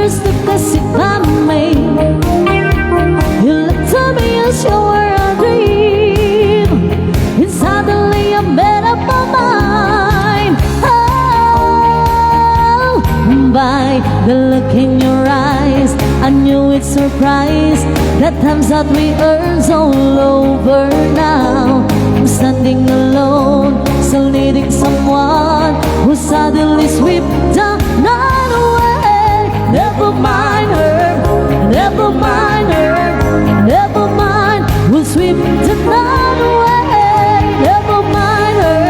first look as if I made. You looked at me as you were a dream, and suddenly I made up my mind. Oh, by the look in your eyes, I knew it's surprise. That times that we earn's all over now. I'm standing alone, still needing someone who suddenly sweep the night away. Never mind her, never mind her, never mind, we'll sweep the night away. Never mind her,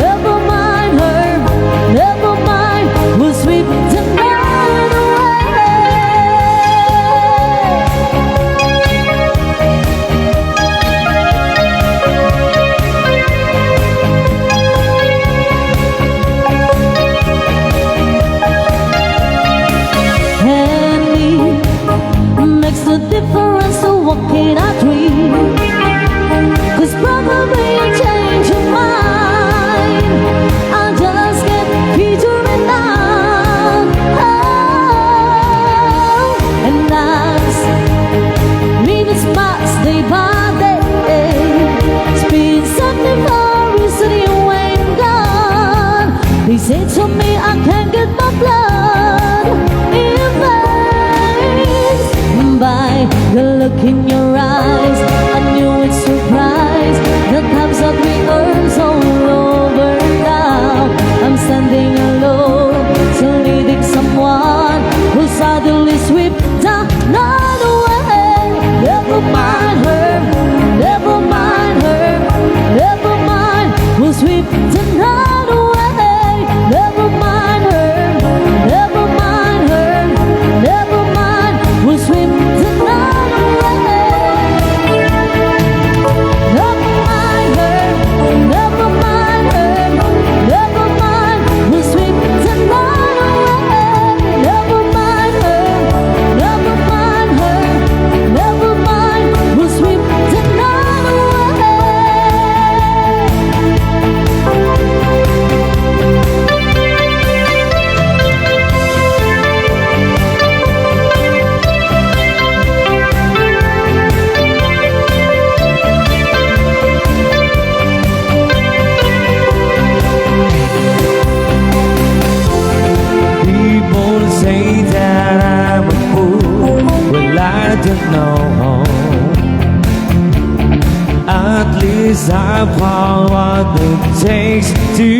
never mind her, never mind, we'll sweep the night away. Makes the difference to walk in a dream. 'Cause probably you change your mind. I just can't picture it now. Oh, and as minutes pass day by day, speed something for reason you ain't gone. They say to me I can't get my blood in veins. By the look in your eyes, I knew it's surprise. The times that we earn's all over now. I'm standing alone, still needing someone who suddenly sweep the night away. Never mind her, never mind her, never mind, we'll sweep the night away. Never mind her, never mind her, never mind, we'll sweep the night away. Never mind her, never mind her, never mind, we'll sweep the night away. Never mind her, never mind her, never mind, we'll sweep the night away. People say that I'm a fool. Well, I don't know. At least I found what it takes to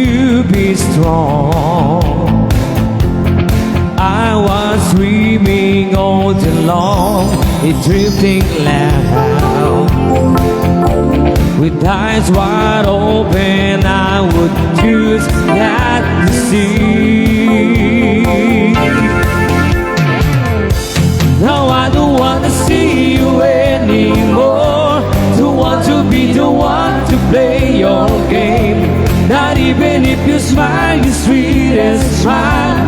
be strong. I was dreaming all day long, it drifting loud. With eyes wide open, I would choose not to see. Now I don't want to see you anymore. Don't want to be the one to play your game. Not even if you smile your sweetest smile.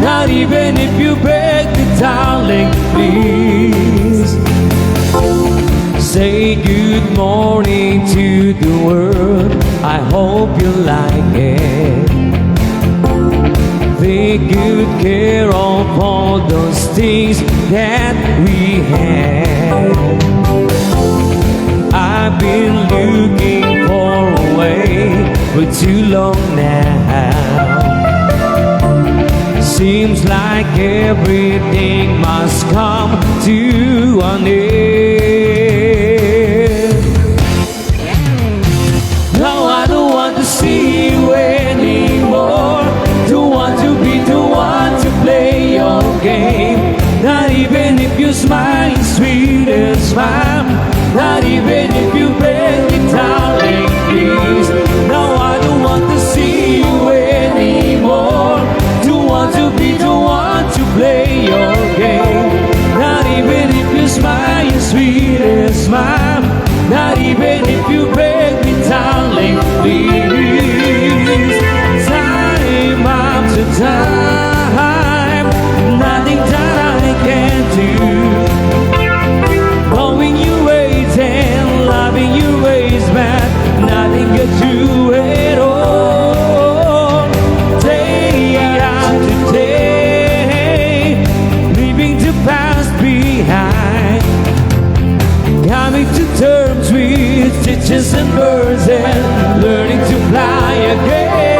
Not even if you beg me, darling, please. Say good morning to the world, I hope you like it. Take good care of all those things that we had. I've been looking for a way for too long now. Seems like everything must come to an end. Now I don't want to see you anymore. Don't want to be the one to play your game. Not even if you smile your sweetest smile. Not even if you beg me, darling, please. No, I don't want to see you anymore. Don't want to be the one to play your game. Not even if you smile your sweetest smile. Not even if you beg me, darling, please. Time after time, nothing that I can do. Knowing you ways and loving you ways back, nothing can do at all. Day after day, fishes and birds and learning to fly again.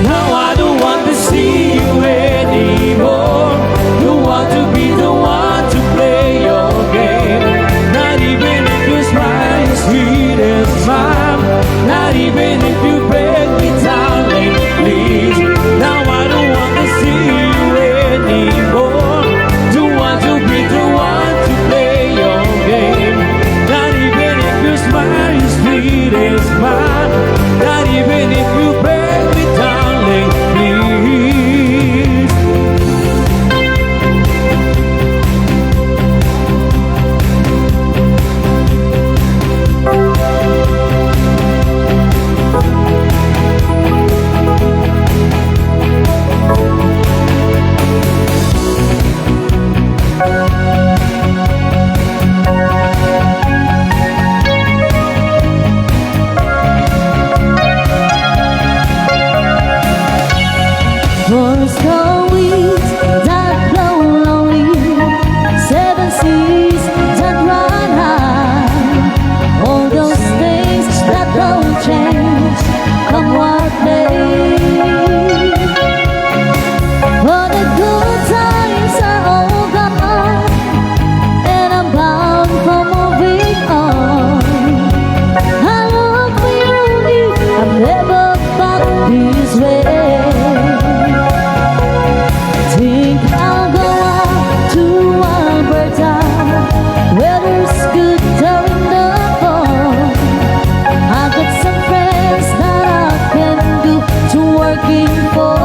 Now I don't want to see you anymore. Don't want to be the one to play your game. Not even if you smile as sweet as mine. Not even if you beg me, darling, please. Now I don't want to see you anymore. Don't want to be the one to play your game. Not even if you smile as sweet as mine. Not even if you beg me, darling, please. Forest or weeds that blow lonely, seven seas that run high, all those things that don't change, come what may. For the good times are all gone, and I'm bound for moving on. I look for you, I've never felt this way. Think I'll go out to Alberta, where there's good during the fall. I've got some friends that I can do to working for.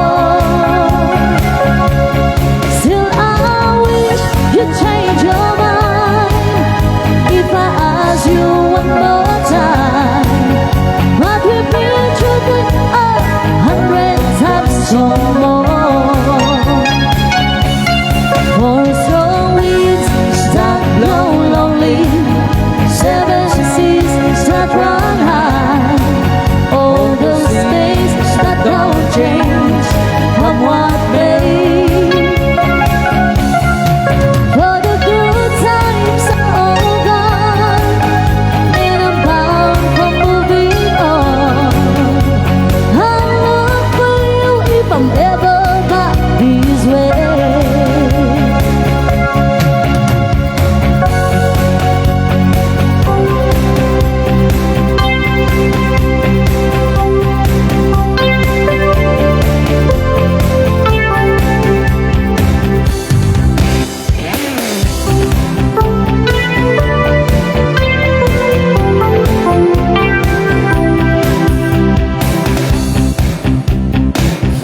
Still I wish you'd change your mind if I ask you one more time. But we've been through it 100 times or more. Forest or weeds that blow lonely, seven seas that run high, all those things that don't change, come what may. For the good times are all gone, and I'm bound for moving on. I'll look for you if I'm ever back this way.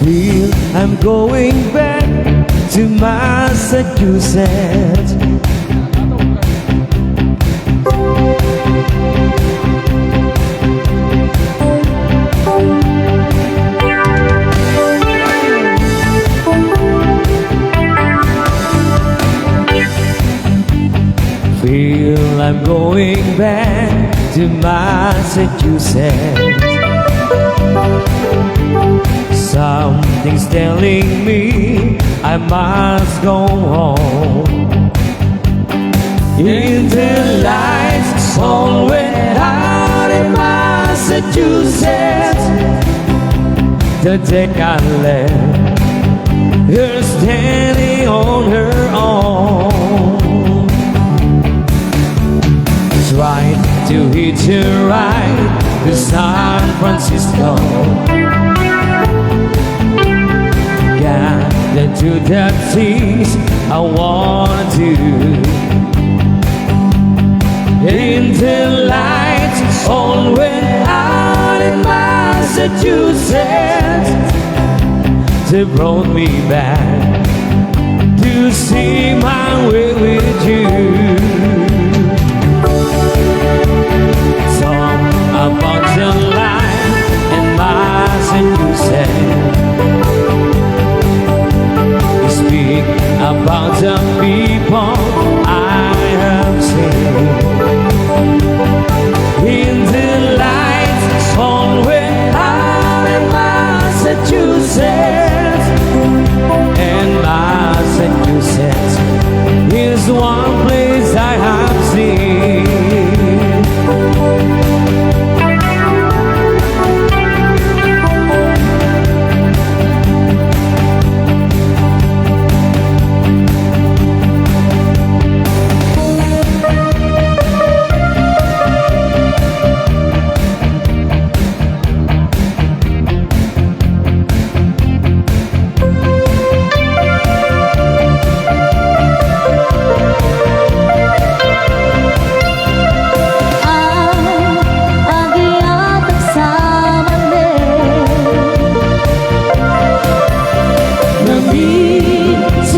Feel I'm going back to Massachusetts. Feel I'm going back to Massachusetts. Something's telling me I must go home. In the lights all went out in Massachusetts. The deck I left, her standing on her own. Tried to hitch a ride to San Francisco. Got to the things I want to. In the lights all went out in Massachusetts. They brought me back to see my way with you. Song about your life in Massachusetts. Speak about the people I have seen. In the lights all went out in Massachusetts. And Massachusetts is one place I have seen.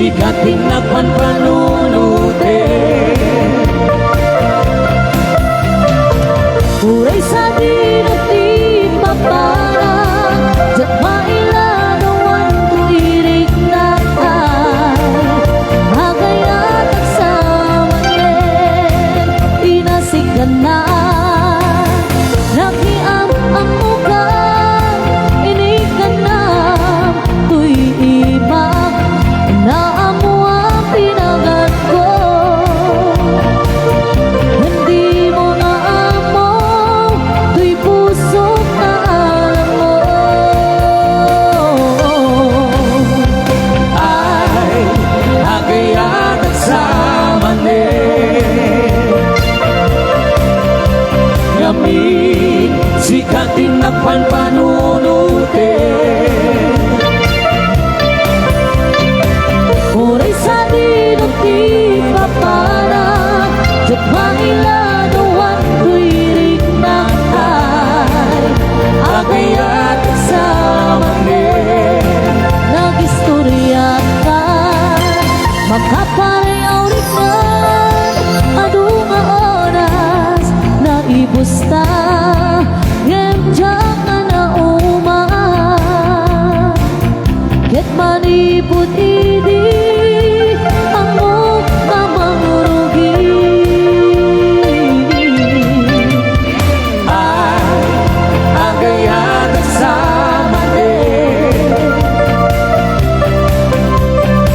sikat din na panpanunutin. Uray sa din at di paparang Diyan mailagawan tuwirig na Hagayat at samanin Inasigan na Nakiam ang muka Inikan na Tuy ibang Naamu ang pinagat ko Hindi mo naamo Tuy puso na alam mo Ay, hagayat at samanin. Ngamin, sikat din na panpanunutin. Uray sa dinong di paparang Diyan mailagawan tuwirig na Hagayat at samanin. Nagistorya ka Makaparehaw rin man Anong oras na ibusta Ngem-diyak na nauma Ket manipod idi Ang mukhamang rugi Ay, hagayat at samanin.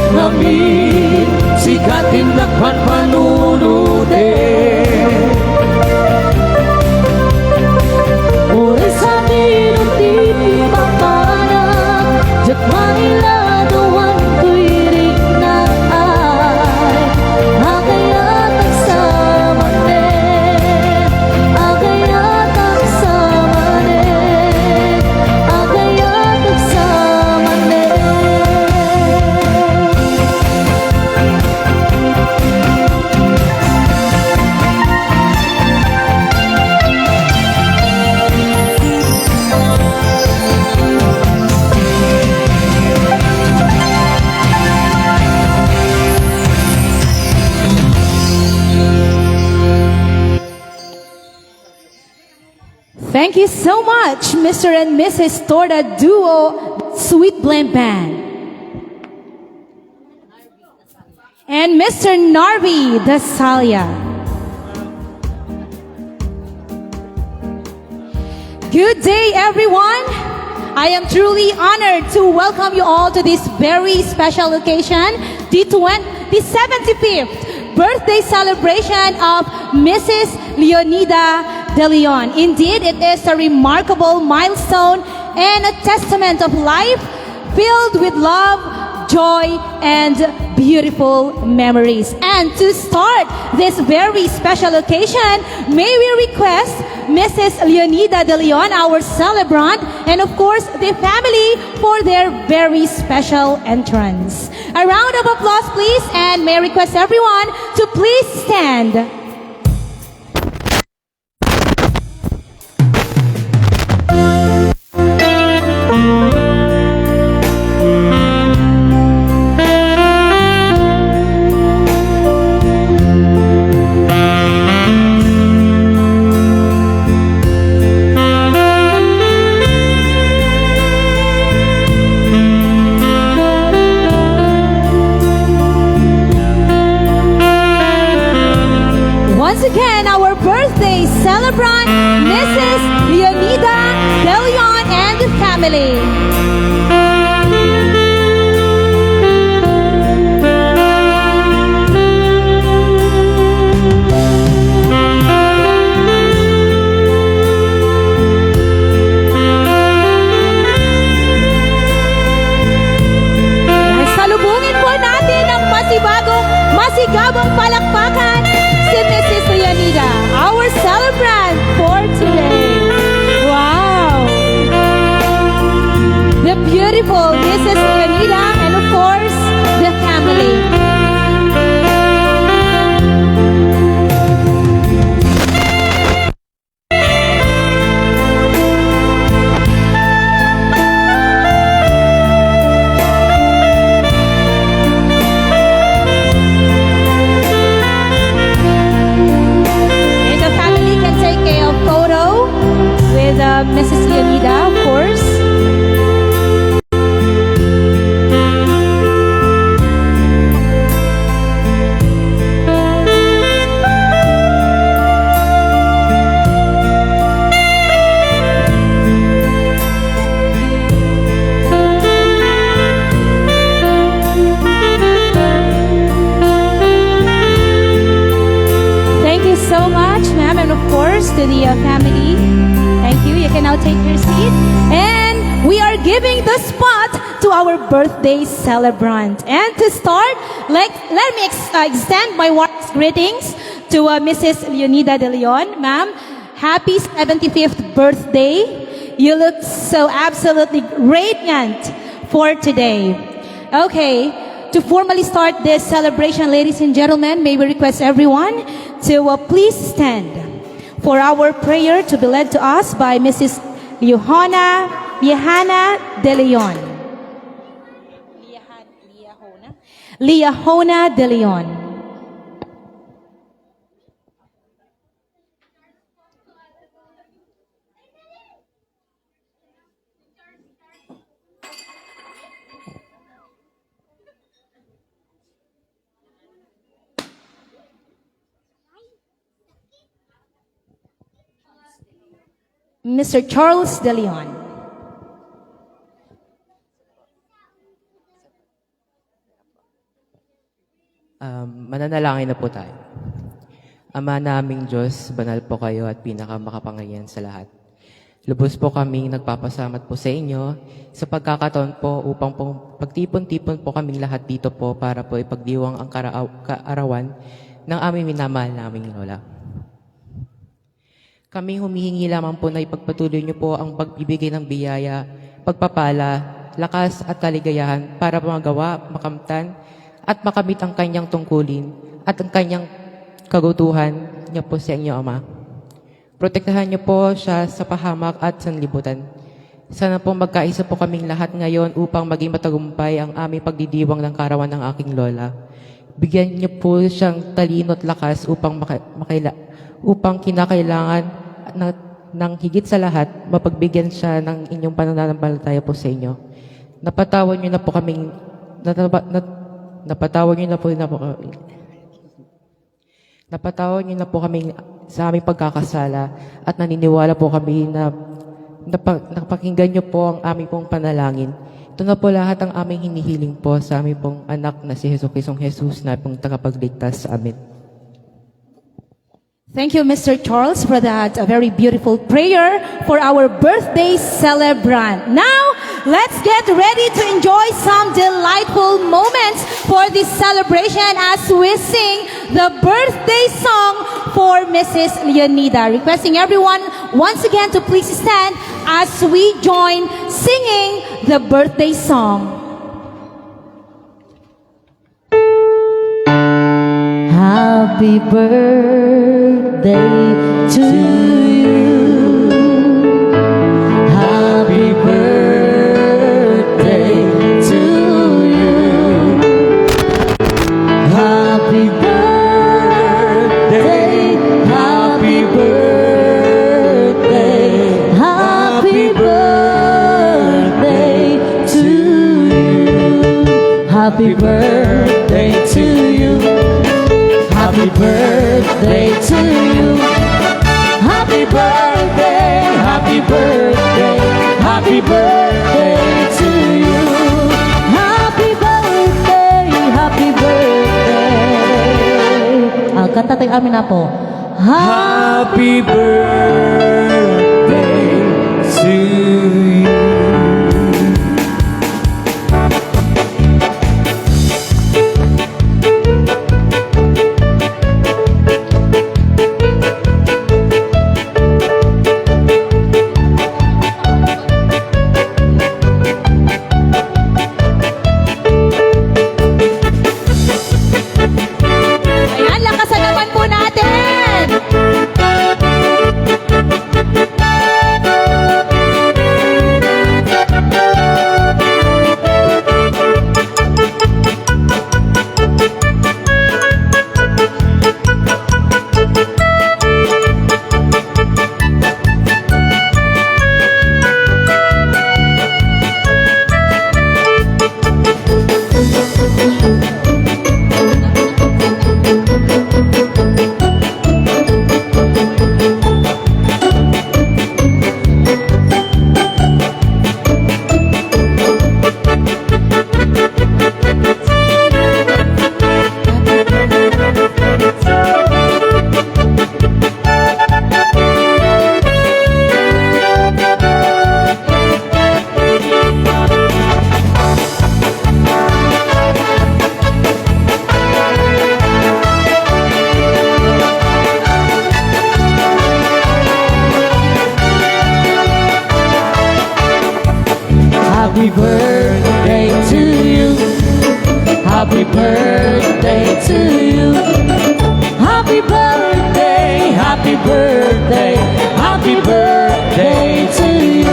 Ngamin, sikat din na panpanunutin. Uray sa dinong di paparang Diyan mailagawan tuwirig na Hagayat at samanin Hagayat at samanin Hagayat at samanin Thank you so much, Mr. and Mrs. Torda Duo Sweet Blend Band. And Mr. Narvi Dasalia. Good day, everyone. I am truly honored to welcome you all to this very special occasion, the 75th birthday celebration of Mrs. Leonida De Leon. Indeed, it is a remarkable milestone and a testament of life filled with love, joy, and beautiful memories. And to start this very special occasion, may we request Mrs. Leonida De Leon, our celebrant, and of course the family for their very special entrance. A round of applause, please, and may I request everyone to please stand. Once again, our birthday celebrant, Mrs. Leonida De Leon and the family. Salubungin po natin ang masigabong palakpakan si Mrs. Leonida, our celebrant for today. Wow! The beautiful Mrs. Leonida and of course, the family. pictures to the family. Thank you. You can now take your seat. And we are giving the spot to our birthday celebrant. And to start, let me extend my warmest greetings to Mrs. Leonida De Leon. Ma'am, happy 75th birthday. You look so absolutely radiant for today. Okay, to formally start this celebration, ladies and gentlemen, may we request everyone to please stand for our prayer to be led to us by Mrs. Liahona De Leon. Liahona De Leon. Mr. Charles De Leon. Mananalangin na po tayo. Ama naming Diyos, banal po kayo at pinakamakapangyarihan sa lahat. Lubos po kaming nagpapasamat po sa inyo sa pagkakataon po upang po pagtipon-tipon po kaming lahat dito po para po ipagdiwang ang kaarawan ng aming minamahal naming Lola. Kami humihingi lamang po na ipagpatuloy niyo po ang pagbibigay ng biyaya, pagpapala, lakas at kaligayahan para magawa, makamtan at makamit ang kanyang tungkulin at ang kanyang kagutuhan niyo po sa inyo, Ama. Protektahan niyo po siya sa pahamak at sanlibutan. Sana po magkaisa po kaming lahat ngayon upang maging matagumpay ang aming pagdidiwang ng karawan ng aking Lola. Bigyan niyo po siyang talino at lakas upang kinakailangan ng higit sa lahat, mapagbigyan siya ng inyong pananampalataya po sa inyo. Napatawad niyo na po kaming sa aming pagkakasala at naniniwala po kami na napakinggan niyo po ang aming pong panalangin. Ito na po lahat ang aming hinihiling po sa aming pong anak na si Jesucristong Jesus na pong tagapagligtas sa amin. Thank you, Mr. Charles, for that very beautiful prayer for our birthday celebrant. Now, let's get ready to enjoy some delightful moments for this celebration as we sing the birthday song for Mrs. Leonida. Requesting everyone once again to please stand as we join singing the birthday song. Happy birthday to you. Happy birthday to you. Happy birthday, happy birthday, happy birthday to you. Happy birthday to you. Happy birthday to you. Happy birthday, happy birthday, happy birthday to you. Happy birthday, happy birthday. Kanta tayo amin na po. Happy birthday to you. Ayan, lakasan naman po natin! Happy birthday to you. Happy birthday to you. Happy birthday, happy birthday, happy birthday to you.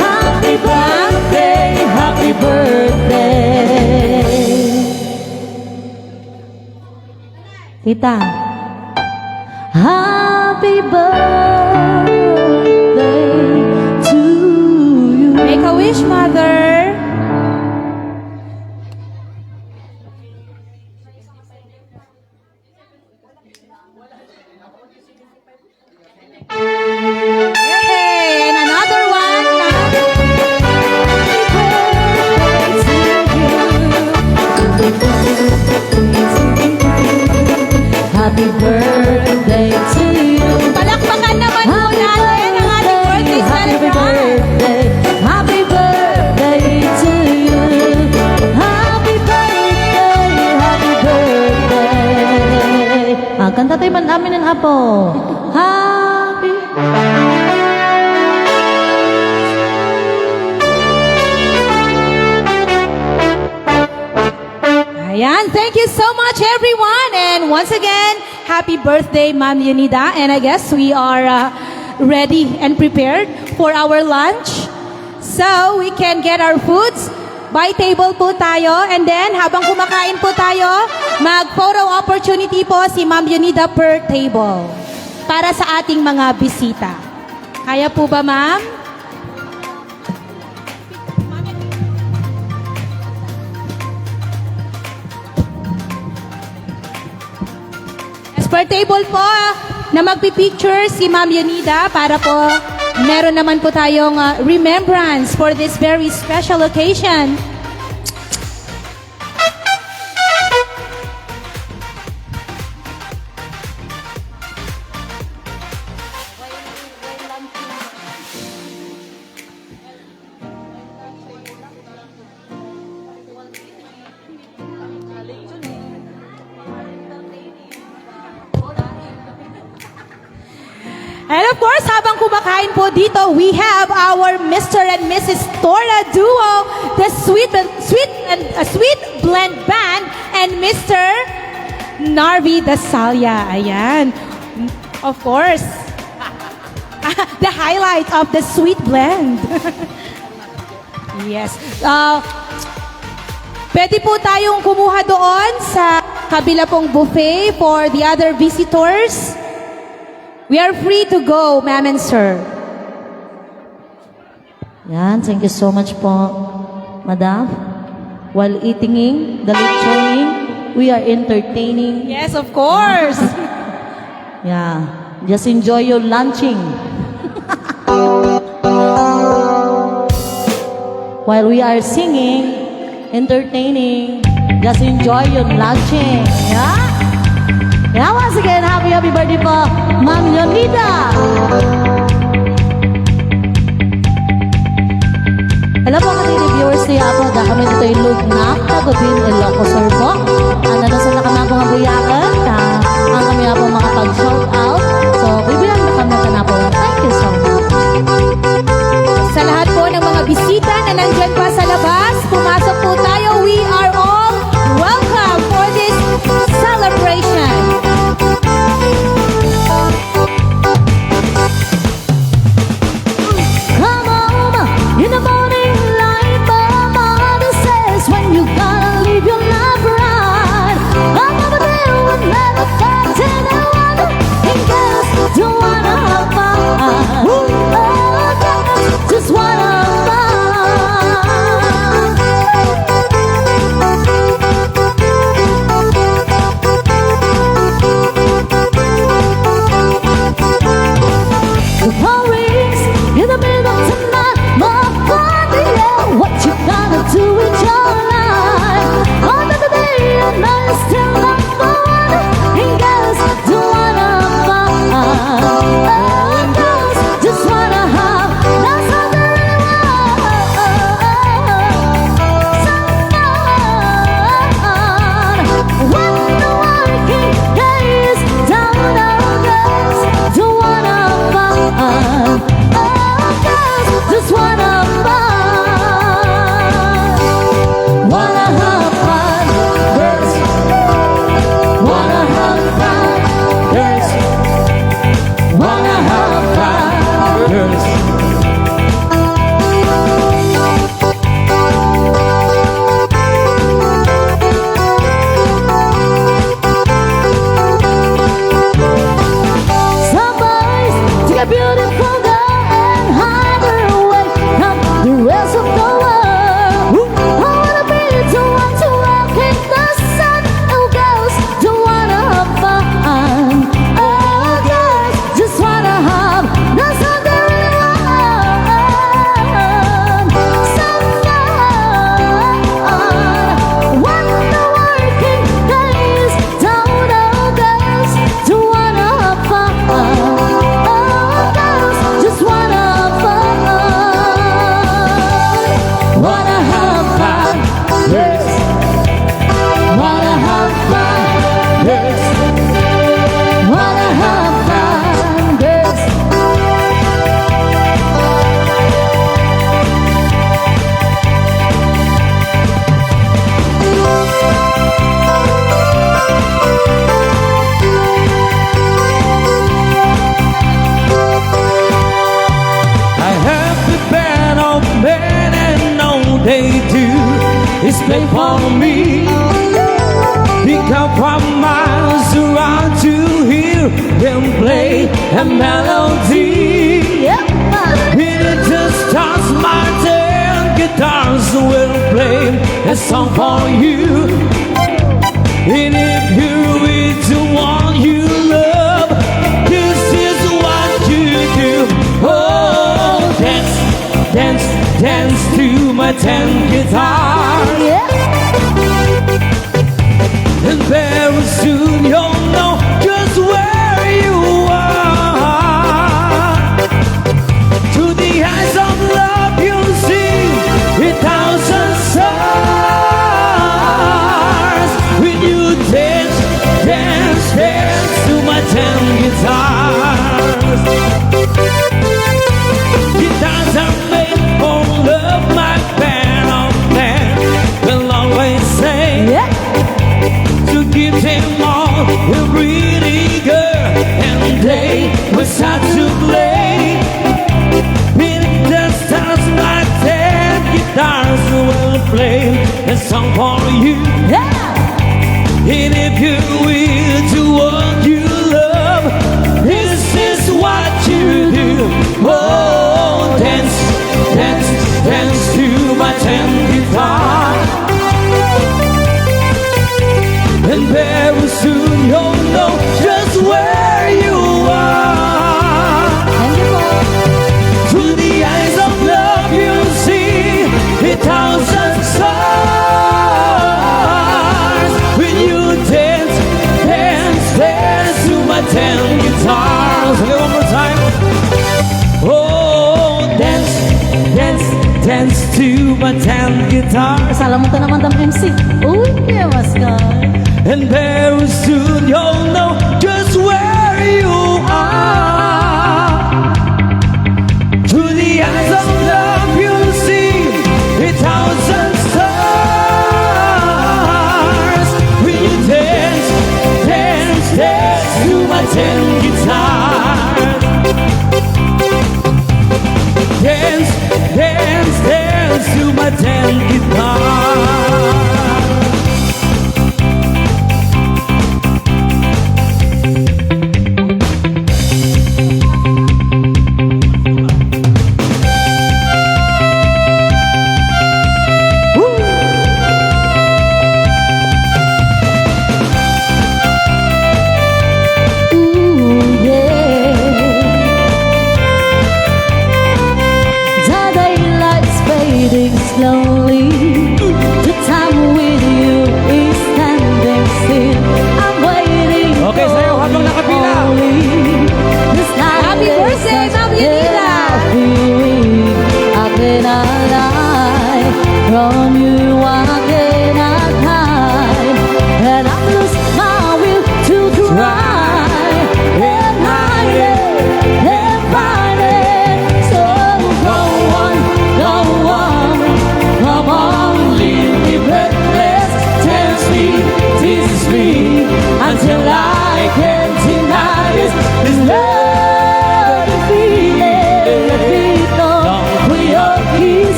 Happy birthday, happy birthday. Tita. Happy birthday to you. Make a wish, Mother. Yay! And another one. Happy birthday to you. Palakpakan naman po natin ang ating birthday celebrant. Happy birthday to you. Happy birthday, happy birthday. Kanta tayo man namin ng apo. Happy. Ayan, thank you so much everyone. And once again, happy birthday, Ma'am Leonida. And I guess we are ready and prepared for our lunch. So, we can get our foods. By table po tayo. And then, habang kumakain po tayo, mag-photo opportunity po si Ma'am Leonida per table para sa ating mga bisita. Kaya po ba, Ma'am? Per table po na magpipicture si Ma'am Leonida para po meron naman po tayong remembrance for this very special occasion. And of course, habang kumakain po dito, we have our Mr. and Mrs. Tora duo, the Sweet Blend Band, and Mr. Narvi Dasalya. Ayan. Of course, the highlight of the Sweet Blend. Yes. Pwede po tayong kumuha doon sa kabila pong buffet for the other visitors. We are free to go, ma'am and sir. Yan, thank you so much po, madam. While eating, the lechoning, we are entertaining. Yes, of course. Yeah, just enjoy your lunching. While we are singing, entertaining, just enjoy your lunching. Yeah? Yeah, once again, happy birthday po, Ma'am Leonida. Hello po mga viewers niya po, kami dito yung Lugnak, Tagubin, Ilocosur po. Ano na sa nakamang mga buyakan, ang kami nga po makapag-shout out. So, bibilang na kami na po. Thank you so much. Sa lahat po ng mga bisita na nandyan pa sa labas, pumasok po tayo. We are all welcome for this celebration. Come on, in the morning light, the mother says, when you gotta live your life a melody. Yep. It just starts my ten guitars will play a song for you. And if you with the one you love, this is what you do. Oh, dance, dance, dance to my ten guitar. Yeah. And very soon you'll know just where you are. To the eyes of love you'll see 1,000 stars. When you dance, dance, dance to my ten guitars. Guitars are made for love, my band of men will always say. Yeah. To give them all a pretty girl, and they will start to play. With the stars like ten guitars will play a song for you. Yeah. And if you will do what you love, this is what you do. Oh, dance, dance, dance to my ten guitar. And very soon you'll know just where you are. Thank you po. To the eyes of love you'll see 1,000 stars. When you dance, dance, dance to my ten guitars. Okay, one more time. Oh, dance, dance, dance to my ten guitars. Salam mo to naman tam MC. Uy, mas ka. And very soon you'll know just where you are. To the eyes of love you'll see 1,000 stars. When you dance, dance, dance to my ten guitars. Dance, dance, dance to my ten guitars.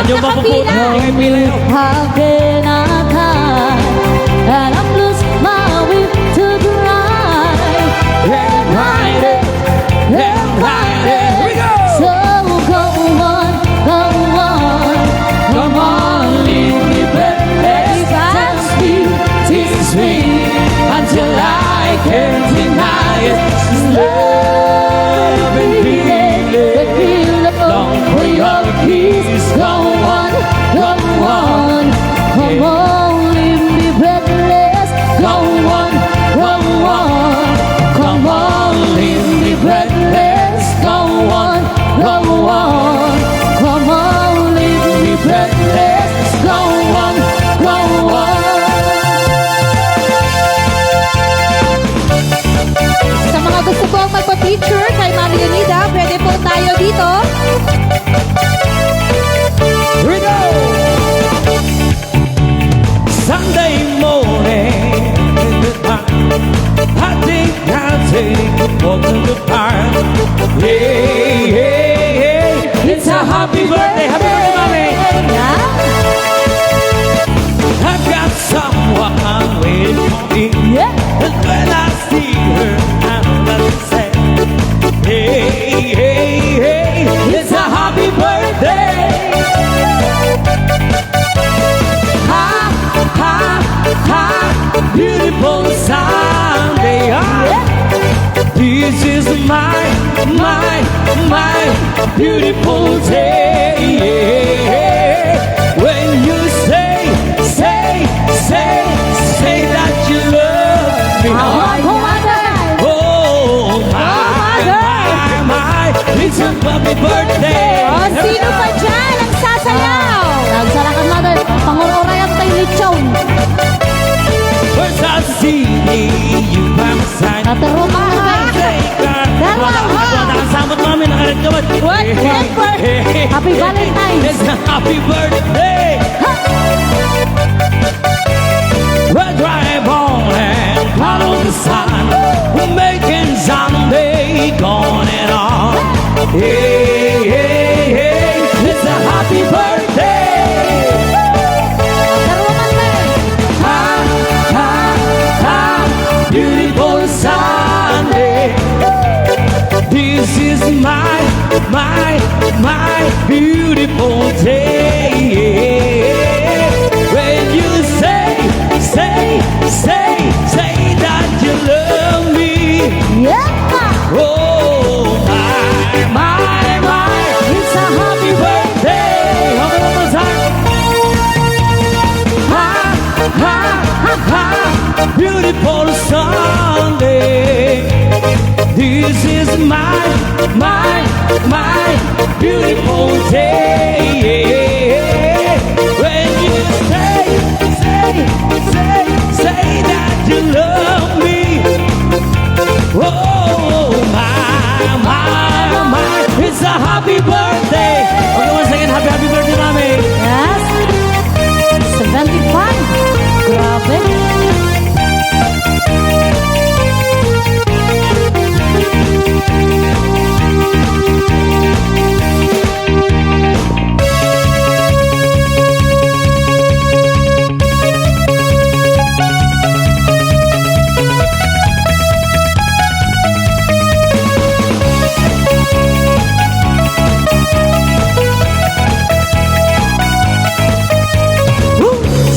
Medyo mapupuno. nakapila. Hindi kayo pila yun. Again I cried, and I'm losing my way to cry. And ride it, and ride it. Here we go. So go on, go on. Come on, leave me breathless. Dance me, tease me, until I can't deny it. Love and feeling, long for your kiss. Go on, go on. Come on, leave me breathless. Go on, go on. Come on, leave me breathless. Go on, go on. Come on, leave me Be breathless. Go on, go on. Sa mga gusto pong magpa-picture kay Ma'am Leonida, pwede po tayo dito. Here we go. Sunday morning, I think I'll take a walk in the park. Hey, hey, hey, it's a happy birthday, mommy. Yeah? I've got someone waiting for me. Yeah. And when I see her, I'm gonna say, hey, hey, hey, it's a happy birthday. Ha, ha, ha, beautiful Sunday. This is my beautiful day. When you say that you love me. Oh, my, it's a happy birthday. O, sino pa dyan ang sasayaw? Nagsarakan natin. Pangururayan tayo lechon. First I see you by my side. Nataro ka na Nakasama namin, nakalit ka ba? What? Happy Valentine's. It's a happy birthday. We'll drive on and follow the sun. We're making Sunday going on. Hey, hey, hey, it's a happy birthday. Ha, ha, ha, beautiful Sunday. This is my beautiful day. When you say that you love me. Yeah! Oh, my, it's a happy birthday. One more time. Ha, ha, ha, beautiful Sunday. This is my beautiful day. When you say that you love me. Oh, my, it's a happy birthday. Okay, once again, happy birthday, mommy. Yes! 75! Grabe!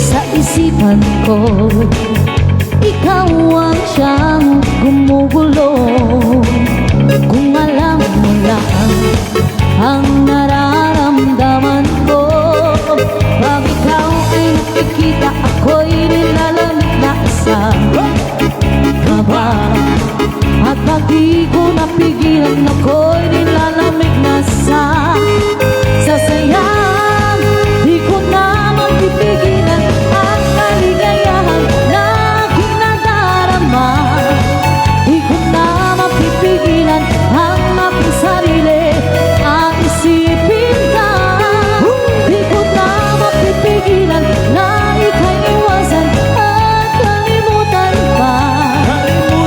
Sa isipan ko, ikaw ang siyang gumugulo. Kung alam mo lang ang nararamdaman ko, pag ikaw ay nakikita, ako'y nilalamig na isa. Kaba, at pag di ko napigilan, ako'y nilalamig na sa sasayang. Di ko na mapipigilan ang kaligayahan na aking nadarama. Di ko na mapipigilan ang aking sarili at isipin ka. Di ko na mapipigilan na ika'y iwasan at kalimutan pa.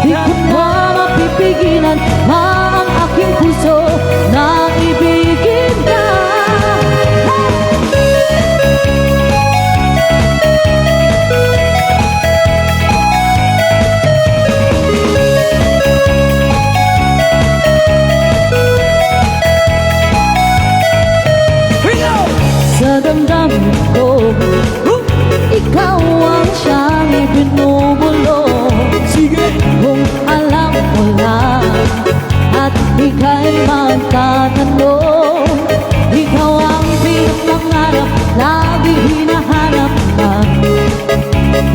Di ko na mapipigilan ang aking puso ika'y magtatanong. Ikaw ang pinapangarap, lagi hinahanap ng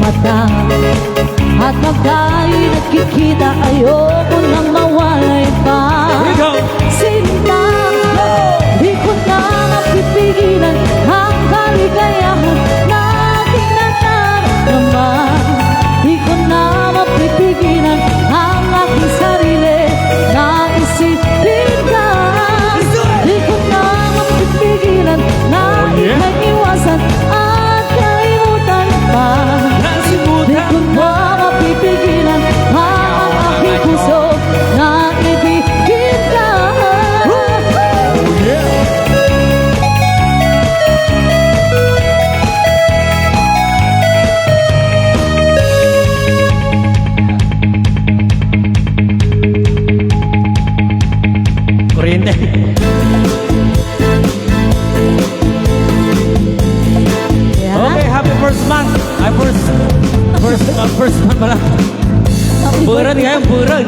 mata. At pagka'y nakikita, ayoko nang mawalay pa. Ikaw. Sinta, di ko na mapipigilan ang kaligayahan na aking nararamdaman. Di ko na mapipigilan ang aking sarili na isipin ka. Di ko na mapipigilan na ika'y iwasan at kalimutan pa. Di ko na mapipigilan ang aking puso na ibigin ka. Kuryente. Okay, happy first month. Ay, first month pala. Buran ngayon, buran.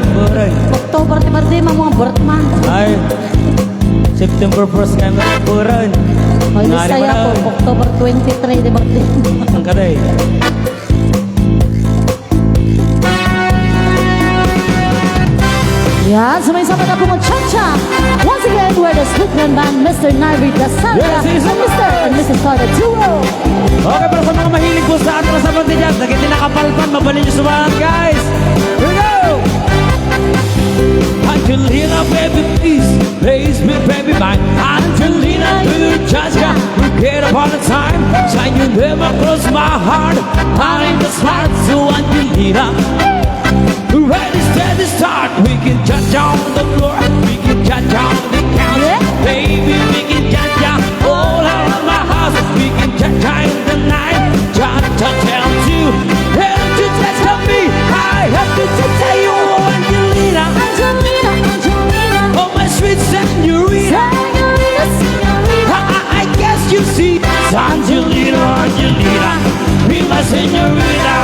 October di birthday mo mga birth month. Ay, September 1st ngayon, buran. May saya ko, October 23 di birthday. Ang kaday. Yan, sumay-sama na po ng cha-cha. Once again, we're the Splitman Band, Mr. Narvi Dasandra, Yes, and Mr. and Mrs. Carter Duo. Okay, pero sa mga mahilig po sa atras sa banda dyan, lagi din nakapalpan, mabalin nyo sumahan, guys. Here we go! Angelina, baby, please me, baby, mine. Angelina, do you judge ya? Forget upon the time, shine you never cross my heart. I'm in the smart, so Angelina. Ready, steady, start. We can judge on the floor, we can judge on the couch. Baby, we can judge ya all around my house. We can judge in the night. Judge, tell you, have to tell me. I have to tell you, Angelina. Angelina, Angelina, Oh, my sweet senorita. señorita, señorita. I guess you see, Angelina, Angelina, be my senorita.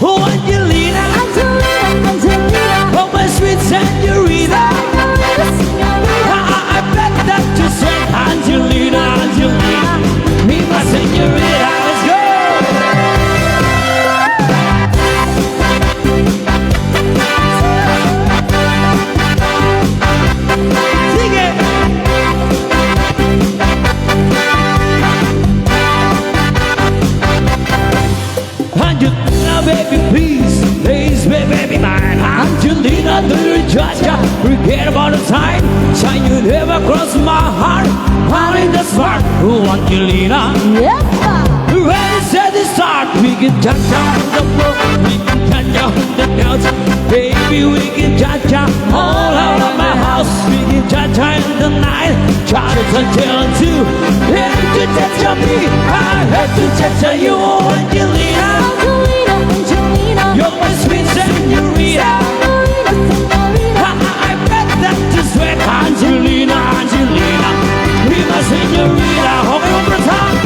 Oh, Angelina, Angelina, Angelina, oh, my sweet senorita. señorita, señorita. I bet that you said, Angelina, Angelina, be my senorita. Let's go. Sing it. Angelina, baby, please, baby, mine. Angelina, do you judge ya? Forget about the time, shine you never cross my heart. I'm in the smart, oh, Angelina. Yepa. Ready, set the start. We can judge on the floor, we can judge on the couch. Baby, we can judge all out of my house. We can judge in the night. Try to tell you, have to touch me. I have to touch you, Angelina. Angelina, Angelina, You're my sweet senorita. señorita, señorita. I bet that you sweat, Angelina, Angelina. Be my senorita. Okay, one more time.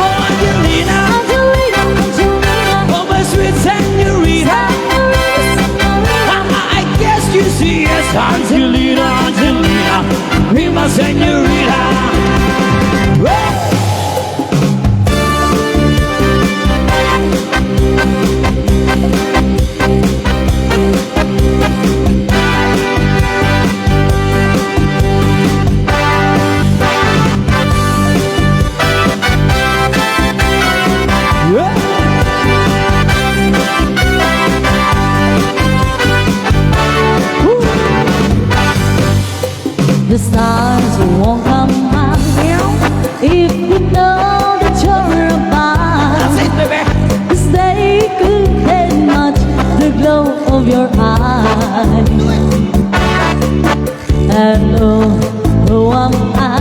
Oh, Angelina. Angelina, Angelina, Oh, my sweet senorita. señorita, señorita. I guess you see, yes, Angelina, Angelina. Be my senorita. Whoa. The stars won't come out if you know that you're about. That's it, baby. 'Cause they couldn't match the glow of your eyes. And oh, am I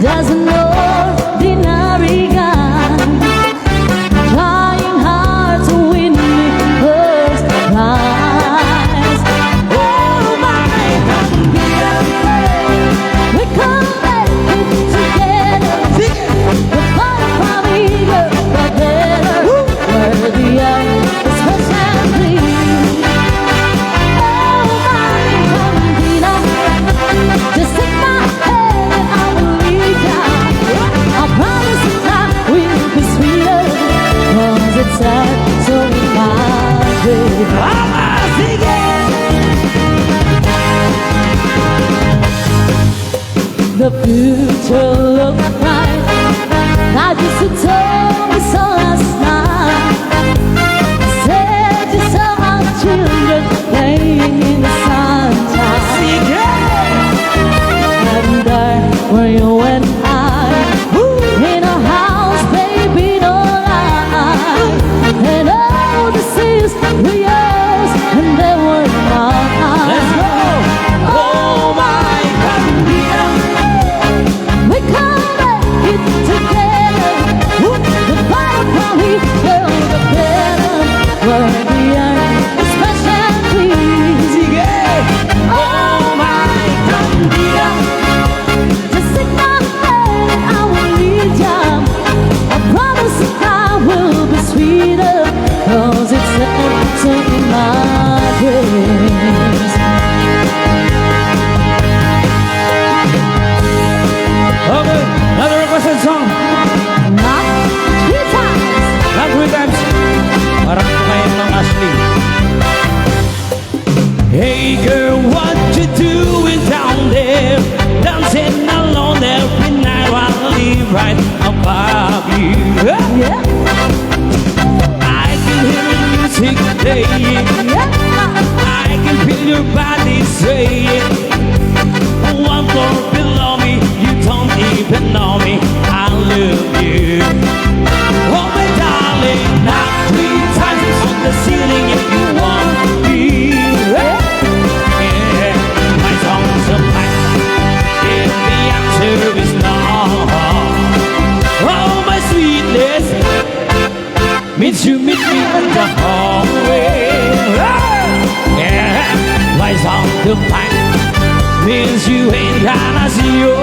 just an ordinary guy, trying hard to win me first prize. Oh my God, we come back together. The fun from eager, but better. Worthy of especially. the future looks bright. I just told me so last night. I said you saw our children playing in the sunshine. And there were you and I in a house, baby, no lie. And all this is the years, and they were mine. Let's go! Oh my God, We can't make it together. The fire probably will be better. Where the earth is fresh and clean. yeah! Oh my God, Just take my hand, I will lead ya. I promise I will be sweeter, 'cause it's left in my dreams. Okay, another requested song. Not three times. Not three times. Parang kumain ng Ashley. Hey girl, what you doing down there? Dancing alone every night while I live right above you. Yeah, I can hear the music playing. yeah. I can feel your body swaying. One floor below me, you don't even know me. I love you. Oh my darling, not three times on the ceiling if you want me. Yeah, my songs are back. If the answer is no, oh my sweetness means you meet me in the hallway. Yeah, my songs are back. Means you ain't gonna see you.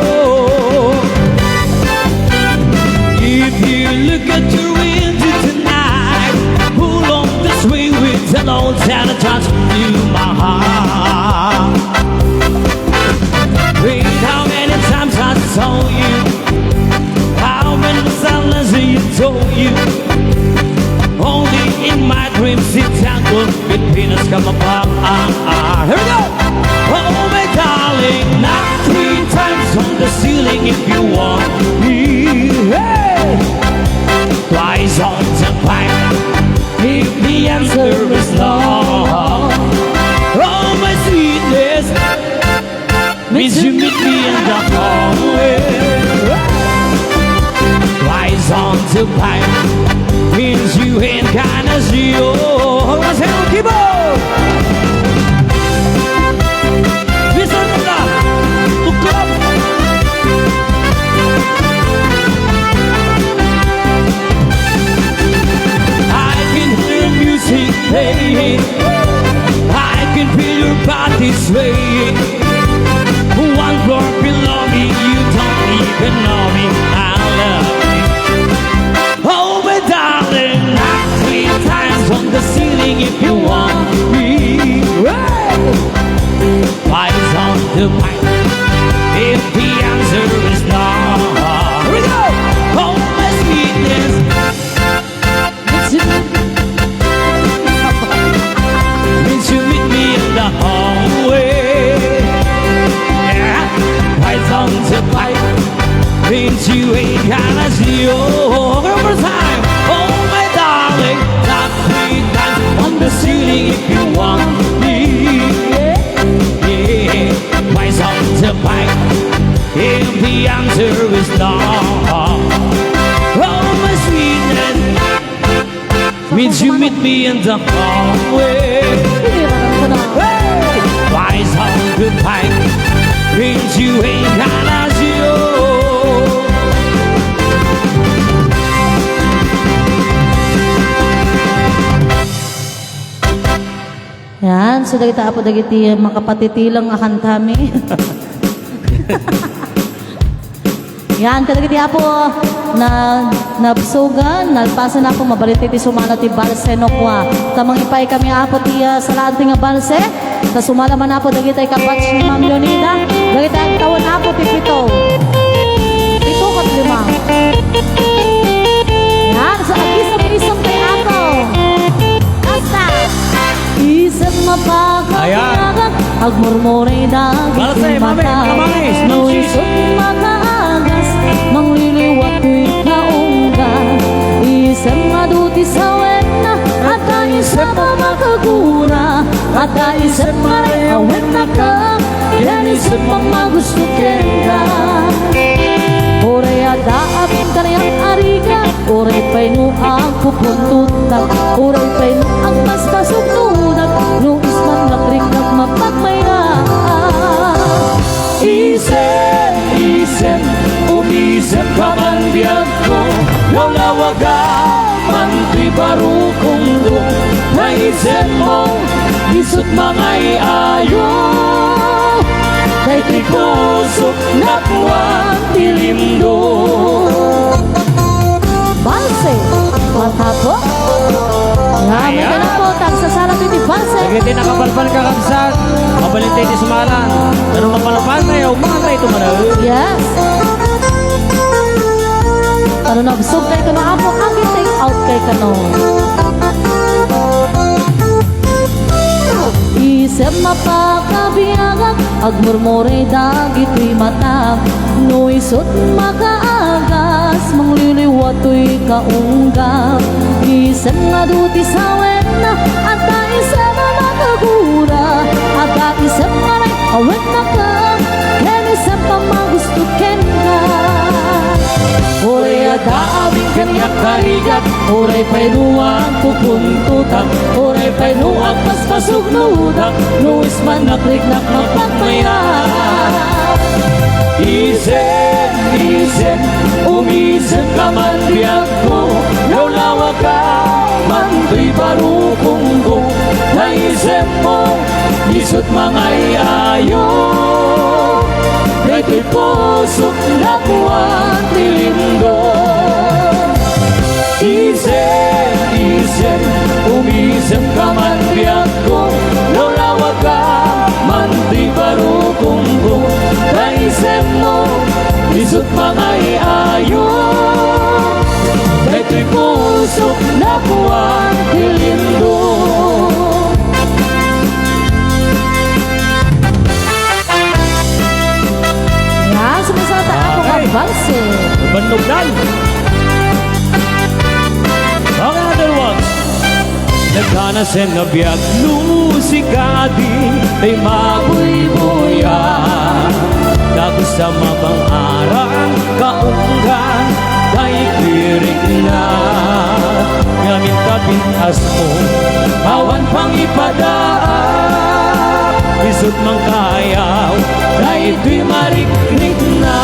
If you look at your window tonight, pull on the swing with an old Santa touch to my heart. Wait, how many times I told you? How many times I told you? Only in my dreams it tangled with peanuts come apart. Here we go! Oh my darling, not three times on the ceiling if you want me. Hey! Twice on the pipe if the answer is no. Oh my sweetness means you meet me in the hallway. Twice on the pipe means you ain't gonna see you. Let's have a keyboard. Listen to that. Look up. I can hear music playing. I can feel your body swaying. One floor below me, you don't even know me. I love you. Oh my darling, not three times on the ceiling if you want me. Twice on the pipe if the answer is no. Here we go. Oh my sweetness means you meet me in the hallway. Yeah, twice on the pipe means you ain't gonna see you. One more time. Oh my darling, not three times on the ceiling if you want me. Yeah, twice on the pipe if the answer is no. Oh my sweetness means you meet me in the hallway. Hey! Twice on the pipe means you ain't gonna see you. Yan, so dagiti apo dagiti makapatitilang akan kami. Yan, kadagiti apo na nabsugan, nalpasan ako mabaliti ti sumala ti balse no kwa. Tamang ipay kami apo ti salaan ti nga balse. Sa sumala man apo dagiti kabatch ni Ma'am Leonida. Dagiti ang tawon apo ti pito. Pito kat lima. Yan, sa isang kay apo. Basta. Isang mapakabiyagan agmurmuray Para dagiti sa'yo, mami, mata kamangis, no Lucis. isot makaagas mangliliwat ko'y kaungga isang maduti sa wena at isang mamakagura at isang maray awet na ka yan isang mamagusto kenga Oray adaapin kanayang ariga Oray pa'y no ang pupuntutak Oray pa'y no ang mas pasugnudak No isman lakrik na mapagmaya Isip, isip, umisip ka man biyag ko Lalawaga, manti barukong ko Naisip mo, isot mga iayo Kay tikusok na kuwang tilindo Balse, matapo Ngamin ka na po, tagsa salat iti balse Pagkiti nakapalpan ka kapsat Mabalintay ti sumalan Pero mapalapan na yaw, umatay tumanaw Yes Ano nabsog kay ka na apo Aki take out kay ka no Isip mapakabiyagan agmurmuray dagito'y mata no isot makaagas mangliliwat to'y kaungga isip nga duti sa wena at isip makagura at isip maray awet na ka ken isip magusto ken ka Oray adaabing kanyak karigat Oray pa'y nuwang pupuntutak Oray pa'y nuwang paspasugnudak Nuis man nakriknak mapagmaya Isip, isip, umisip ka man biyag ko Lawlawa ka, manto'y barukong ko Naisip mo, isot mga iayo Dito'y pusok na kuwang tilindo Isip, isip, umisip ka man biyag ko Lawlawa ka, manto'y barukong ko Naisip mo, isot mga iayo Dito'y pusok na kuwang tilindo Nga, sumasata ako ka balse Bandugdan Okay, other ones Nagkanasin na biyag lusikadi Ay mabuy-buya Dago sa mabang arang kaunggan Dahil kirik na Ngamin kapintas mo Awan pang ipadaan Isot mang kayaw Dahil di marikrik na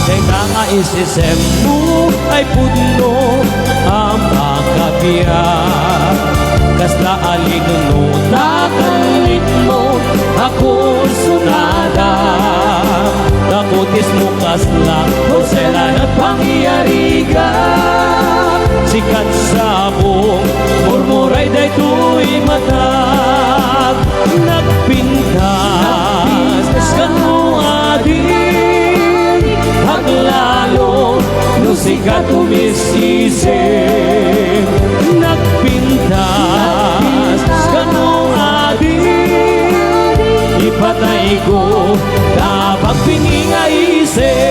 Kaya nga isisem mo Ay puno Ang makabiyak Kasla alinuno Nakalit mo Ako sunada Nakutis mo kasla Porselan at pangyariga Sikat sabong Murmuray day tu'y matag Nagpintas Kanu adin Haglalo Nusikat umisisip Nagpintas Kanu adin Ipatay ko Kapag piningaisip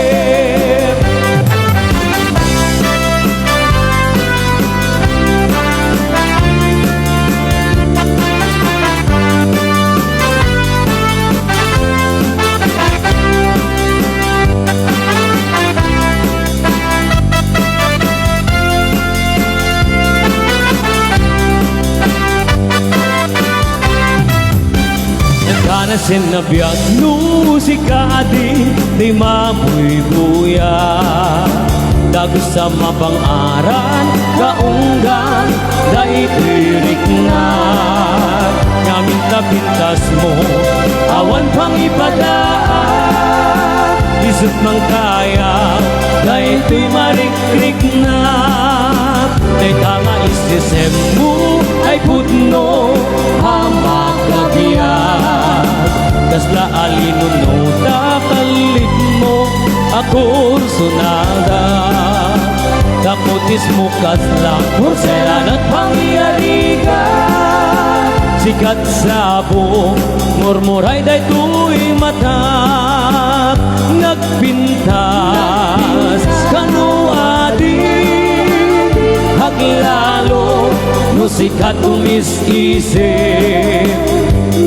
Kanasin na biyag lusikadi Di mabuy-buya Dago sa mabang-aran Kaunggan Dahil tirik na Ngamin na pintas mo Awan pang ipadaan Isot mang kaya Dahil to'y marikrik na Dahil tama isisem mo Ay putno Hamak kagiyak Kasla alinuno Takalit mo Ako sunada Kaputis mo kasla Porselan at pangyariga sikat sa buong murmuray daytoy mata nagpintas kanu adi haglalo no sikat umis-isip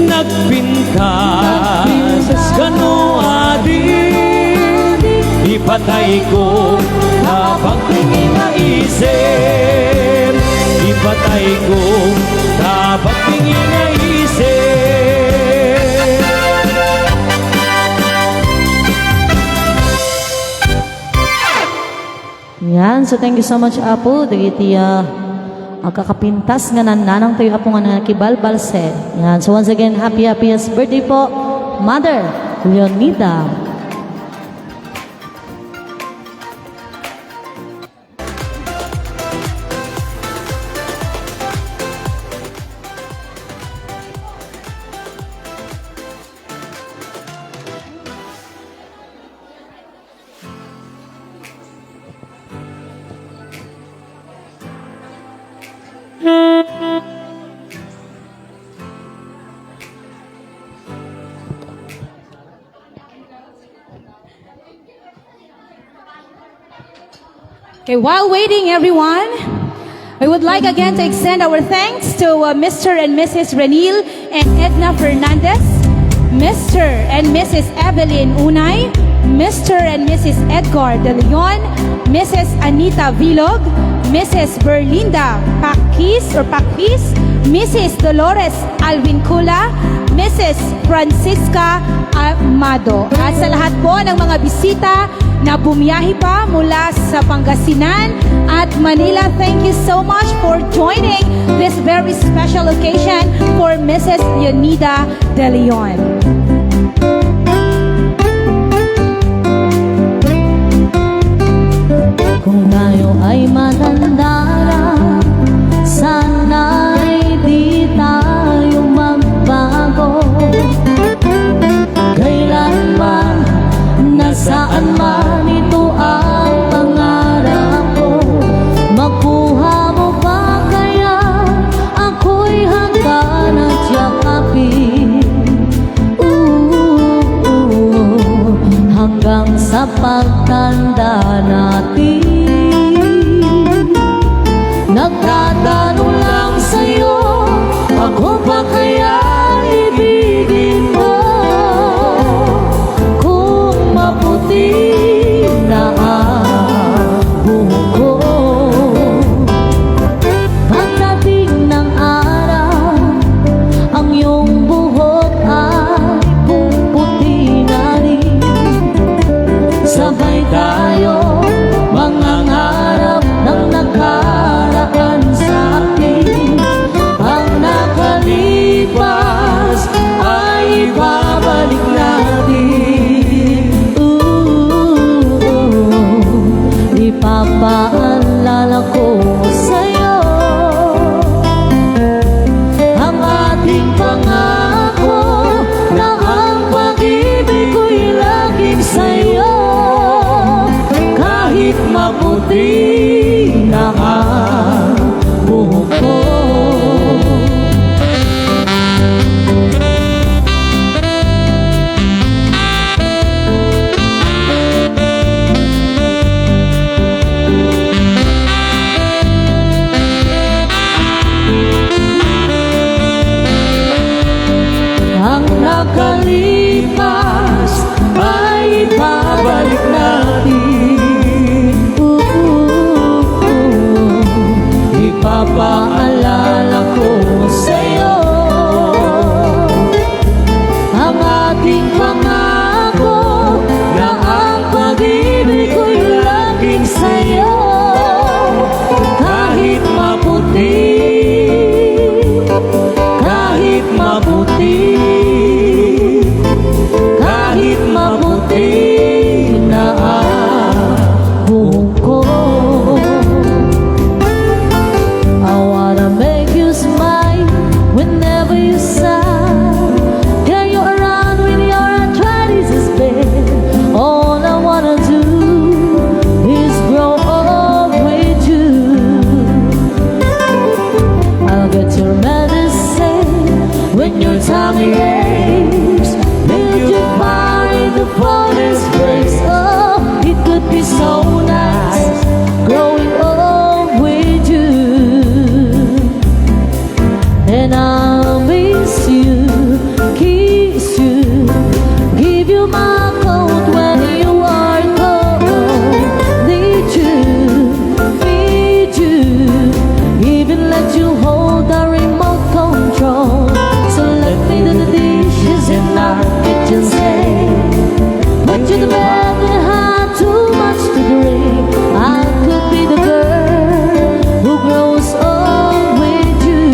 nagpintas kanu adi ipatay ko kapag tingin na isip ipatay ko kapag tingin na isip. Yan, so thank you so much, Apo. Dagiti ang kakapintas nga nananang tayo Apo nga nakibalbalse. Yan, so once again, happiest birthday po, Mother Leonida. Okay, while waiting, everyone, we would like again to extend our thanks to Mr. and Mrs. Renil and Edna Fernandez, Mr. and Mrs. Evelyn Unay, Mr. and Mrs. Edgar De Leon, Mrs. Anita Vilog, Mrs. Berlinda Pakis, Mrs. Dolores Alvincula, Mrs. Francisca Amado. At sa lahat po ng mga bisita na bumiyahi pa mula sa Pangasinan at Manila, thank you so much for joining this very special occasion for Mrs. Leonida De Leon. Kung tayo ay matanda na, sana'y di tayo magbago. Kailanman, nasaan man ito ang pangarap ko. Makuha mo ba kaya ako'y hanggan at yakapin? Hanggang sa pagtanda natin. Nagtatanong lang sa'yo, ako ba kaya ibigin mo? Kung maputi na ang buhok ko, pagdating ng araw, ang iyong buhok ay puputi na rin. Sabay tayo mangangarap ng nakaraan sa atin. Ang nakalipas ay ibabalik natin. Ipapaalala ko sa'yo ang ating pangako na ang pag-ibig ko'y laging sa'yo. Kahit maputi na ang buhok ko. Ang nakalipas ay ibabalik natin. Ipapaalala ko sa'yo ang ating pangako na ang pag-ibig ko'y laging sa'yo. Kahit maputi, kahit maputi, kahit maputi na ang buhok ko. time he aches, did you find the forest place? Oh, it could be so nice growing old with you. And I'll miss you, kiss you, give you my coat when you are cold. Need you, feed you, even let you hold the remote control. So let me do the dishes in our kitchen sink. Put you to bed and have too much to drink. I could be the girl who grows old with you.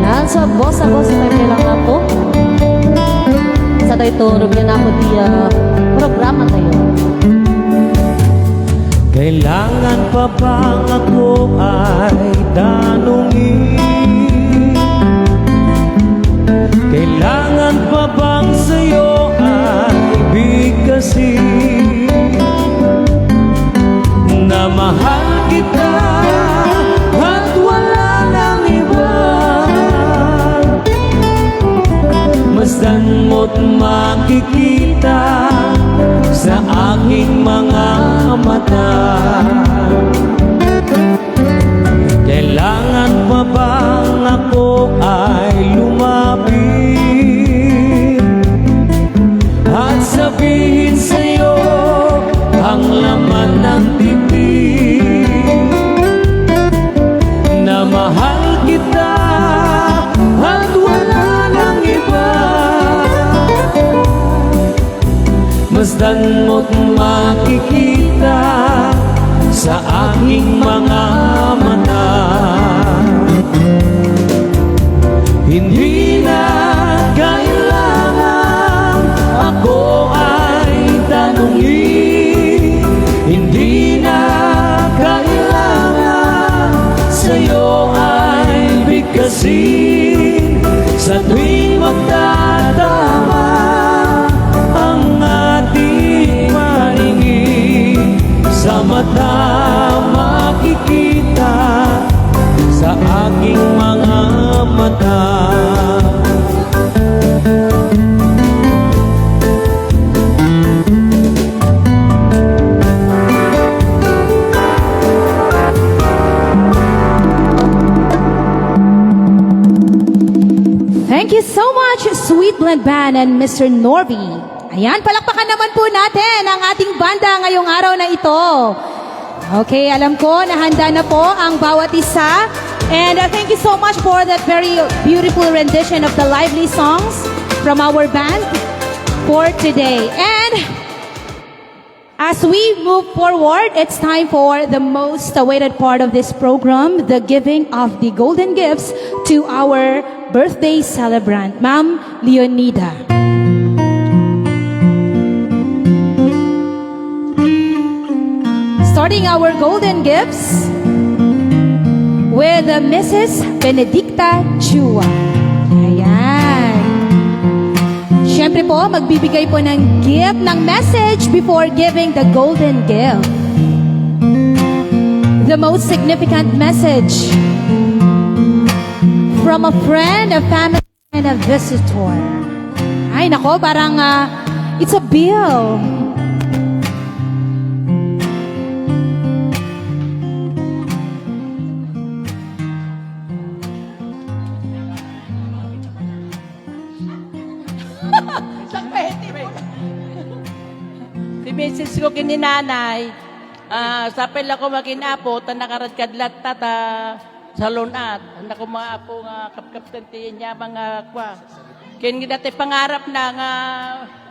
Yan, sa boss, tayo lang ako. Sa tayo turog na ako di programa tayo. Kailangan pa bang ako ay tanungin? Kailangan pa bang sa'yo ay bigkasin? Na mahal kita at wala nang iba. Masdan mo't makikita sa aking mga mata. Kailangan pa bang ako ay lumapit at sabihin sa'yo ang laman ng titig? Na mahal kita at wala nang iba. Masdan mo't makikita sa aking mga mata. Hindi na kailangan ako ay tanungin. Hindi na kailangan sa'yo ay bigkasin. Sa tuwing magtatama ang ating paningin, sa mata makikita sa aking mga mata. Thank you so much, Sweet Blend Band and Mr. Norby. Ayan, palakpakan naman po natin ang ating banda ngayong araw na ito. Okay, alam ko na handa na po ang bawat isa. And thank you so much for that very beautiful rendition of the lively songs from our band for today. And as we move forward, it's time for the most awaited part of this program, the giving of the golden gifts to our birthday celebrant, Ma'am Leonida. Starting our golden gifts with Mrs. Benedicta Chua. Ayan. Siyempre po, magbibigay po ng gift, ng message before giving the golden gift. The most significant message from a friend, a family, and a visitor. Ay, nako, parang it's a bill. Si Mrs. ko kininanay, sapil ako makinapot, nakaradkadlat tata sa lunat. Anak ko mga apo nga kapkaptantiyan niya mga kwa. Kin dati pangarap na nga,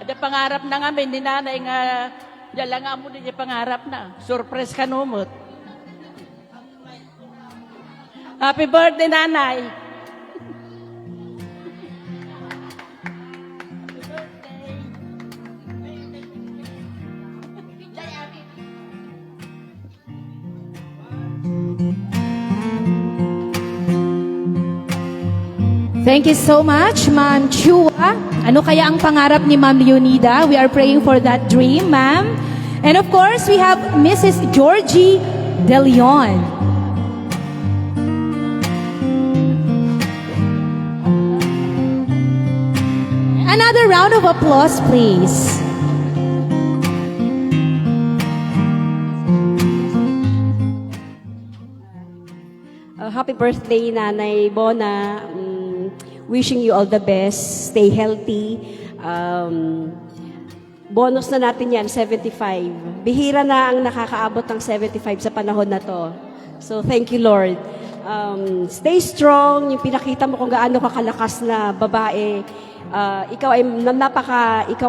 ada pangarap na nga may ninanay nga, dala nga mo din pangarap na. Surprise ka numot. Happy birthday, nanay! Thank you so much, Ma'am Chua. Ano kaya ang pangarap ni Ma'am Leonida? We are praying for that dream, ma'am. And of course, we have Mrs. Georgie De Leon. Another round of applause, please. Happy birthday, Nanay Bona. Wishing you all the best. Stay healthy. Bonus na natin yan, 75. Bihira na ang nakakaabot ng 75 sa panahon na to. So, thank you, Lord. Stay strong. Yung pinakita mo kung gaano kakalakas na babae. Ikaw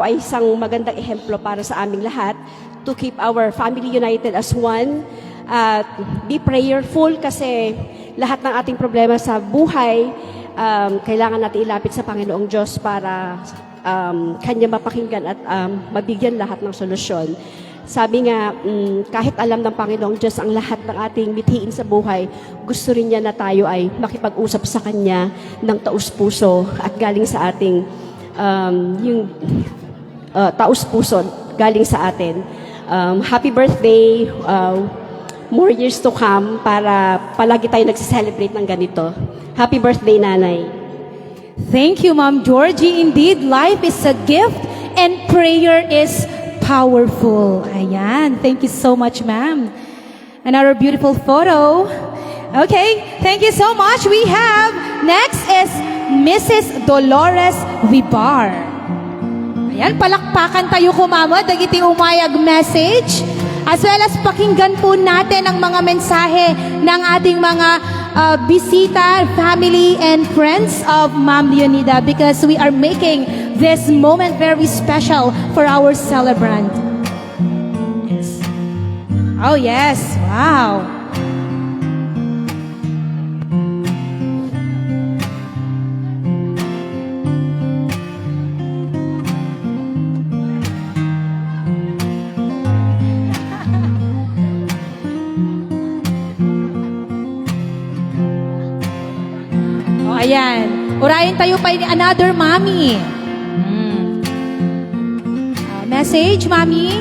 ay isang magandang ehemplo para sa aming lahat to keep our family united as one. At be prayerful kasi lahat ng ating problema sa buhay, kailangan natin ilapit sa Panginoong Diyos para Kanya mapakinggan at mabigyan lahat ng solusyon. Sabi nga, kahit alam ng Panginoong Diyos ang lahat ng ating mithiin sa buhay, gusto rin niya na tayo ay makipag-usap sa Kanya ng taus-puso at galing sa ating, taus-puso galing sa atin. Happy birthday! More years to come para palagi tayo nagse-celebrate ng ganito. Happy birthday, Nanay. Thank you, Ma'am Georgie. Indeed, life is a gift and prayer is powerful. Ayan. Thank you so much, ma'am. Another beautiful photo. Okay. Thank you so much. We have, next is Mrs. Dolores Vibar. Ayan, palakpakan tayo kumama. Dagiti umayag message. As well as pakinggan po natin ang mga mensahe ng ating mga bisita, family, and friends of Ma'am Leonida because we are making this moment very special for our celebrant. Yes. Oh yes, wow. Ayan. Urayin tayo pa ni another mommy. Message, mommy.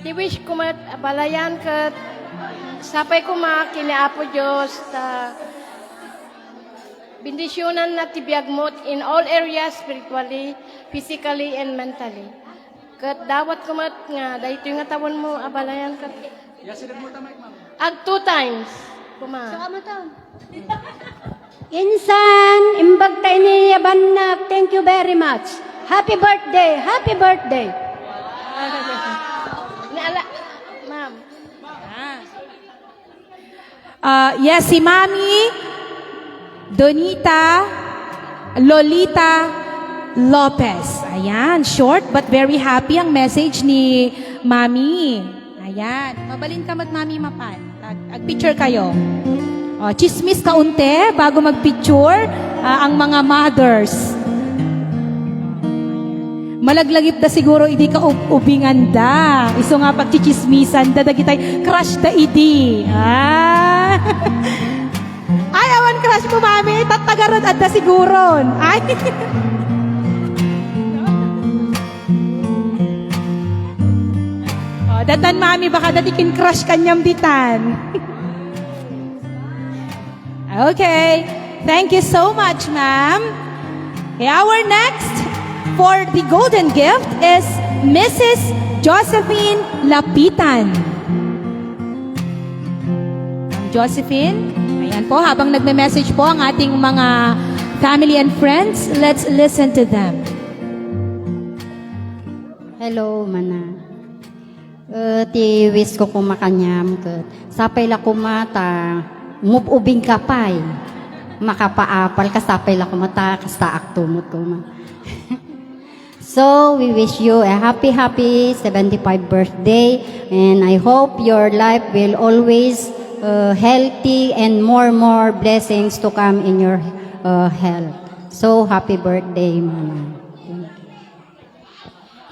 Di wish ko balayan kat sapay ko kiniapo Diyos ta bendisyonan na tibiyag mo in all areas spiritually, physically, and mentally. Kat dawat ko nga dahito yung tawon mo abalayan kat ag 2 times. Saka mo to. Insan, imbag tayo ni Yabanak. Thank you very much. Happy birthday! Happy birthday! Ma'am. Yes, si Mami Donita Lolita Lopez. Ayan, short but very happy ang message ni Mami. Ayan, mabalin ka Mami Mapan. Ag-picture kayo. Chismis kaunti bago mag-picture ang mga mothers. Malaglagip da siguro idi ka ubinganda. Iso nga pagchichismisan dadagitay crush da idi. Ay, awan crush mo mami, tatagarod adda siguro. Ay. Datan mami baka datikin crush kanyam ditan. Okay. Thank you so much, ma'am. Okay, our next for the golden gift is Mrs. Josephine Lapitan. Josephine, ayan po, habang nagme-message po ang ating mga family and friends, let's listen to them. Hello, mana. Ti wish ko kumakanyam ket sapay la kumata mububing kapay makapaapal ka sapay la kumata kasta aktumot ko ma. So we wish you a happy 75 birthday and I hope your life will always healthy and more blessings to come in your health. So happy birthday, mama.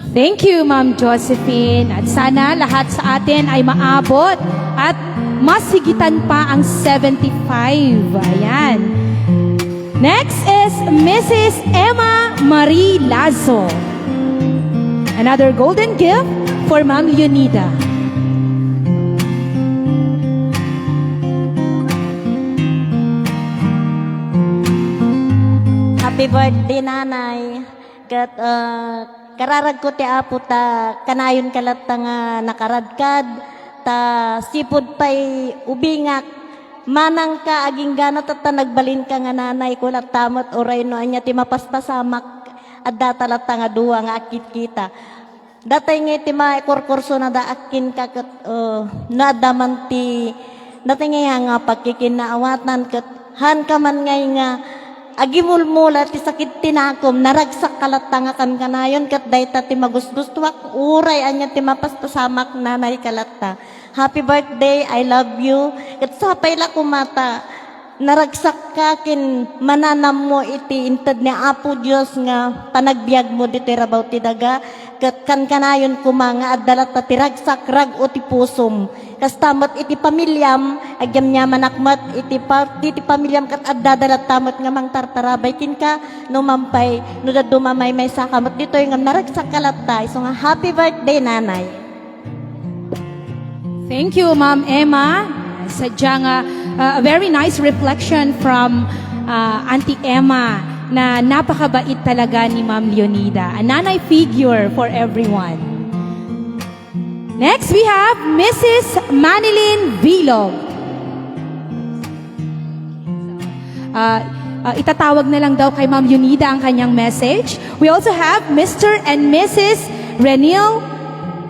Thank you, Ma'am Josephine. At sana lahat sa atin ay maabot at mas higitan pa ang 75. Ayan. Next is Mrs. Emma Marie Lazo. Another golden gift for Ma'am Leonida. Happy birthday, nanay. Kararag ko ti apo ta kanayon kalat ta nga nakaradkad ta sipod pay ubingak manang ka aging ganat at ta nagbalin ka nga nanay ko lat tamot oray no anya ti mapaspasamak at datalat ta nga duwa nga akit kita. Datay nga ti maikurkurso na da akin ka kat nadaman ti datay nga pagkikinaawatan kat han ka man ngay nga agimulmula ti sakit tinakom naragsak kalatanga kan kanayon kat dayta ti magusgustuak uray anya ti mapaspasamak nanay kalatta. Happy birthday, I love you. Kat sapay la kumata naragsak ka kin mananam mo iti intad ni Apo Dios nga panagbiag mo diti rabaw ti daga kat kan kanayon kumanga addalat ta ti ragsak rag o ti pusom. Kastamot iti pamilyam agyam nya manakmat iti pamilyam kat addadalat tamot nga mangtartarabay kin ka no mampay no dadumamay may sakamot ditoy nga naragsak kalatta. So nga happy birthday nanay. Thank you, Ma'am Emma. Sadya nga, a very nice reflection from Auntie Emma na napakabait talaga ni Ma'am Leonida. A nanay figure for everyone. Next, we have Mrs. Manilyn Vilog. Itatawag na lang daw kay Ma'am Leonida ang kanyang message. We also have Mr. and Mrs. Renil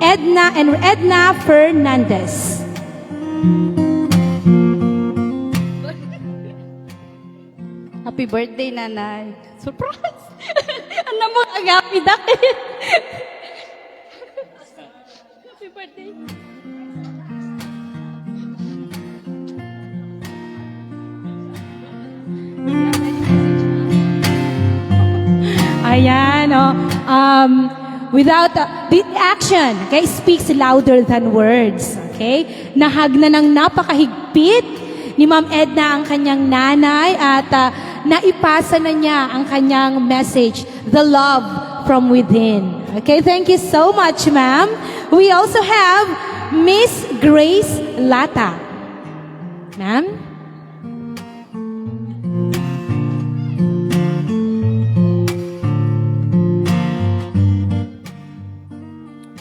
Edna Fernandez. Happy birthday, nanay. Surprise! Ano mo, ang happy dakit. Happy birthday. Ayan, without the action, okay, speaks louder than words. Okay? Nahag na ng napakahigpit ni Ma'am Edna ang kanyang nanay at naipasa na niya ang kanyang message, the love from within. Okay, thank you so much, ma'am. We also have Miss Grace Lata. Ma'am?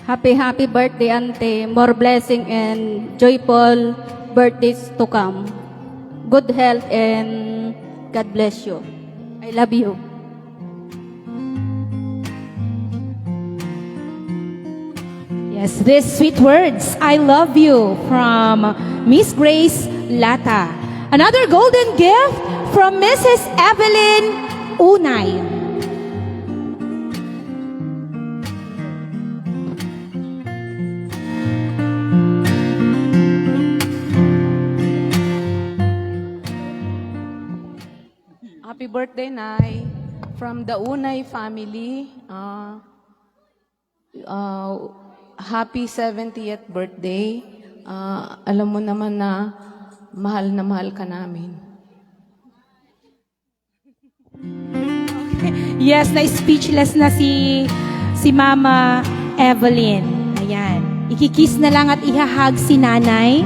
Happy birthday, Auntie. More blessing and joyful birthdays to come. Good health and God bless you. I love you. Yes, these sweet words, I love you, from Miss Grace Lata. Another golden gift from Mrs. Evelyn Unay. Happy birthday, Nay. From the Unay family, happy 70th birthday. Alam mo naman na mahal ka namin. Yes, na-speechless na si Mama Evelyn. Ayan. Ikikiss na lang at ihahag si nanay.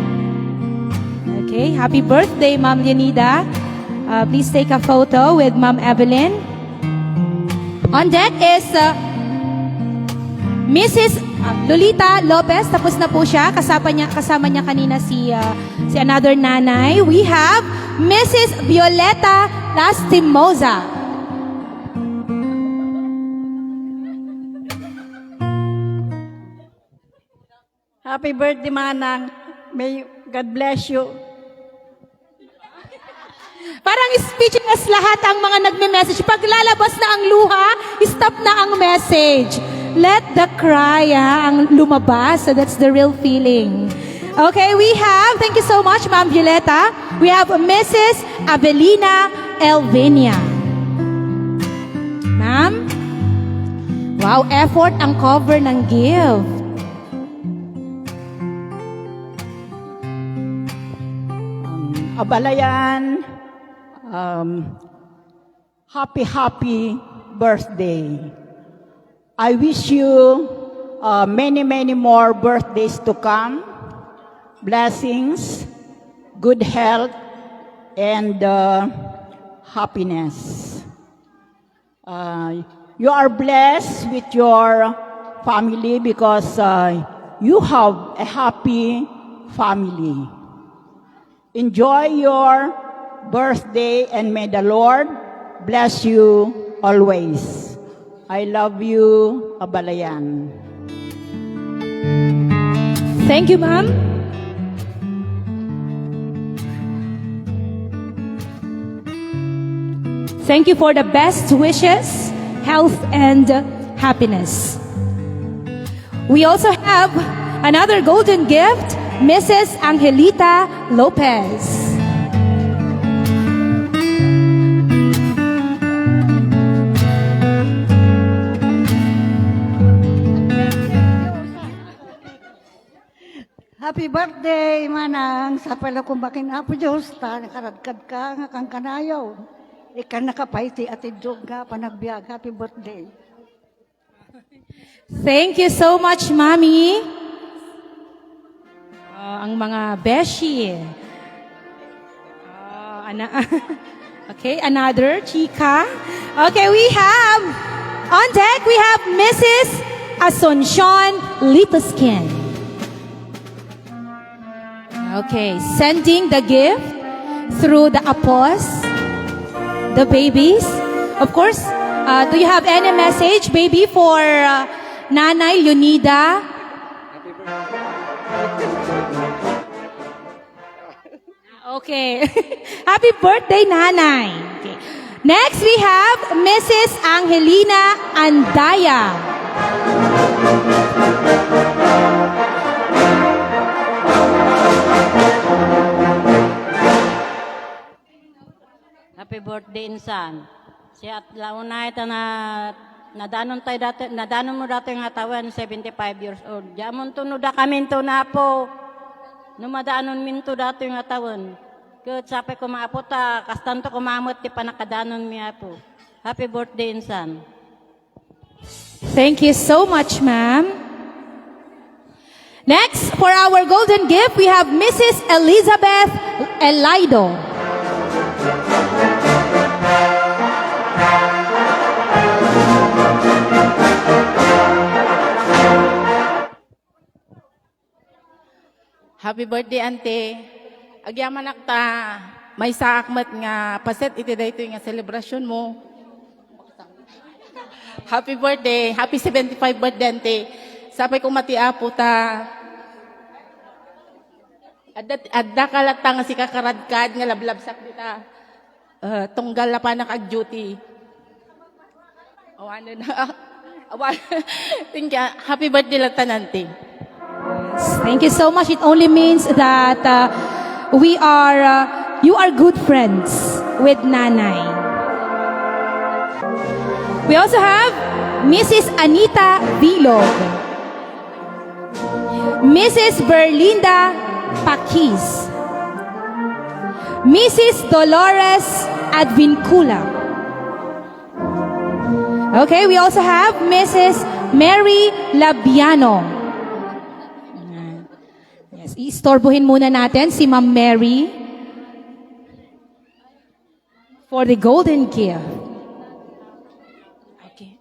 Okay, happy birthday, Ma'am Leonida. Please take a photo with Ma'am Evelyn. On deck is Mrs. Lolita Lopez. Tapos na po siya. Kasama niya kanina si another nanay. We have Mrs. Violeta Lastimosa. Happy birthday, Manang. May God bless you. Parang speechless lahat ang mga nagme-message. Pag lalabas na ang luha, stop na ang message. Let the cry ang lumabas. So that's the real feeling. Okay, we have, thank you so much, Ma'am Violeta. We have Mrs. Avelina Elvinia. Ma'am? Wow, effort ang cover ng gift. Abalayan, happy birthday. I wish you many more birthdays to come, blessings, good health, and happiness. You are blessed with your family because you have a happy family. Enjoy your birthday and may the Lord bless you always. I love you, Abalayan. Thank you, ma'am. Thank you for the best wishes, health, and happiness. We also have another golden gift, Mrs. Angelita Lopez. Happy birthday, manang. Sa pala kumbakin apo Diyos, ta nakaradkad ka nga kang kanayaw. Ikan nakapaiti at idog nga panagbiag. Happy birthday. Thank you so much, Mami. Ang mga beshi. Okay, another chika. Okay, we have, on deck, we have Mrs. Asuncion Lituskin. Okay, sending the gift through the apos, the babies. Of course, do you have any message, baby, for Nanay Leonida? Okay. Happy birthday, Nanay. Okay. Next, we have Mrs. Angelina Andaya. Happy birthday, insan. Si at launay ta nadanon mo dati nga tawan 75 years old. Jamon to no da kami to na po. Numadaanon minto dati nga tawan. Ket sape ko maapo ta kastanto ko mamot ti panakadanon mi apo. Happy birthday, insan. Thank you so much, ma'am. Next, for our golden gift, we have Mrs. Elizabeth Elido. Happy birthday, ante. Agyaman akta, may saakmat nga paset iti dayto nga celebration mo. Happy birthday, happy 75 birthday, ante. Sapay ko matiapo ta. Adda kalata nga si kakaradkad nga lablabsak dita. Tunggal na pa nakag-duty. Ano na. Happy birthday lang tanante. Thank you so much. It only means that you are good friends with Nanay. We also have Mrs. Anita Vilog, Mrs. Berlinda Pakis, Mrs. Dolores Advincula. Okay, we also have Mrs. Mary Labiano. Yes, istorbohin muna natin si Ma'am Mary for the golden gift. Okay.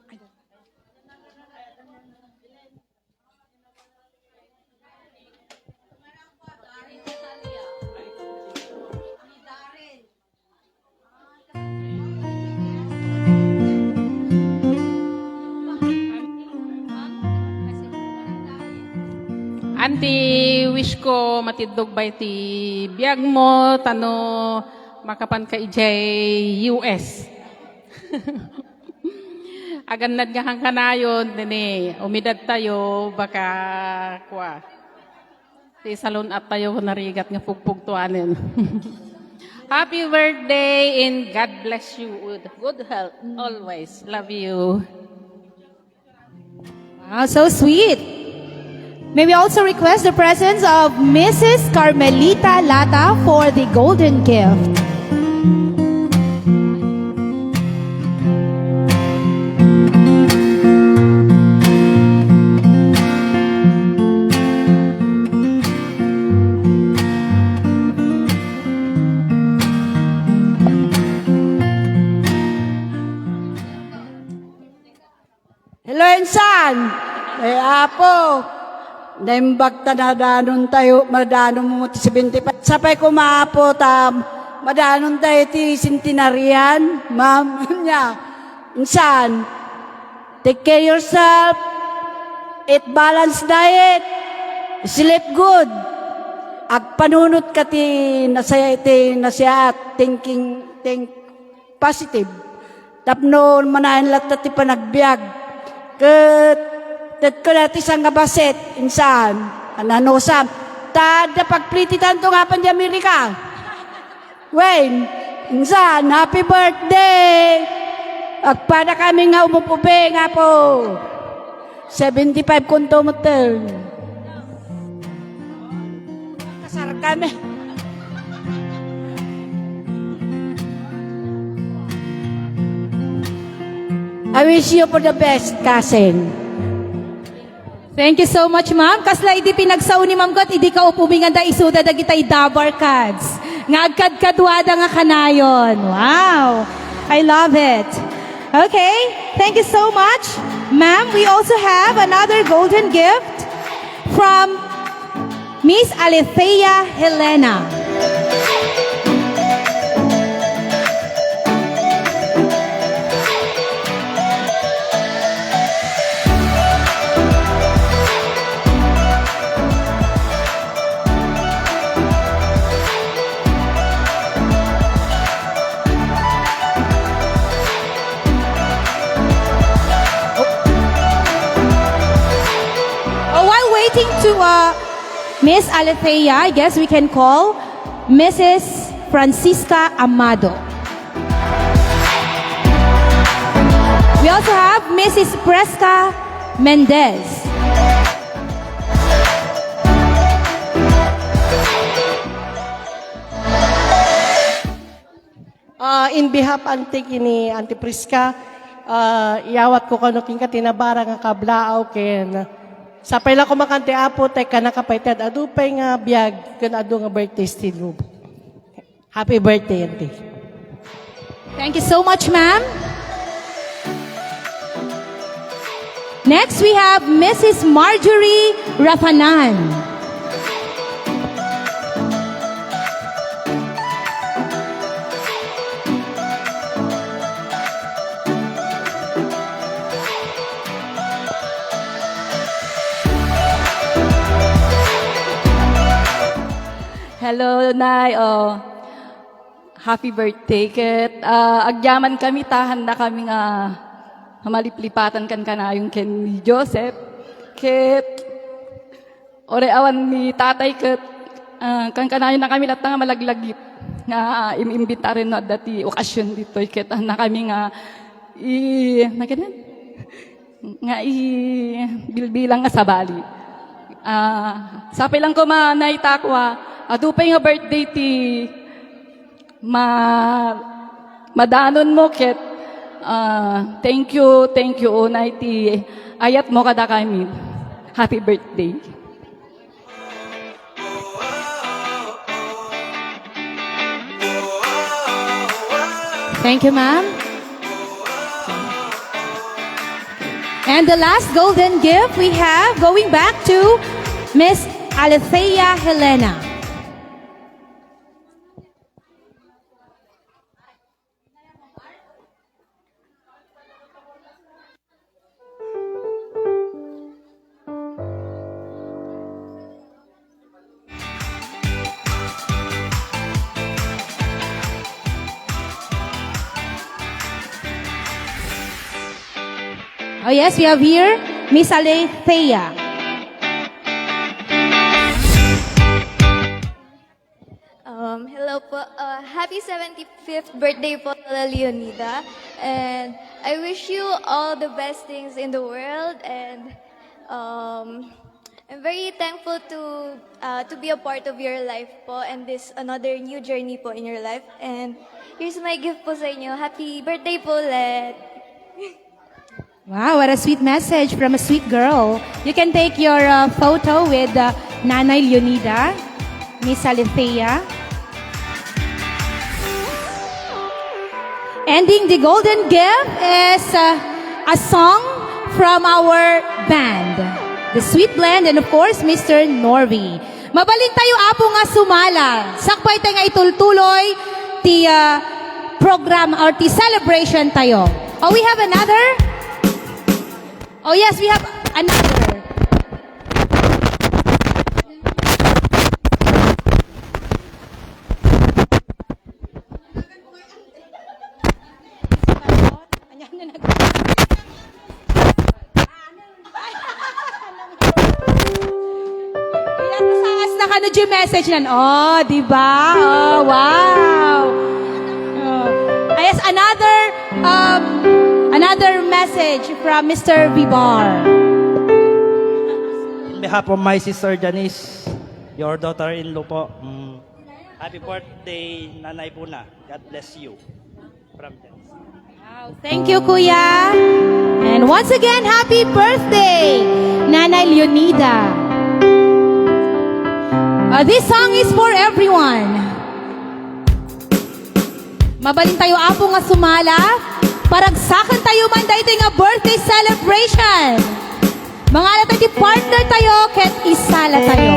Anti, wish ko matidog ba iti biyag mo, tano makapan ka ijay US. Agan nga kang kanayon, nini, umidad tayo, baka kwa. Ti salon at tayo narigat nga pugpugtuanin. Happy birthday and God bless you with good health always. Love you. Wow, so sweet. May we also request the presence of Mrs. Carmelita Lata for the golden gift. Hello, Insan! Ay, apo! Naimbag ta na danon tayo, madanon mo ti 75. Sapay ko maapo madanon tayo ti centenarian. Ma'am, niya. Insan, take care yourself, eat balanced diet, sleep good. Agpanunot ka ti nasya, think positive. Tapno manahan lahat ti panagbiag. Tet ko natin isang kabaset, insan, ananosam. Tada pagplititan to nga pan di Amerika. Wayne, insan, happy birthday! Agpada kami nga umupupe nga po. 75 kunto mo turn. Kasar kami. I wish you for the best, cousin. Thank you so much, ma'am. Kasla idi pinagsaw ni ma'am kat, idi ka upubing da isuda da gitay dabar kads. Nga kadwada nga kanayon. Wow. I love it. Okay. Thank you so much. Ma'am, we also have another golden gift from Miss Alethea Helena. Waiting to Miss Alethea, I guess we can call Mrs. Francisca Amado. We also have Mrs. Presca Mendez. In behalf antik ini Auntie Prisca, iyawat ko kanuking katinabara nga kablaaw ken sapay lang ko makante apo tay ka nakapaited adupay nga biag ken adu nga birthday still. Happy birthday, Auntie. Thank you so much, ma'am. Next, we have Mrs. Marjorie Rafanan. Hello, Nay. Happy birthday. Ket agyaman kami, tahan na kami nga maliplipatan kan kanayong ken ni Joseph. Ket ore awan ni tatay ket kan kanayon na kami lahat nga malaglagip nga imimbita rin no dati okasyon dito. Ket na kami nga bilbilang nga sa Bali. Sapay lang ko naaitakwa. Adupay nga birthday ti madanon mo ket thank you unay ti ayat mo kada kami. Happy birthday. Thank you, ma'am. And the last golden gift we have going back to Miss Alethea Helena. Oh yes, we have here Miss Alethea. Hello po. Happy 75th birthday po, Leonida. And I wish you all the best things in the world. And I'm very thankful to be a part of your life po and this another new journey po in your life. And here's my gift po sa inyo. Happy birthday po ulit. Wow, what a sweet message from a sweet girl. You can take your photo with Nanay Leonida, Miss Alethea. Ending the golden gift is a song from our band, The Sweet Blend, and of course, Mr. Norby. Mabalin tayo apo nga sumala. Sakpay tayo nga itultuloy ti program or ti celebration tayo. Oh, we have another? Oh yes, we have another. Ano yung message nan? Oh, di ba? Oh, wow. Oh. Yes, another message from Mr. Vibar. On behalf of my sister Janice, your daughter-in-law po, happy birthday, Nanay Buna. God bless you. From Janice. Wow, thank you, Kuya. And once again, happy birthday, Nanay Leonida. This song is for everyone. Mabalin tayo apo nga sumala. Paragsakan tayo man dahito nga birthday celebration. Mga natin partner tayo, ket isala tayo.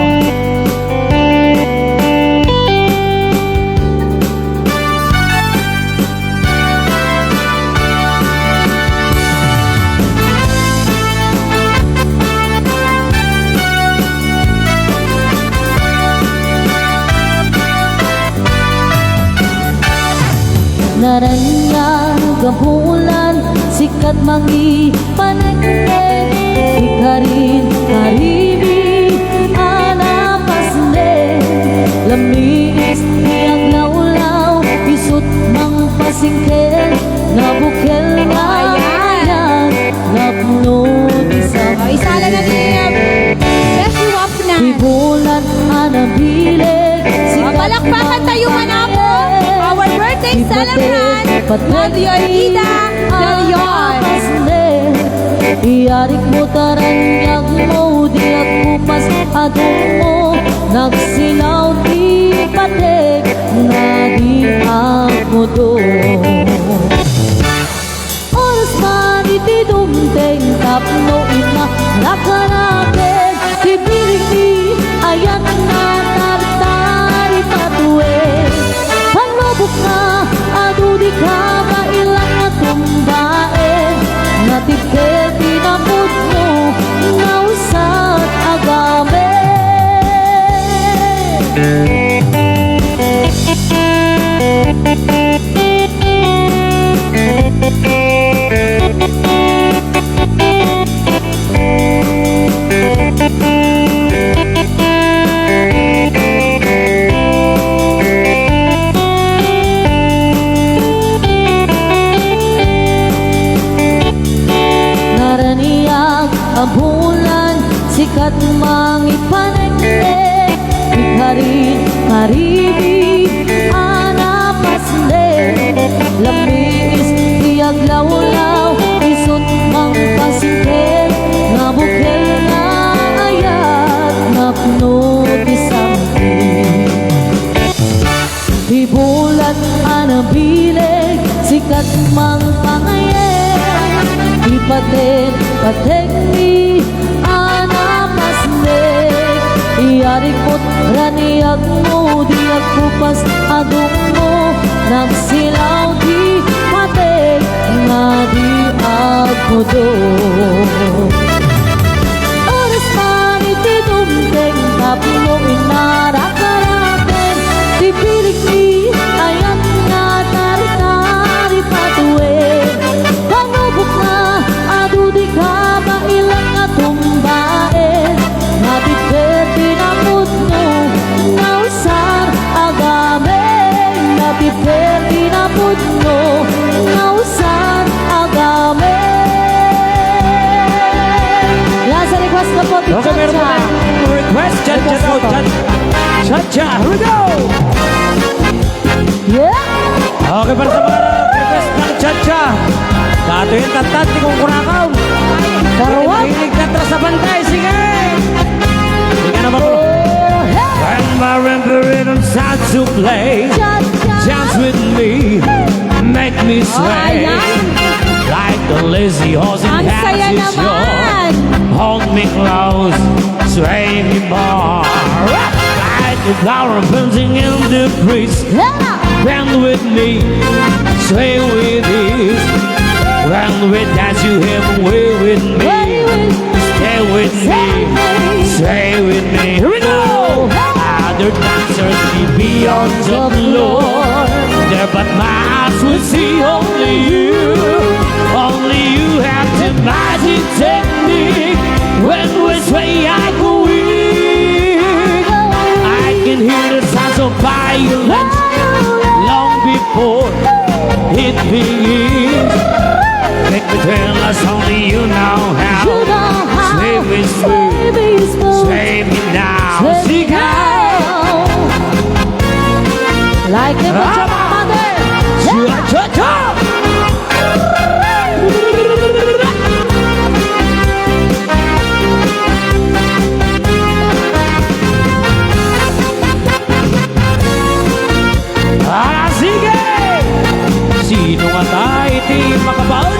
Naranya gabulan sikat mangi panagkeng ikarin karibi anapasne lamiis tiyang laulaw isut mang pasingkel nabukel nga ayan napno isang isala na niya. Let's you up na. Ibulan anabileg Palakpakan tayo manapo. Our birthday celebrant, Leonida De Leon. Iyarik mo taranyag mo, dilag kupas adong mo, nagsilaw di patek, nga di ako doon. Oras man itidumteng, tapno ina, nakanapin, tibilig di, ayan na tartari patuwe. Panlobok na, adu di ka, mailang na tumbae, natikit inamot mo, nausat agame. Naraniyak ang bulan, sikat mangipanagde, ikarin karibi, anapasde, lamis tiyag lawlaw, isut mang pasingkel, nabukel na ayat, napno disampi. Di bulan anabileg, sikat mang pangayen, ipaten patek ni anapasnek, iarikot raniyag mo, diag kupas adong mo, nagsilaw di patek, nga di ako doon. Oras man itidumteng, tapno inarakarapin, di pilik ni ayat nga tartari patuwe. Panubok na, adu di ka mailang nga tumbae, nabiket tinapot mo, nausar agame, nabiket tinapot mo, nausar agame. Yan sa request na po, Okay, meron Chacha. pa tayo. request. Cha-cha. Here we go. Yeah! Okay, para sa mga request ng cha-cha. Dato yung tatat ni Kung Kurakaw. Karawat! Hilig tatra sa bantay. Sige! Hindi ka naman bro. When marimba rhythm starts to play, dance with me, make me sway. Like the lazy horse in Ang saya Kansas naman! shore. Hold me close, sway me more. Like the flower bouncing in the breeze. Bend with me, sway with ease. When we dance, you have way with me. Stay with me, sway with me. Here we go! Other dancers be beyond the floor. There but my eyes will see only you. Only you have the magic technique. When we sway, I go weak. I can hear the sounds of violence long before it begins. Make me tell us only you know how. Sway me smooth, sway me now. Sing out Like a mother. Cha-cha-cha. Sige! Sino nga tayo di makabal?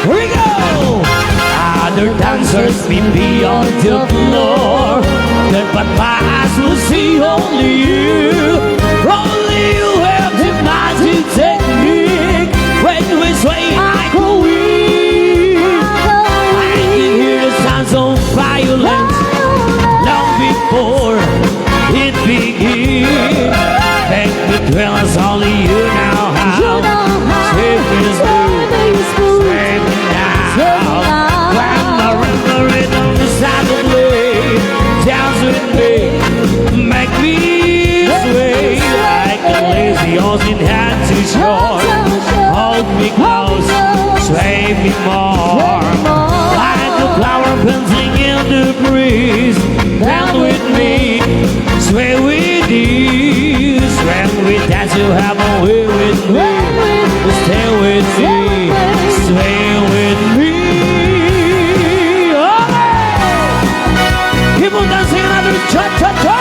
Here we go! Other dancers be beyond the floor. Then but my eyes will see only you. Only you have the magic technique. When we sway, I go weak. I can hear the sounds of violence long before it begins. Make me dwell as only you know how. Save me smooth, sway me now. When the rhythm decides to play, dance with me, make me sway like a lazy horse in hand to shore. Hold me close, sway me more. Like the flower bouncing in the breeze. Dance with me, sway with ease. When we dance, you have a way with me. Stay with me, sway with me. Keep on dancing another cha-cha-cha.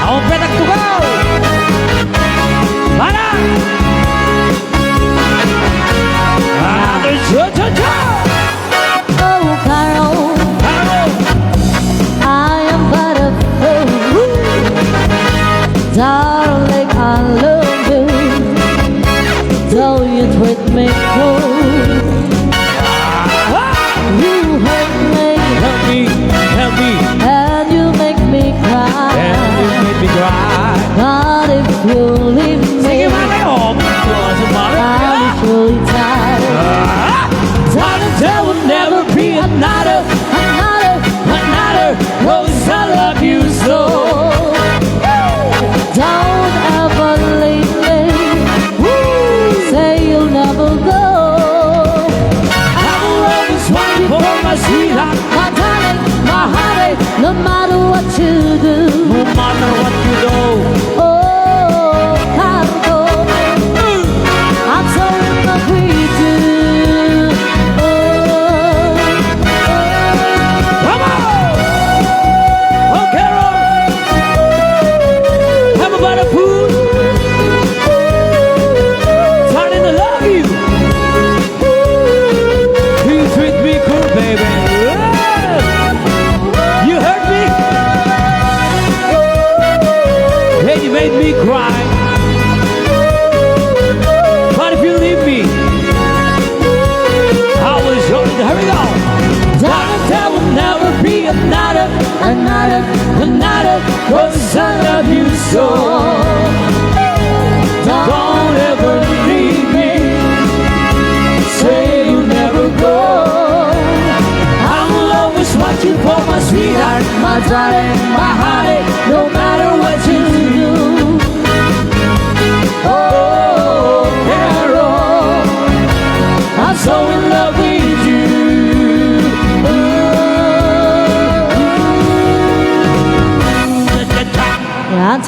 Ako petak to go. Para! Another cha-cha-cha. Oh, Carol, I am but a fool. Darling, I love you. Though you treat me cold, you hurt me, Help me, and you make me cry. and you make me cry. But if you leave me, Sige, mama, I'll be truly tired. Darling, there will never be another rose. I love you so. Don't ever leave me. Say you'll never go. I will always want you for my sweetheart. My darling, my honey, no matter what you do. No matter what you do. Oh, Cargo, I'm so in love with you. Come on! Oh, Carol! How about a food? Starting to love you. You treat me cool, baby. You hurt me. Hey, you made me cry. But if you leave me, I will show you. Here we go. Darling, there will never be another cause I love you so. Don't ever leave me. Say you'll never go. I will always want you for my sweetheart, my darling, my honey, no matter what you do. Oh, Carol,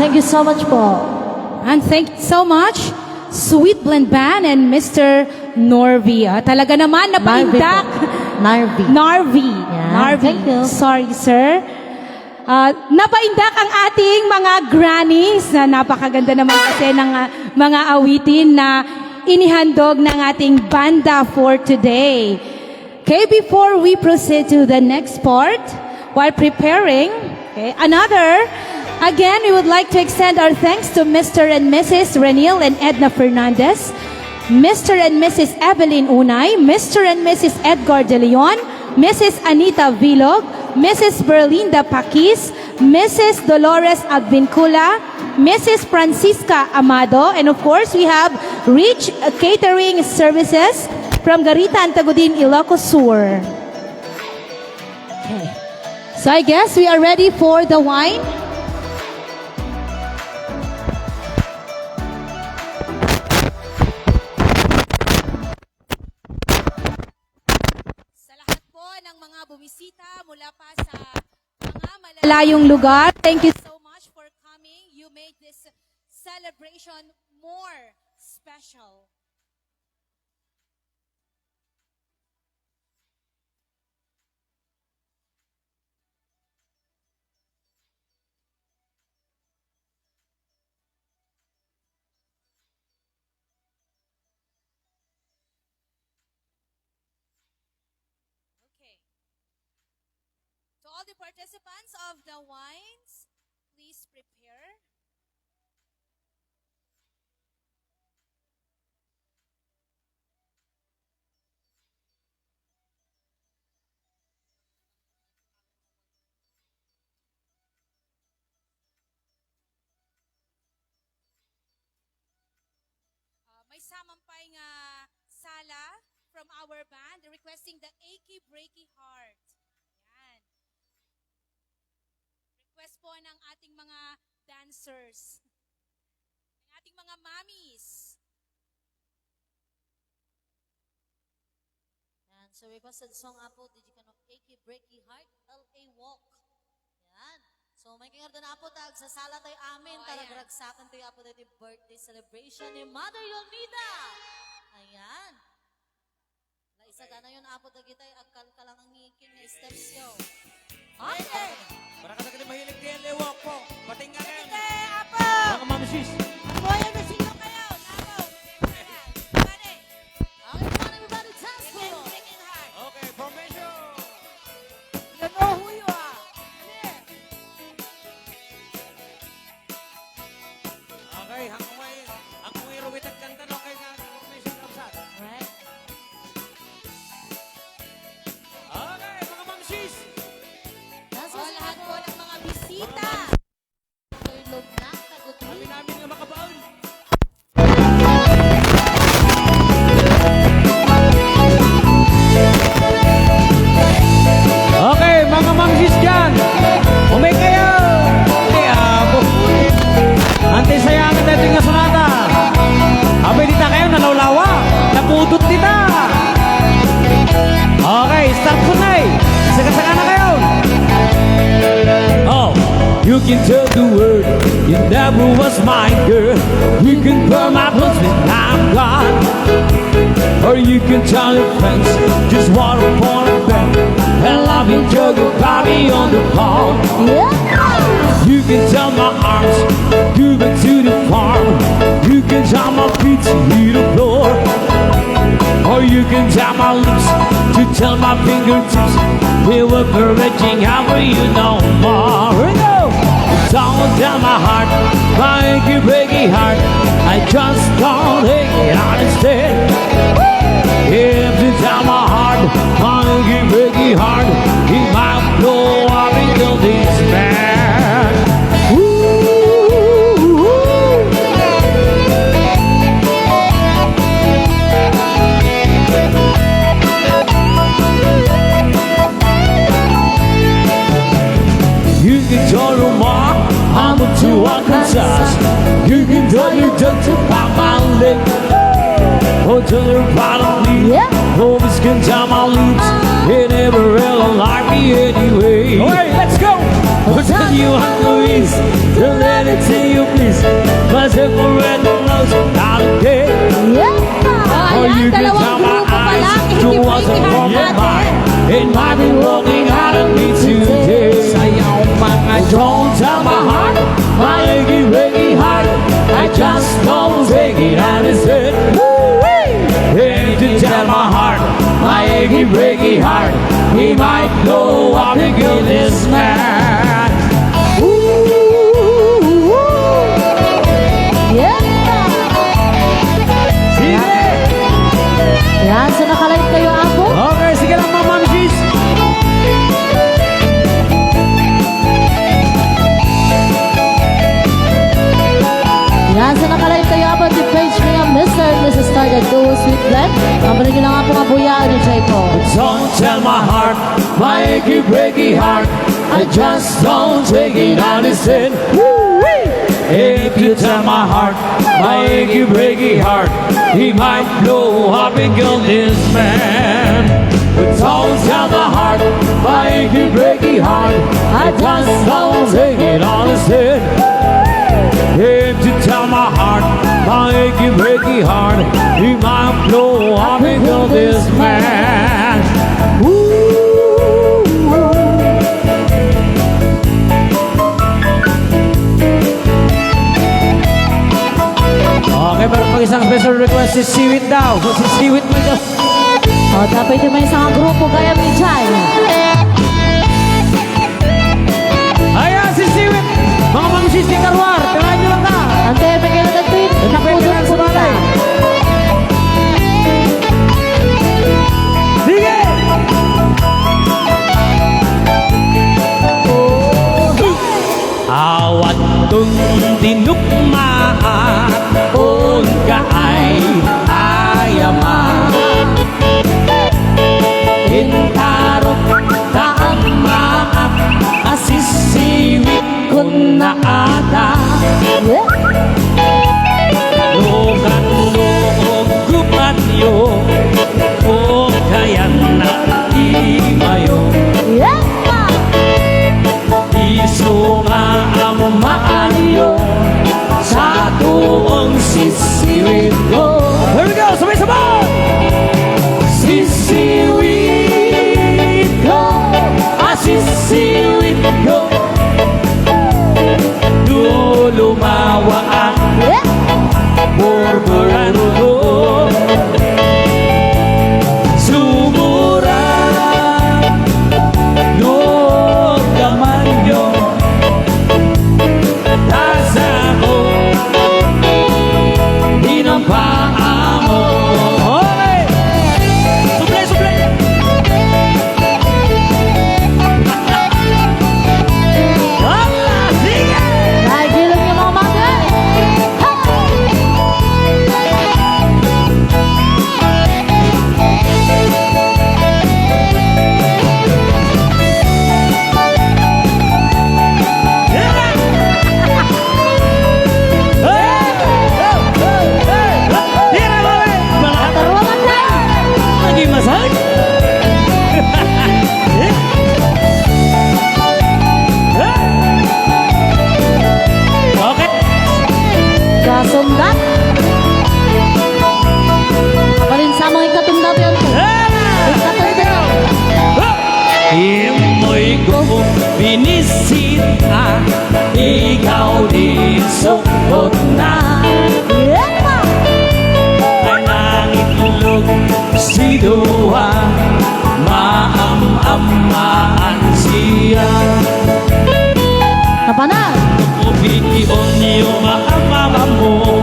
thank you so much po. And thank you so much, Sweet Blend Band and Mr. Norby. Talaga naman, napaindak. Narvi. Narvi. Yeah, Narvi. thank you. Sorry, sir. Napaindak ang ating mga grannies na napakaganda naman kasi ng mga awitin na inihandog ng ating banda for today. Okay, before we proceed to the next part, while preparing, again, we would like to extend our thanks to Mr. and Mrs. Renil and Edna Fernandez, Mr. and Mrs. Evelyn Unay, Mr. and Mrs. Edgar De Leon, Mrs. Anita Villog, Mrs. Berlinda Paquis, Mrs. Dolores Advincula, Mrs. Francisca Amado, and of course, we have Rich Catering Services from Garita Antagudin, Ilocos Sur. Okay. So I guess we are ready for the wine. Sa lahat po ng mga bumisita mula pa sa mga malalayong lugar, thank you so much for coming. You made this celebration more special. To all the participants of the wines, please prepare. May samampay nga sala from our band requesting the Achy Breaky Heart. Request po ng ating mga dancers, ng ating mga mommies. Yan. So requested song po, did you of Achy Breaky Heart, L.A. Walk. Yan. So may kingarda na po tag sa sala tayo amin, talagragsakan tayo po tayo birthday celebration ni Mother Yolnida. Ayan. Laisa na yun apo tayo tayo, agkal ka lang ang ngikin na steps yo. Okay. Para ka na kayo mahilig kayo, lewak po. Pating nga rin. Apo! Mga mamsis. Boyan na sino kayo? Apo! Okay, come on everybody, dance for us. Okay, formation. You know who you are. Okay, ang kumay ruwit at kanta no kayo na formation kapsat. Right. Okay, mga mamsis. Lahat po ng mga bisita. Kami namin nga makabaon. Okay, mga mamsis dyan. Umay kayo. Okay, Antay sayangan na ito nga sonata. Abay dita kayo, nalawlawa. Napudot dita. Okay, start po na eh. Sagasaka na kayo. Oh, you can tell the world you never was mine, girl. You can burn my boots when I'm gone. Or you can tell your friends just what a point of them. And love you, jug your body on the pond. You can tell my arms, give it to the farm. You can tell my feet to hit the floor. Or you can tell my lips to tell my fingertips they were reaching out for you no more. Here we go. Don't tell my heart, my achy breaky heart, I just don't hang it on instead. If you tell my heart, my achy breaky heart, it might blow up into this man. You can tell your mom I'm up to Arkansas. You can tell your doctor about my leg. Or tell your bottom leave. Oh, this can tell my lips. It never really like me anyway. Alright, let's go. Or tell you have to ease. To let it say you please. Myself already knows how to get. Or you can tell my eyes to what's wrong in mine. It might be working out of me today. Sayaw mga don't tell my heart, my achy heart. I just don't take it on his head. Hey, to tell my heart, my achy heart. He might know how to kill this man. Yan, so nakalive kayo ako? Okay, sige lang mga mamsis. Yan, so nakalive kayo ako di page niya, Mr. and Mrs. Star that do sweet blend. Kapalit nyo na nga po nga buyaan ni Jayco. Don't tell my heart, my achy heart. I just don't take it on his head. If you tell my heart, my achy heart, he might know how to kill this man. But don't tell the heart, my achy heart, I just don't take it on his head. If you tell my heart, my achy heart, he might know how to kill this man. Okay, pero pag isang special request, si Siwit daw. So, si Siwit mo daw. O, dapat yung may isang grupo kaya may Jay. Ayan, si Siwit. Mga mamsis ni Karwar, tirahan nyo lang na. Ante, may kailan nag-tweet. Nakudot sa balay. Sige! Awat tung dinukmaan on ka ay ayaman. Intarot taang maak asisiwit ko na ata. Lugan loob gupat yo o kaya na imayo. Iso nga ang maayo sa tuong sisiwit ko. Here we go, sabay-sabay! Sisiwit ko, sisiwit ko. Lumawa ang burburan ko. Sumura no gaman yo. Nasa ko hinampaan mo. Okay! Suple, suple! Wala! Sige! Nagilong yung mga mother. Lagi masak? Okay. Kasundat. Kapalit sa mga ikatundat yun. Ikatundat. Imoy ko binisita, ikaw di sukot na. Nangitlog si Dua, maam-amaan siya. Kapanan. Ubikion niyo maamama mo,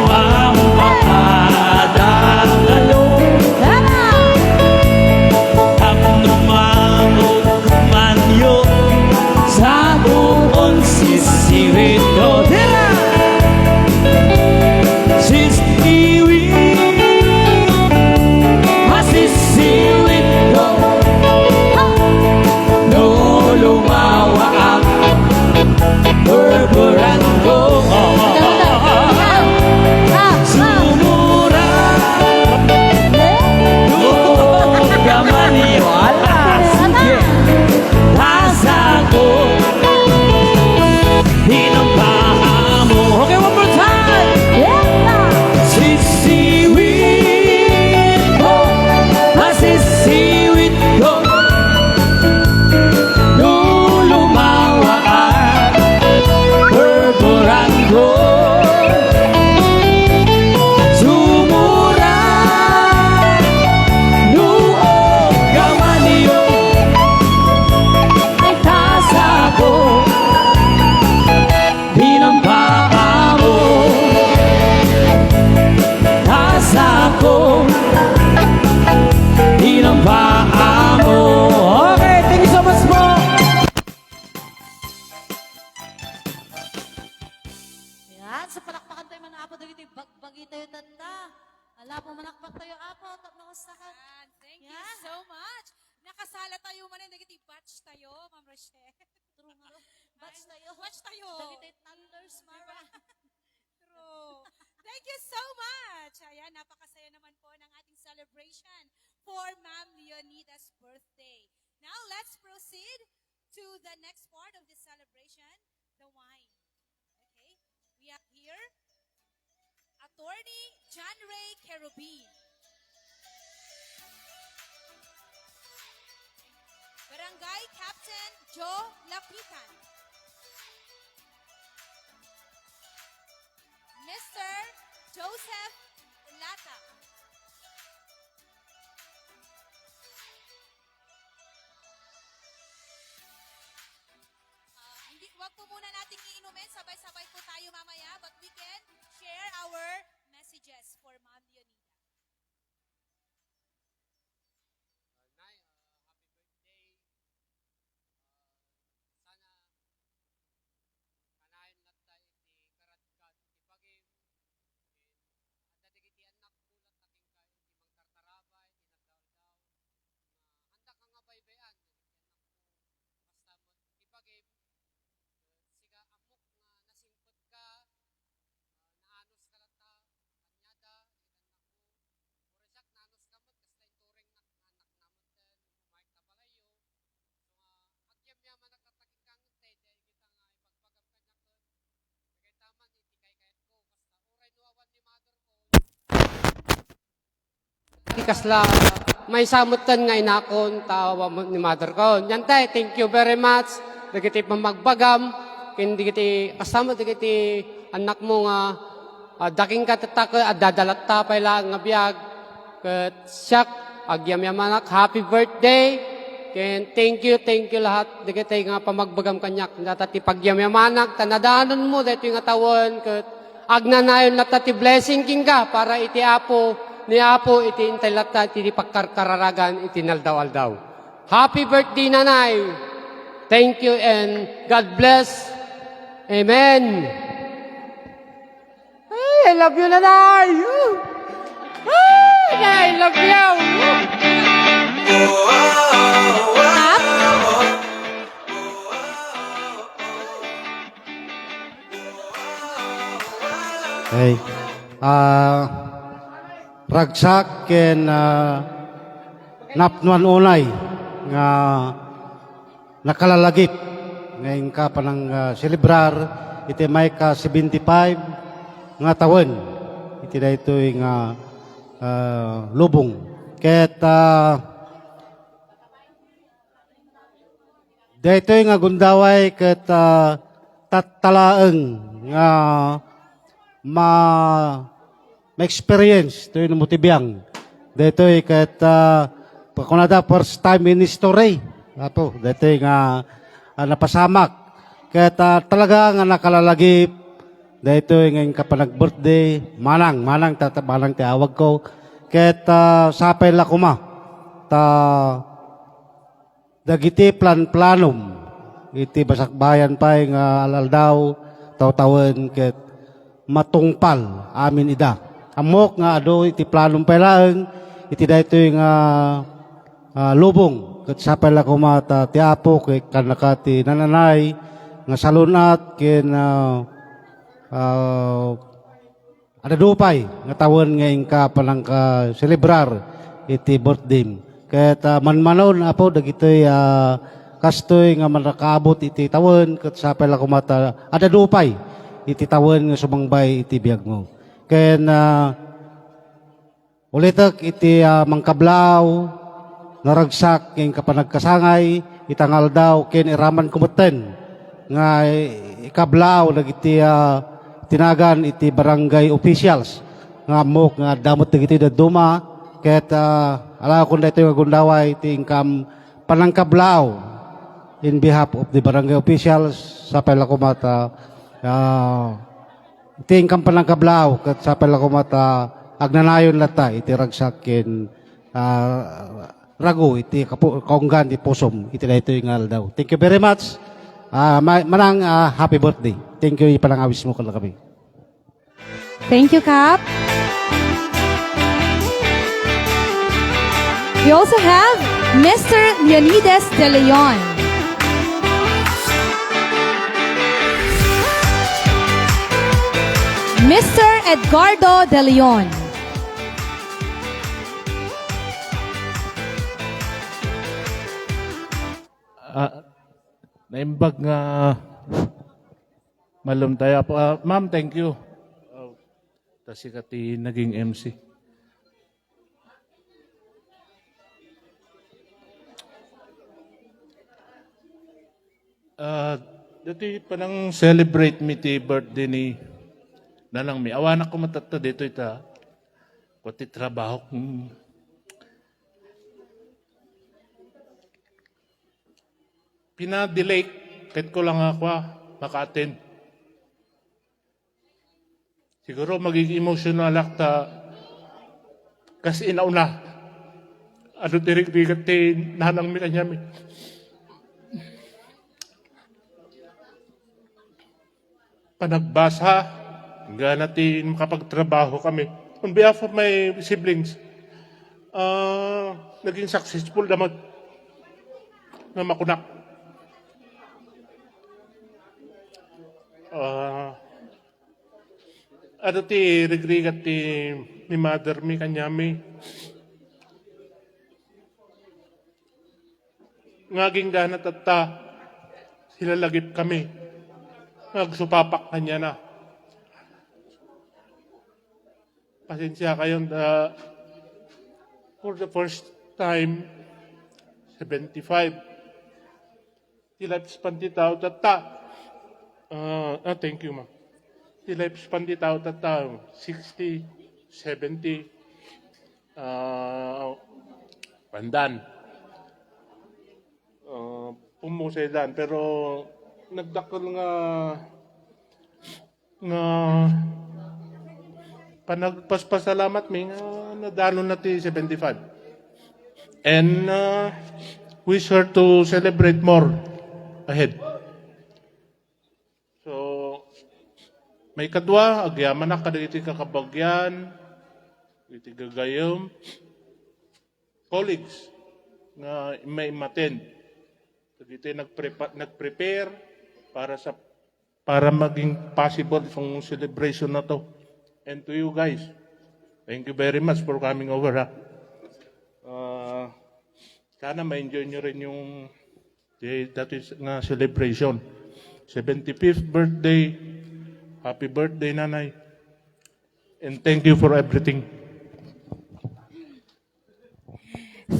maamahadagalo. Manyo sa buong sisiwit ko. Tira! Sisiwit, masisiwit Ala po manakpak tayo apo, tapos sa ka. Thank you so much. Nakasala tayo man yung dagiti batch tayo, Ma'am Rochelle. True nga. Batch tayo. Batch tayo. Dagiti thunders, Mara. True. Thank you so much. Ayan, napakasaya naman po ng ating celebration for Ma'am Leonida's birthday. Now, let's proceed to the next part of this celebration, the wine. Okay? We have here Attorney John Ray Kerubin. Barangay Captain Joe Lapitan. Mr. Joseph Lata. Wag po muna nating iinumin, sabay-sabay po tayo mamaya, but we can share our messages for Ma'am Leonida. Nay, happy birthday. Sana kanayon natta iti karatkat iti pagim. At digiti anak bulat taking ka iti magtartarabay, iti nagdaw-daw. Handa ka nga baybayan, digiti anak mo basta mo iti pagim. Siga amok nga nasingpot ka, naanos ka lata, anyada, digiti anak mo. Urasak nanos kamot kasta inturing anak namot den umayk ta palayo. So agyam yaman nagtataking kang te dahil kita nga ipagpagam kanya ko. Kay taman iti kay kayat ko kasta uray nuawan ni mother ko. Kasla may samutan nga inakon tawa ni mother ko. Yan tay, thank you very much. Dagiti pamagbagam, kindi kiti kasama dagiti anak mo nga daking katatak dadalat ta pay lang nga biag. Ket siyak agyam-yamanak happy birthday. Ken thank you lahat dagiti nga pamagbagam kanyak. Dati pagyam-yamanak tanadanon mo daytoy nga tawon ket agnanayon latta ti blessing king ka para iti apo ni apo iti intay latta iti pagkarkararagan iti naldaw-aldaw. Happy birthday nanay. Thank you and God bless. Amen. Hey, I love you nanay. I love you. Hey, ragsak ken napnuan unay nga nakalalagip ngayon ka pa ng celebrar iti may ka 75 nga tawen iti da ito'y nga lubong ket da ito'y nga gundaway ket tatalaeng nga ma-experience ito yung mutibiyang. Dito yung kat pakunada first time in history. Ato, dito yung napasamak. Kaya talaga nga nakalalagip. Dito yung kapanag-birthday. Manang tiawag ko. Kaya sapay lakuma. Dagiti plan-planum. Iti basakbayan pa yung alaldaw. Taw-tawen kaya matungpal amin ida. Amok nga ado iti planong pailaeng iti dayto yung lubong ket sapay la kumata ti apo ket kanaka ti nananay nga salunat ken ada dupay nga tawon nga ingka panang ka celebrar iti birthday. Ket manmanon apo dagitoy kastoy nga manakaabot iti tawon ket sapay la kumata ada dupay iti tawon nga sumangbay iti biyag mo. Ken ulitak iti mangkablaw naragsak ken kapanagkasangay itangal daw ken iraman kumuten nga ikablaw dagiti tinagan iti barangay officials nga amok nga damot dagiti daduma ket ala kun daytoy nga gundaway iti ingkam panangkablaw in behalf of the barangay officials sapay la kumata ting kampanang kablaw kat sa pala kumata agnanayon lata iti ragsak ken rago iti kaunggan iti pusom iti daytoy nga aldaw. Thank you very much. Manang happy birthday. Thank you ipanangawis mo kala kami. Thank you, Kap. We also have Mr. Leonidas De Leon. Mr. Edgardo De Leon. Naimbag nga malum tayo po. Ma'am, thank you. Kasi kati naging MC. Dati pa nang celebrate mi ti birthday ni Nanang mi. Awanak ko matata dito ita. Kuti trabaho kong pina-delay kahit ko lang ako maka-attend. Siguro magiging emotional akta kasi inauna. Ano tirik-tirik ti nanang mi kanya mi. Panagbasa, hanggang natin makapagtrabaho kami. On behalf of my siblings, naging successful naman na makunak. Ano ti regrigat ti ni mother mi kanyami. Ngaging ganat at sila lagip kami. Nagsupapak kanya na. Pasensya kayong for the first time, 75. Ti lifespan ti tao tata. Thank you, ma. Ti lifespan ti tao tata, 60, 70, pandan. Pumusedan, pero nagdakol nga panagpaspasalamat mi nga nadalo na ti 75. And wish her to celebrate more ahead. So, may kadwa, agyaman na kada iti kakabagyan, iti gagayom, colleagues nga may maten. Dito nag-prepare para maging possible itong celebration na to. And to you guys, thank you very much for coming over. Sana ma-enjoy nyo rin yung that is na celebration. 75th birthday. Happy birthday, Nanay. And thank you for everything.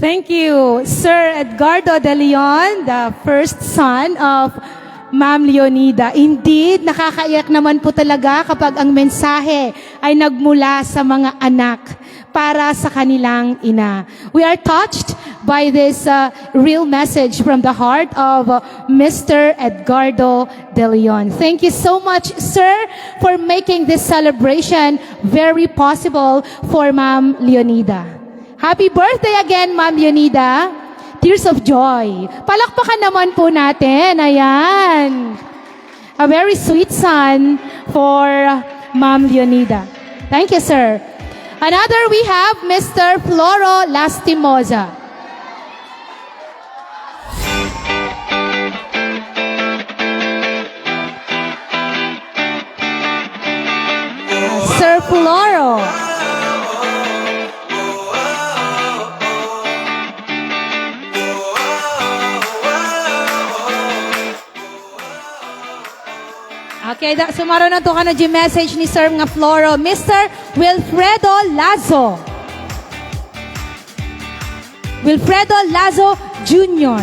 Thank you, Sir Edgardo De Leon, the first son of Ma'am Leonida. Indeed, nakakaiyak naman po talaga kapag ang mensahe ay nagmula sa mga anak para sa kanilang ina. We are touched by this real message from the heart of Mr. Edgardo De Leon. Thank you so much, sir, for making this celebration very possible for Ma'am Leonida. Happy birthday again, Ma'am Leonida. Tears of joy. Palakpakan naman po natin. Ayan. A very sweet son for Ma'am Leonida. Thank you, sir. Another, we have Mr. Floro Lastimosa. Sir Floro. Okay, sumaro na to ka na message ni Sir nga Floro. Mr. Wilfredo Lazo. Wilfredo Lazo Jr.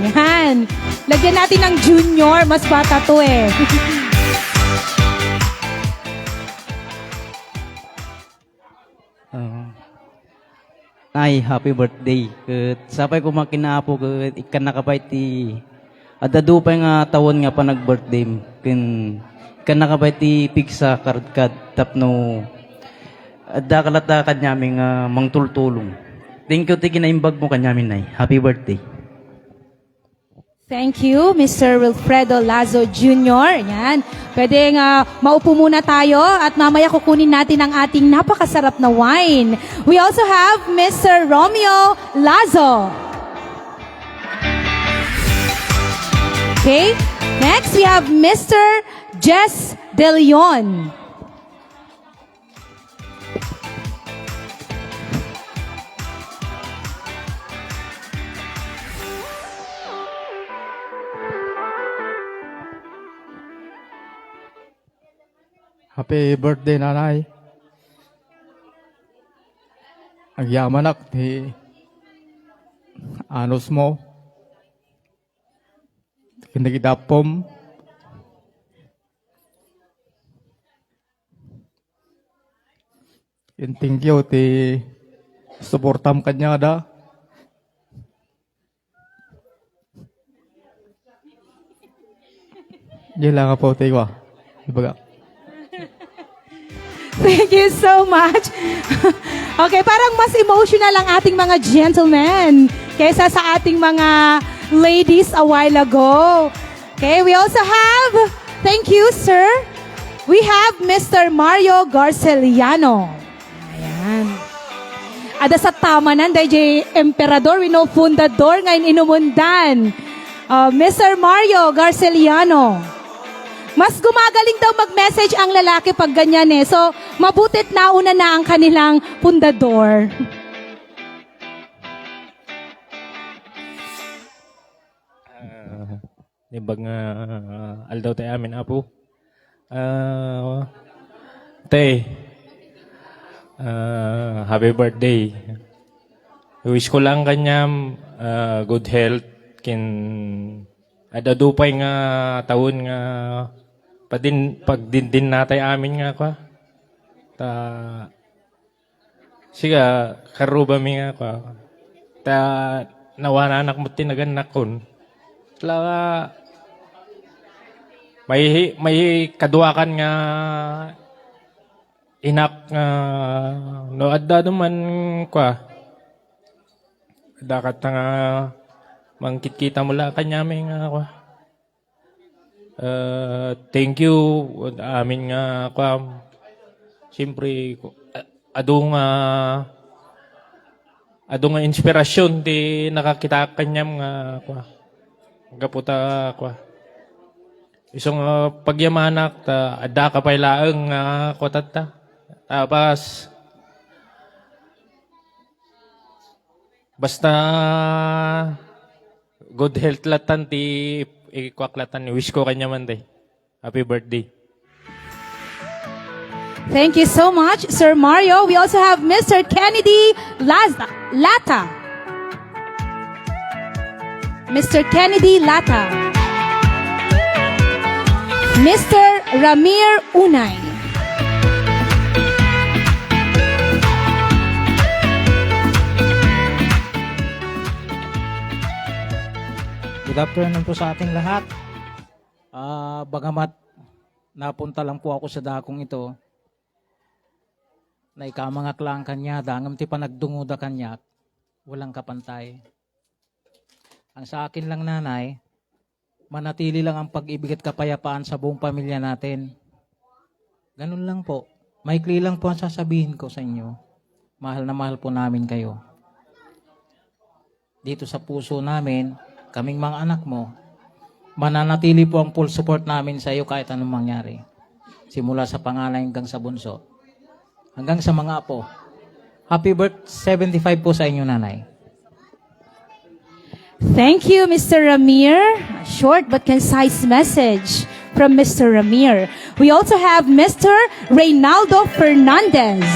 Ayan. Lagyan natin ng junior. Mas bata to eh. Ay, happy birthday. Sapay ko makinapo, ikan nakapay ti adadupay nga tawon nga pa nag-birthday. Ikan nakapay ti pigsa kad tapno adda kalata kanyaming mangtultulong. Thank you ti kinaimbag mo kanyamin nay. Happy birthday. Thank you, Mr. Wilfredo Lazo Jr. Yan. Pwedeng maupo muna tayo at mamaya kukunin natin ang ating napakasarap na wine. We also have Mr. Romeo Lazo. Okay. Next, we have Mr. Jess De Leon. Happy birthday, nanay. Ang yaman ni anos mo. Kinagidapom. Thank you, ti suportam kanya da. Yan lang po, tiwa. Ibaga. Thank you so much. Okay, parang mas emotional ang ating mga gentlemen kaysa sa ating mga ladies a while ago. Okay, we also have, thank you, sir. We have Mr. Mario Garceliano. Ayan. Ada sa tama nan, DJ Emperador, we know fundador ngayon inumundan. Mr. Mario Garceliano. Mas gumagaling daw mag-message ang lalaki pag ganyan eh. So, mabutit nauna na ang kanilang pundador. Nibag nga aldaw tayo amin, apo. Tay, happy birthday. Wish ko lang kanyang good health. Adadupay nga taon nga pagdindin natay amin nga kwa. Siga karuba mi nga kwa. Nawananak mo tinaganak kon. May kaduakan nga inak nga no adda duman kwa. Dakat nga mangkit-kita mula kanya may nga kwa. Thank you amin nga kwa. Siyempre adong inspirasyon di nakakita kanyam nga kwa. Gaputa kwa. Isong pagyamanak ta adda ka pay laeng nga kwatata. Tapos basta good health latan ti ikwaklatan. Wish ko kanya man day. Happy birthday. Thank you so much, Sir Mario. We also have Mr. Kennedy Lata. Mr. Kennedy Lata. Mr. Ramir Unay. Good afternoon po sa ating lahat. Bagamat napunta lang po ako sa dakong ito, na ikamangak lang kanya, dangam ti panagdunguda kanya, walang kapantay. Ang sa akin lang, nanay, manatili lang ang pag-ibig at kapayapaan sa buong pamilya natin. Ganun lang po. Maikli lang po ang sasabihin ko sa inyo. Mahal na mahal po namin kayo. Dito sa puso namin, kaming mga anak mo, mananatili po ang full support namin sa iyo kahit anong mangyari. Simula sa panganay hanggang sa bunso. Hanggang sa mga apo. Happy birthday 75 po sa inyo, nanay. Thank you, Mr. Ramir. A short but concise message from Mr. Ramir. We also have Mr. Reynaldo Fernandez.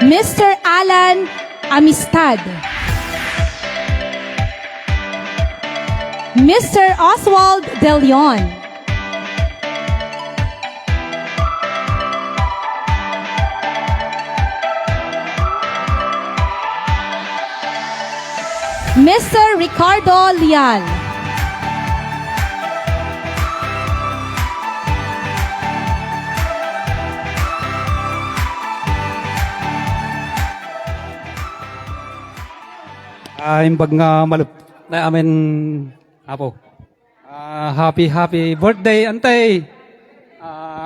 Mr. Alan Amistad. Mr. Oswald De Leon. Mr. Ricardo Leal. Imbag nga Na amin, apo. Happy birthday, Antay.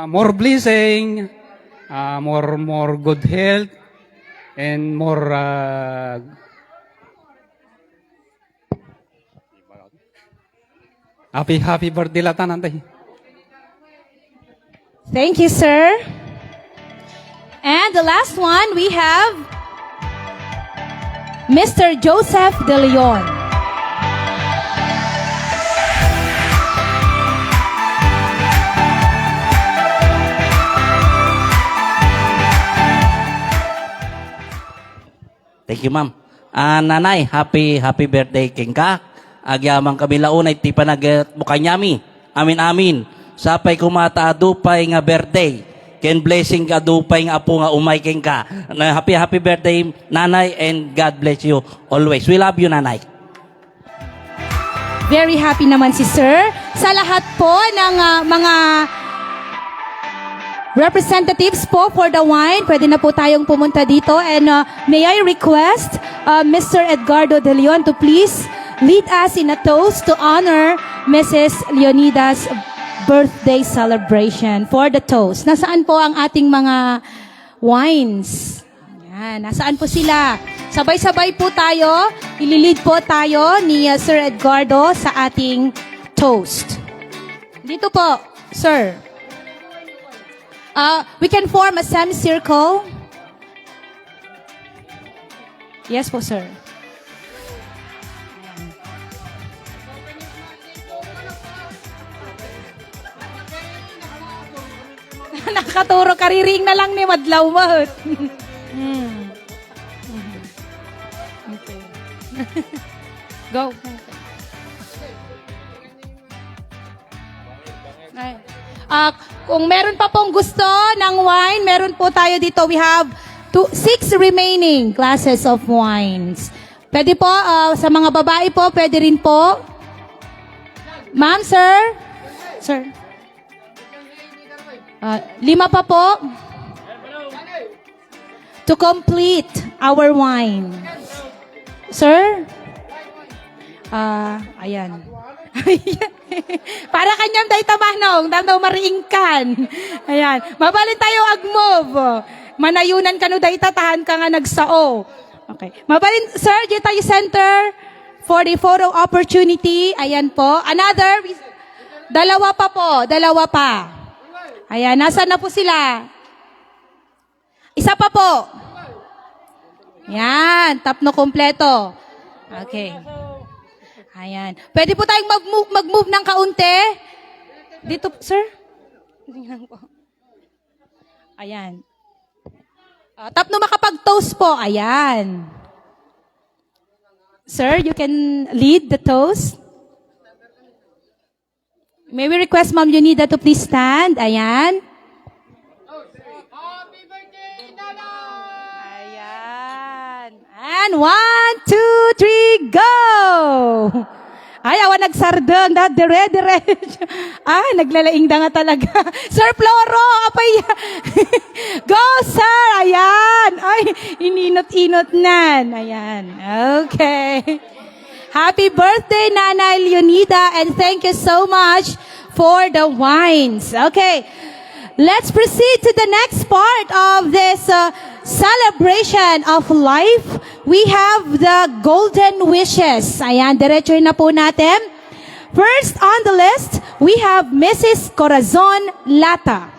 More blessing, more good health, and more happy birthday latan, Antay. Thank you, sir. And the last one, we have Mr. Joseph De Leon. Thank you, ma'am. Nanay, happy birthday king ka. Agyamang kami launay ti panag mukanyami. Amin. Sapay kumata adupay nga birthday. Ken blessing ka adupay nga apo nga umay king ka. Happy birthday, nanay, and God bless you always. We love you, nanay. Very happy naman si sir. Sa lahat po ng mga representatives po for the wine, pwede na po tayong pumunta dito. And may I request Mr. Edgardo De Leon to please lead us in a toast to honor Mrs. Leonida's birthday celebration. For the toast. Nasaan po ang ating mga wines? Yan, nasaan po sila? Sabay-sabay po tayo. Ililid po tayo ni Sir Edgardo sa ating toast. Dito po, sir. We can form a semicircle. Yes po, sir. Nakaturo kariring na lang ni Madlaw Mahut. Okay. Go. Ay. Kung meron pa pong gusto ng wine, meron po tayo dito. We have 6 remaining glasses of wines. Pwede po, sa mga babae po, pwede rin po. Ma'am, sir? Sir? 5 pa po. To complete our wine. Sir? Ayan. Para kanyang day tamanong, daw mariingkan. Ayan. Mabalin tayo ag-move. Manayunan ka no day tatahan ka nga nagsao. Okay. Mabalin, sir, dito tayo center for the photo opportunity. Ayan po. Another, dalawa pa. Ayan, nasaan na po sila? Isa pa po. Yan, tapno kompleto. Okay. Ayan. Pwede po tayong mag-move ng kaunti. Dito, sir? Ayan. Tapno makapag-toast po. Ayan. Sir, you can lead the toast. May we request Ma'am Leonida to please stand? Ayan. Ayan. And 1, 2, 3, go! Ay, awan nagsardeng. Dire. Ay, naglalaing da nga talaga. Sir Floro, apay. Go, sir! Ayan. Ay, ininot-inot nan. Ayan. Okay. Happy birthday, Nanay Leonida, and thank you so much for the wines. Okay, let's proceed to the next part of this celebration of life. We have the golden wishes. Ayan, diretso na po natin. First on the list, we have Mrs. Corazon Lata.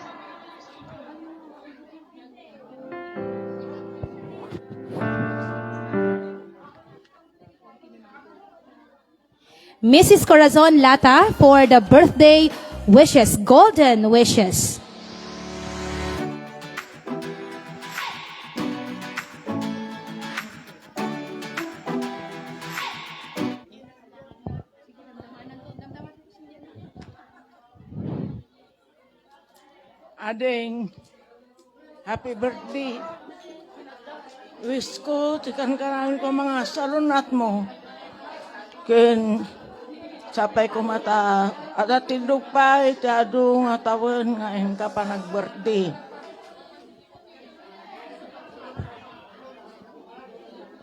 Mrs. Corazon Lata for the birthday wishes, golden wishes. Ading, happy birthday. Wish ko, tikan ka namin ko mga salunat mo. Ken, sapay ko mata, at atindog pa, itado nga tawon nga ka pa nag-birthday.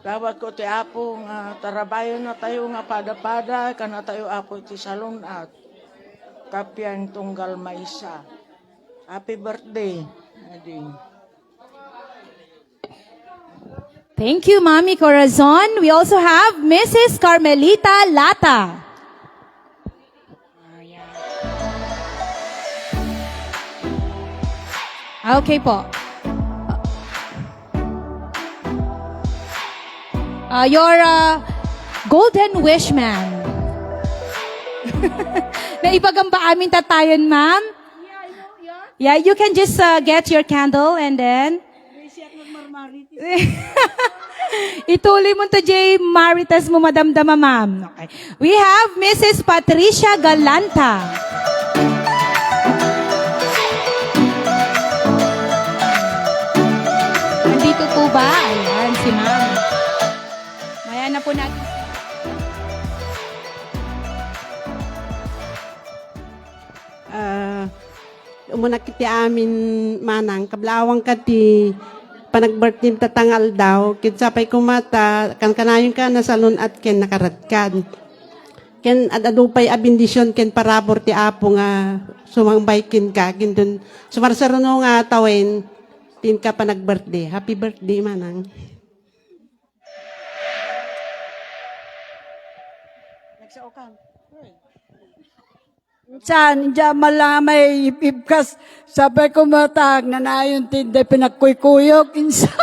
Dawat ko ti Apo nga tarabayo na tayo nga pada-pada, kana tayo Apo ti salon at kapyan tunggal maisa. Happy birthday, Ading. Thank you, Mami Corazon. We also have Mrs. Carmelita Lata. Okay po. Your golden wish man. Naipagamba amin tatayon, ma'am? Yeah, you can just get your candle and then ituloy mo to Jay Maritas mo madamdama, ma'am. Okay. We have Mrs. Patricia Galanta. Nandito po ba? Ayan, si ma'am. Maya na po natin. Umuna kiti amin manang, kablawang kati panag-birthday tatangal daw, kinsapay kumata, kan kanayon ka na salon at ken nakaratkan. Ken adadupay abindisyon ken parabor ti Apo nga sumangbay ken ka, ken dun sumarsaruno nga tawen, tin ka panag-birthday. Happy birthday manang. San, diyan malamay ipipkas, sabay ko matag, nanayon tinday pinagkuykuyok, insan.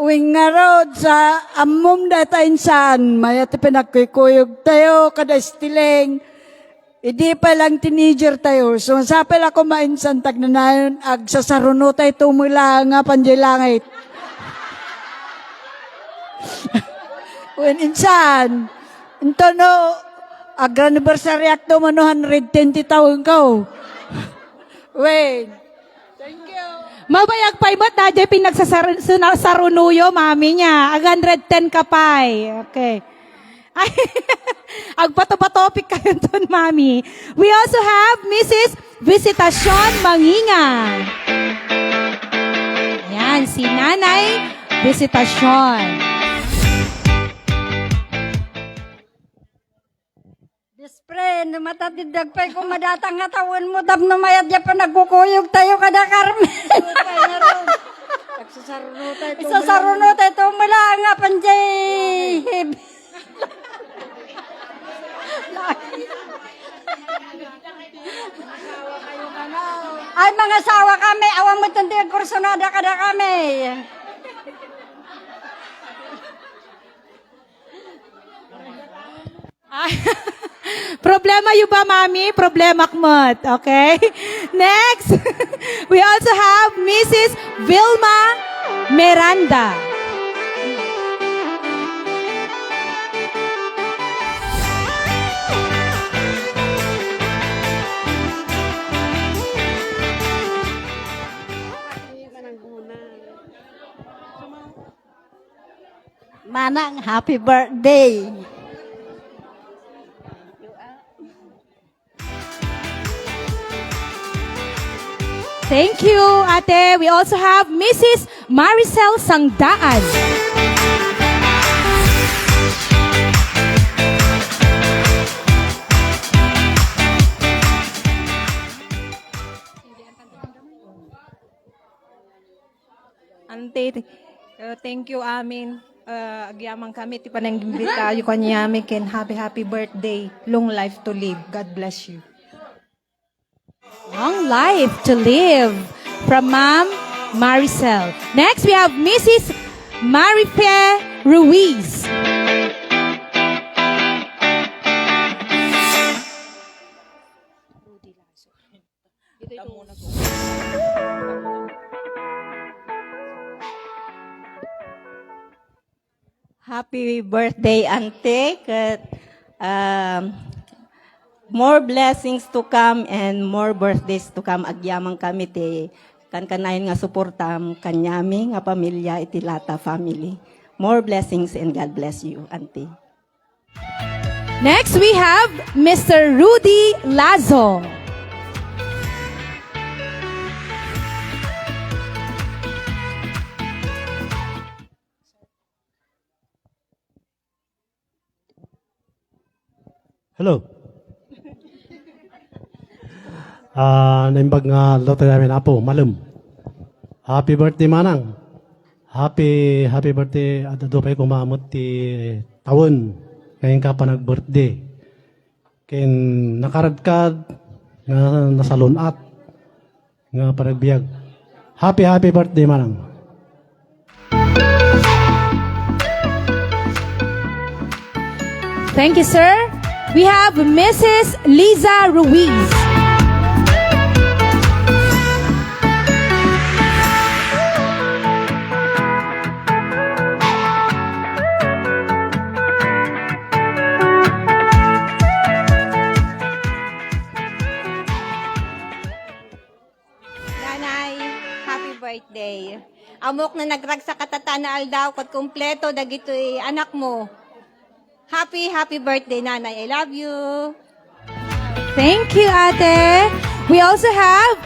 Uwing nga road sa amom data insan, mayati pinagkuykuyok tayo, kada stiling. Hindi pa lang teenager tayo, so sapil ako mainsan tag nanayon, ag sasaruno tayo tumula nga panjilangit. Uwing insan, ito no, ag-anniversary akto mo 120 taon ko. Wait. Thank you. Mabayag pa iba't na dyan pinagsasarunuyo, mami niya. Ag 110 ka pa Okay. Ay, agpato-patopik kayo dun, mami. We also have Mrs. Visitacion Manginga. Yan, si Nanay Visitacion. Dispre, matatidag pa'y kung madatang nga tawon mo, dam na mayad ya pa nagkukuyog tayo kada Carmen. Isasaruno tayo tumula nga panjay. Ay, mga sawa kami, awang mo tantiag kursonada kada kami. Problema yung ba, mami? Problema kmot. Okay? Next, we also have Mrs. Vilma Miranda. Manang, happy birthday. Thank you, ate. We also have Mrs. Maricel Sangdaan. Ante, thank you amin. Agyamang kami, ti panangimbita yung kanyami ken happy birthday. Long life to live. God bless you. Long life to live from Ma'am Maricel. Next, we have Mrs. Marife Ruiz. Happy birthday, Ante. More blessings to come and more birthdays to come. Agyamang kami ti kankanayon nga suportam kanyami nga pamilya iti Lata family. More blessings and God bless you, Ante. Next, we have Mr. Rudy Lazo. Hello. Naimbag nga loto namin apo, Malum. Happy birthday, Manang. Happy birthday. At dupay kumamot ti taon. Ngayon ka pa nag-birthday. Ken nakaradkad nga nasalunat nga paragbiag. Happy birthday, Manang. Thank you, sir. We have Mrs. Liza Ruiz. Nanay, happy birthday. Amok na nagragsa katatana aldaw kat kumpleto dagitoy anak mo. Happy birthday, Nanay. I love you. Thank you, Ate. We also have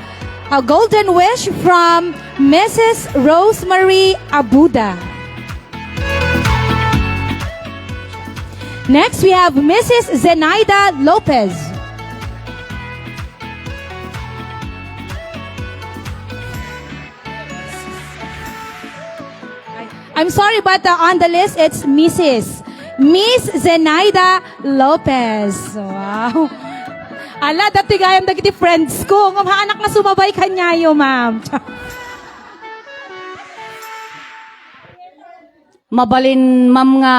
a golden wish from Mrs. Rosemary Abuda. Next, we have Mrs. Zenaida Lopez. I'm sorry, but on the list, it's Miss Zenaida Lopez. Wow. Ala, dati gayam dagiti friends ko. Nga anak nga sumabay kanyayo, ma'am. Mabalin, ma'am nga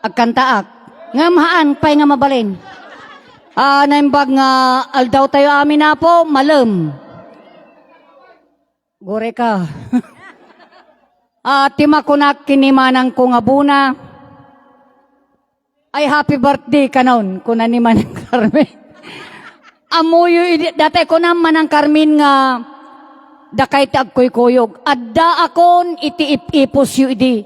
agkantaak. Nga mahaan, pay nga mabalin. Naimbag nga aldaw tayo amin na po, Malum. Gore ka. Timakunak kinimanang ko nga buna. Ay, happy birthday kanon, kuna ni Manang Carmen. Amuyo, dati ko naman ang Carmen nga, dakay ti agkoy kuyog. Adda akon iti ipos yu idi.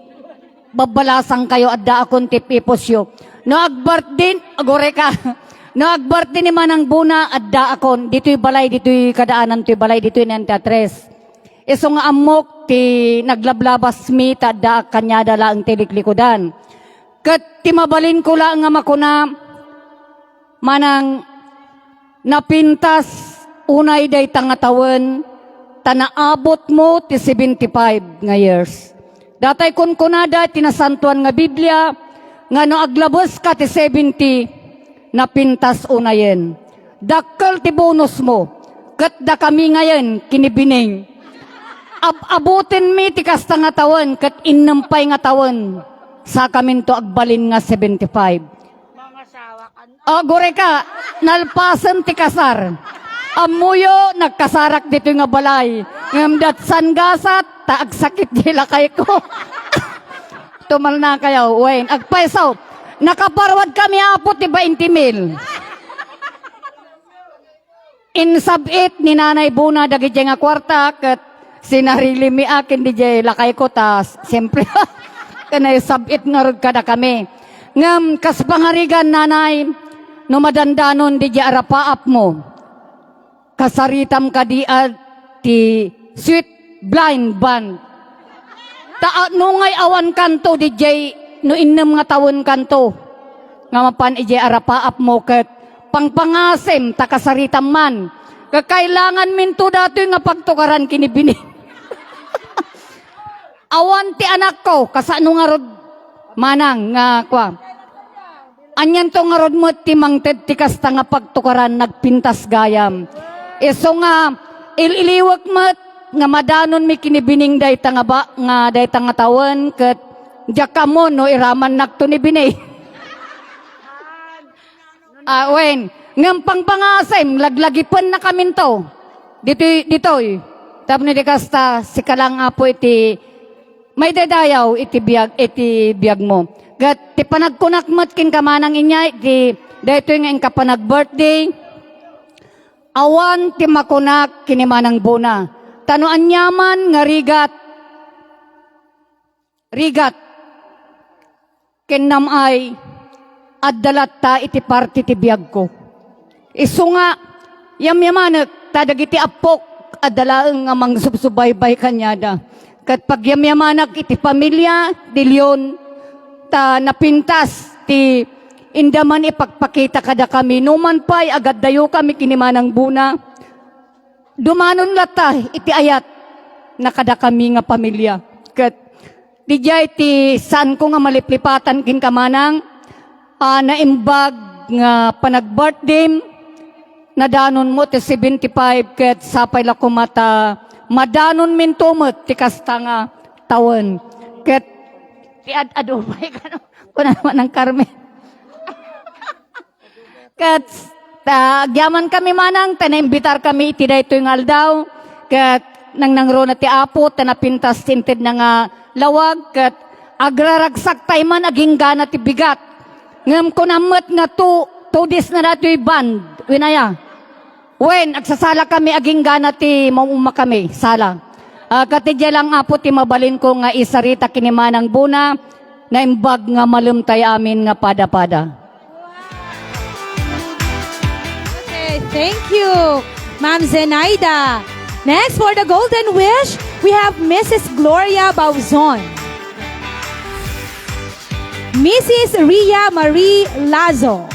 Babalasang kayo, adda akon ti ipos yu. No ag-birthday, agore ka. No ag-birthday ni Manang Buna, adda akon. Dito'y balay, dito'y kadaanan, dito'y balay, dito'y nantatres. Iso nga amok, ti naglablabas mi, adda kanya dala ang tiliklikodan. Kat timabalin ko lang nga makuna manang napintas unay day tangatawan tanaabot mo ti 75 nga years. Datay kun kunada tinasantuan nga Biblia nga no aglabos ka ti 70 napintas unayen. Dakkel ti bonus mo. Kat da kami ngayon kinibining. Abutin mi ti kasta nga tawen kat inampay nga tawen. Sa kamin to agbalin nga 75. Gore ka, nalpasan ti kasar. Amuyo, nagkasarak dito nga balay. Ngamdat sangasat, taagsakit nila kay ko. Tumal na kayo, Wayne. Agpaisaw, nakaparwad kami apot ti 20,000. Insabit ni Nanay Buna dagiti nga kwarta, kat sinarili mi akin di jay lakay ko, tas siyempre, kanay sabit nga rod kada kami. Ngam, kas pangarigan, Nanay, no madandanon di jay arapaap mo. Kasaritam ka di ti Sweet Blind Band. Nungay awan kanto di jay no innem nga tawon kanto. Nga mapan ijay arapaap mo ket pangpangasim ta kasaritam man. Kakailangan minto dato nga pagtukaran kinibini. Awan ti anak ko, kasano nga rod manang nga kwa. Anyan to nga rod mo ti mangted ti kasta nga pagtukaran nagpintas gayam. Iso nga ililiwak mat nga madanon mi kinibining dayta nga ba nga dayta nga tawen ket jaka mo no iraman nakto ni binay. Wen, ngam pangpangasem laglagipan na kamin to. Ditoy. Tapno di kasta sikalang apo iti may dadayaw iti biag mo. Gat ti panagkunakmat kin kamanang inya iti daytoy nga inka panag-birthday. Awan ti makunak kinimanang Buna. Tanuan nyaman nga rigat. Kinnam ay addalat ta iti party ti biag ko. Isu nga yamyamanek tadagiti apok adalaeng nga mangsubsubaybay kanyada. Kat pagyamyamanak iti pamilya, di Leon, ta napintas ti indaman ipagpakita kada kami. Numan pa'y agad dayo kami kinimanang buna. Dumanon latay, iti ayat, nakada kami nga pamilya. Kat, di jay ti saan ko nga maliplipatan kin kamanang, naimbag nga panag-birthday, nadanon mo ti 75, kat sapay la kumata, madanon min tumot ti kasta nga taon. Kat, ti adumay ka no, kuna naman ang Carmen. Kat, agyaman kami manang, tanaimbitar kami iti dayto yung aldaw, kat nang nangro na ti apo, tanapintas tinted na nga lawag, kat agraragsak tayo man aging gana ti bigat. Ngam ko namat nga 2 days na nato yung band, winaya. Wen, agsasala kami aging gana ti maumuma kami, sala. Katidya lang apo ti mabalin ko nga isarita kinimanang buna, na imbag nga malumtay amin nga pada-pada. Okay, thank you, Ma'am Zenaida. Next, for the Golden Wish, we have Mrs. Gloria Bauzon. Mrs. Ria Marie Lazo.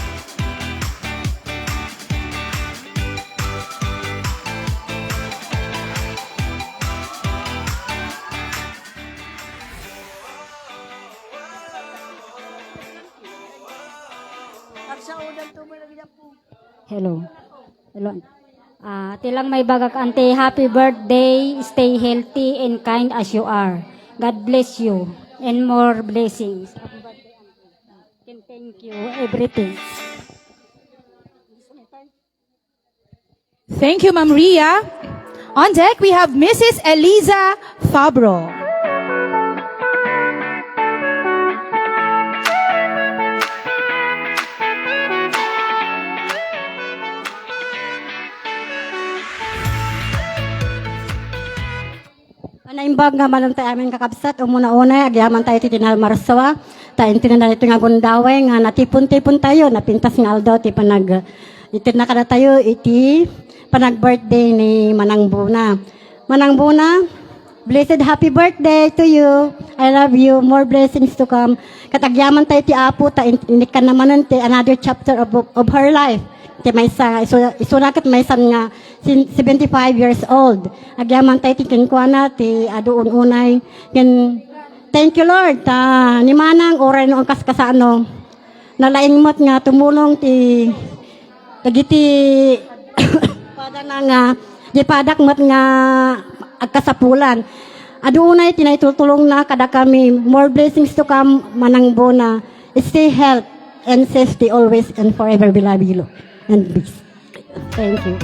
Hello. Hello. Tilang may bagak ante, happy birthday, stay healthy and kind as you are. God bless you and more blessings. Happy birthday, auntie. Thank you, everything. Thank you, Ma'am Ria. On deck, we have Mrs. Eliza Fabro. Naimbag nga malam tayo amin kakabsat, umuna-una, agyaman tayo titinal marsawa, tayo tinanan ito nga bundawe, nga natipon-tipon tayo, napintas nga aldaw, ti panag, itinakada tayo, iti panag-birthday ni Manang Buna. Manang Buna, blessed happy birthday to you. I love you, more blessings to come. Katagyaman tayo ti Apo, ta inikan naman ti another chapter of her life. Ti may sa isunakat may san nga 75 years old. Agyaman tayo ti kinkwana ti aduon unay. Thank you Lord ta ni manang oray no ang kaskasano. Nalaing mot nga tumulong ti dagiti pada na nga di padak mot nga agkasapulan. Aduunay tinaytultulong na kada kami. More blessings to come, Manang Bona. Stay health and safety always and forever, beloved you. And peace. Thank you.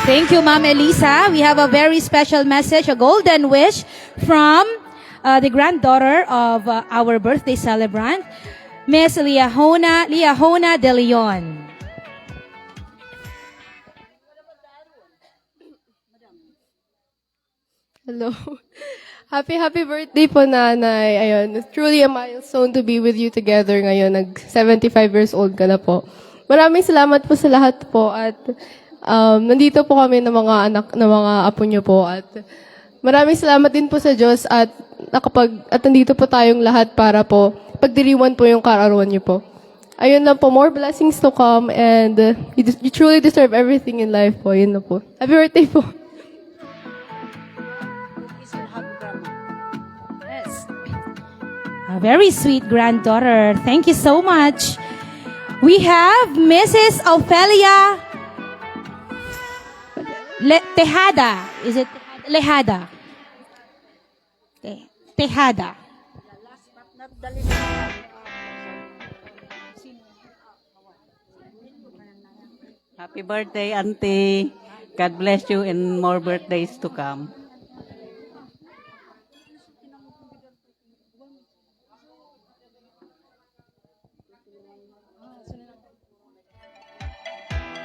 Thank you, Ma'am Elisa. We have a very special message, a golden wish from the granddaughter of our birthday celebrant, Miss Liahona De Leon. Hello. Happy birthday po, Nanay. Ayun, it's truly a milestone to be with you together ngayon. 75 years old ka na po. Maraming salamat po sa lahat po at nandito po kami ng mga anak, ng mga apo niyo po at maraming salamat din po sa Diyos at nandito po tayong lahat para po pagdiriwan po yung kaarawan niyo po. Ayun lang po, more blessings to come and you truly deserve everything in life po. Yun na po. Happy birthday po. A very sweet granddaughter. Thank you so much. We have Mrs. Ophelia Tejada. Is it Lejada? Tejada. Happy birthday, Auntie. God bless you and more birthdays to come.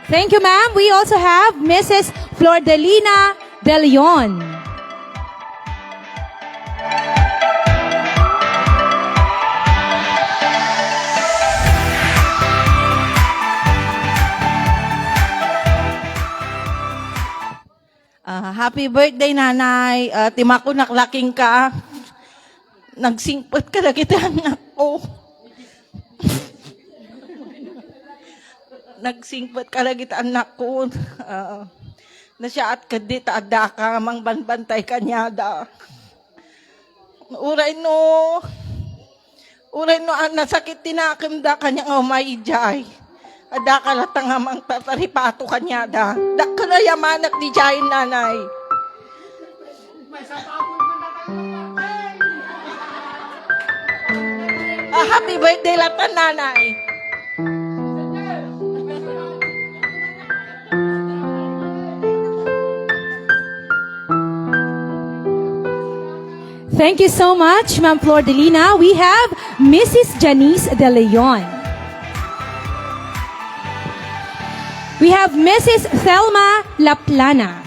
Thank you, ma'am. We also have Mrs. Flordelina De Leon. Happy birthday, Nanay. Timako naklaking ka. Nagsingpot ka na kita nga. Oh. nagsingpot ka lagi anak ko. Na siya at kadit ada ka mang banbantay kanya da. Uray no nasakit tinakim da kanya nga umayijay. Ada ka latang amang tataripato kanya da. Da ka na yamanak di jayin nanay. Happy birthday latan nanay. Thank you so much, Ma'am Flor Delina. We have Mrs. Janice De Leon. We have Mrs. Thelma Laplana.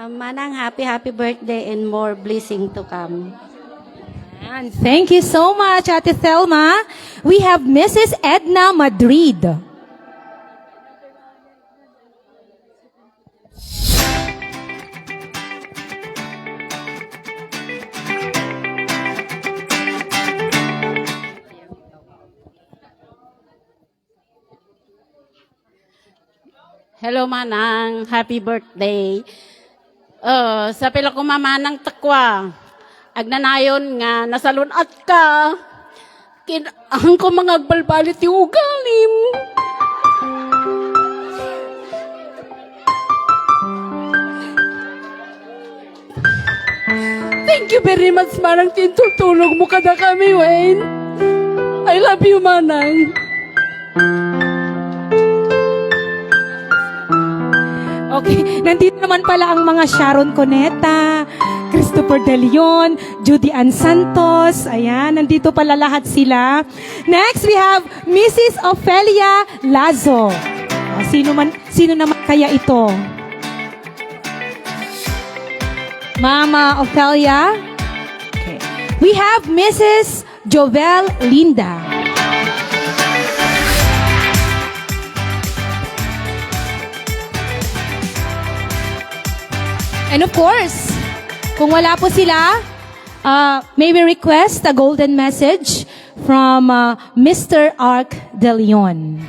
Manang happy birthday and more blessing to come. And thank you so much, Ate Thelma. We have Mrs. Edna Madrid. Hello Manang, happy birthday. Sa pila ko mamanang takwa, agnanayon nga nasalunat ka, kinahang ko mga agbalbalit yung ugalim. Thank you very much, Manang, tintutulog mo kada kami, Wayne. I love you, Manang. Okay, nandito naman pala ang mga Sharon Coneta, Christopher De Leon, Judy Ann Santos. Ayan, nandito pala lahat sila. Next, we have Mrs. Ofelia Lazo. Sino naman kaya ito? Mama Ofelia. Okay. We have Mrs. Jovel Linda. And of course, kung wala po sila, may we request a golden message from Mr. Arc De Leon.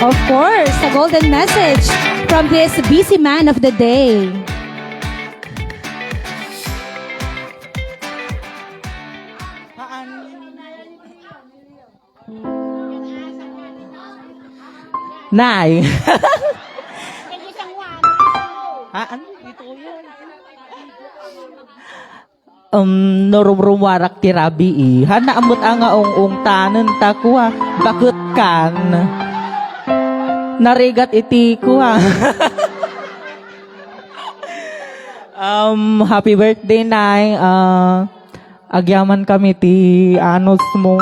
Of course, a golden message from this busy man of the day. Nay. Norumrumarak ti rabi hana amot anga ong tanen takwa bakit kan narigat iti kuha. Happy birthday Nay. Agyaman kami ti anos mo.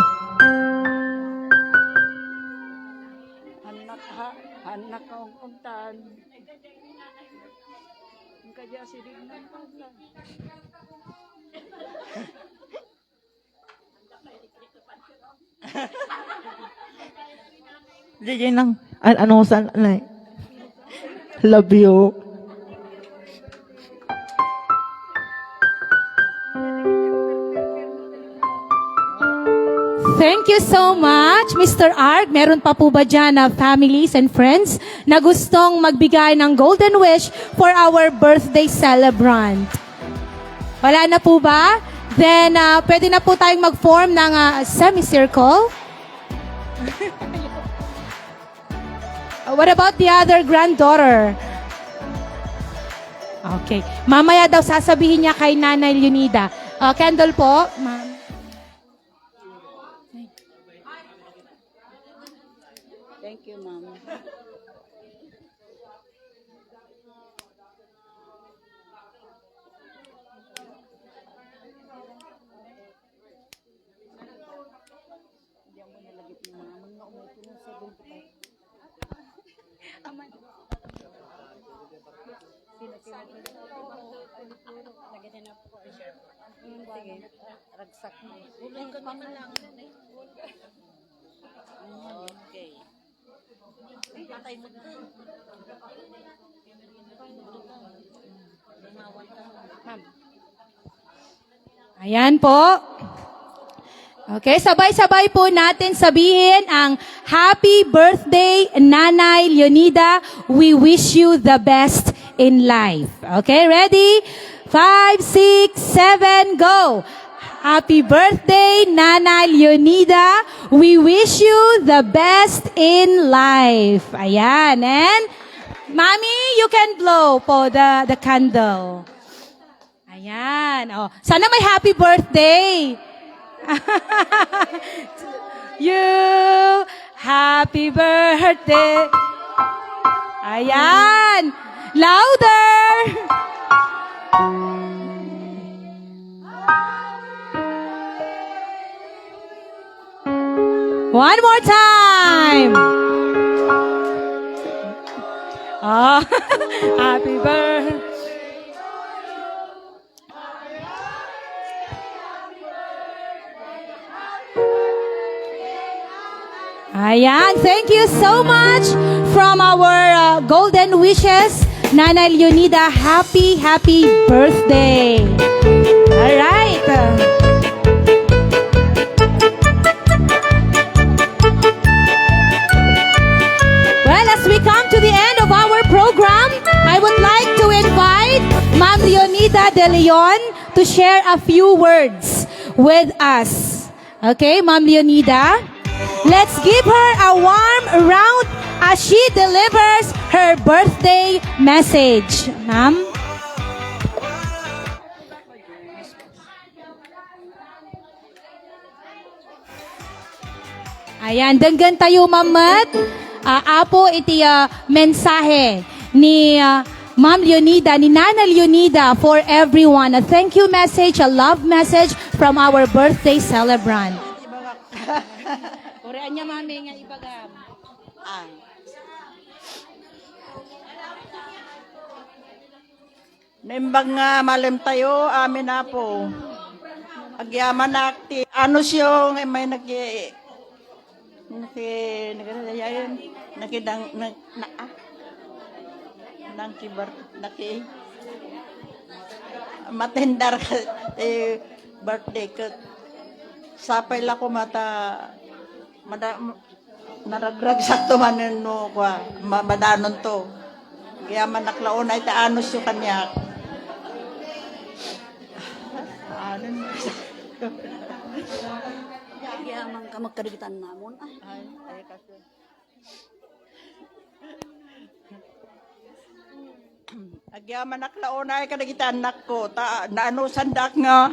Anak ka untan. Kaya si Dignan pa. Jadi nang ano san Nay. Love you. Thank you so much, Mr. Arg. Meron pa po ba dyan na families and friends na gustong magbigay ng golden wish for our birthday celebrant? Wala na po ba? Then, pwede na po tayong mag-form ng semicircle. What about the other granddaughter? Okay. Mamaya daw sasabihin niya kay Nanay Leonida. Candle po, ma'am. Thank you, Mom. Aman. Ayan po. Okay, sabay-sabay po natin sabihin ang happy birthday, Nanay Leonida. We wish you the best in life. Okay, ready? 5, 6, 7, go! Happy birthday, Nanay Leonida. We wish you the best in life. Ayan, and Mommy, you can blow po the candle. Ayan. Oh, sana may happy birthday. You, happy birthday. Ayan. Louder. One more time. Oh, happy birthday. Ayan, thank you so much from our golden wishes, Nanay Leonida. Happy, happy birthday. All right. Well, as we come to the end of our program, I would like to invite Ma'am Leonida De Leon to share a few words with us. Okay, Ma'am Leonida? Let's give her a warm round as she delivers her birthday message. Ma'am? Ayan, danggan tayo mamat. Apo iti mensahe ni Ma'am Leonida, ni Nana Leonida for everyone. A thank you message, a love message from our birthday celebrant. Korean niya mami nga ibagam. Nimbang nga malim tayo, amin na po. Agyaman na akti. Ano siyong may matendar ka birthday ka. Sapay la ko mata naragrag sakto manen no kwa madanon to. Kaya man naklaon ay taanos yung kanya. Kaya man ka magkarigitan namon. Ay kasi. Agyaman naklaon ay kadagitan anak ko. Naano sandak nga.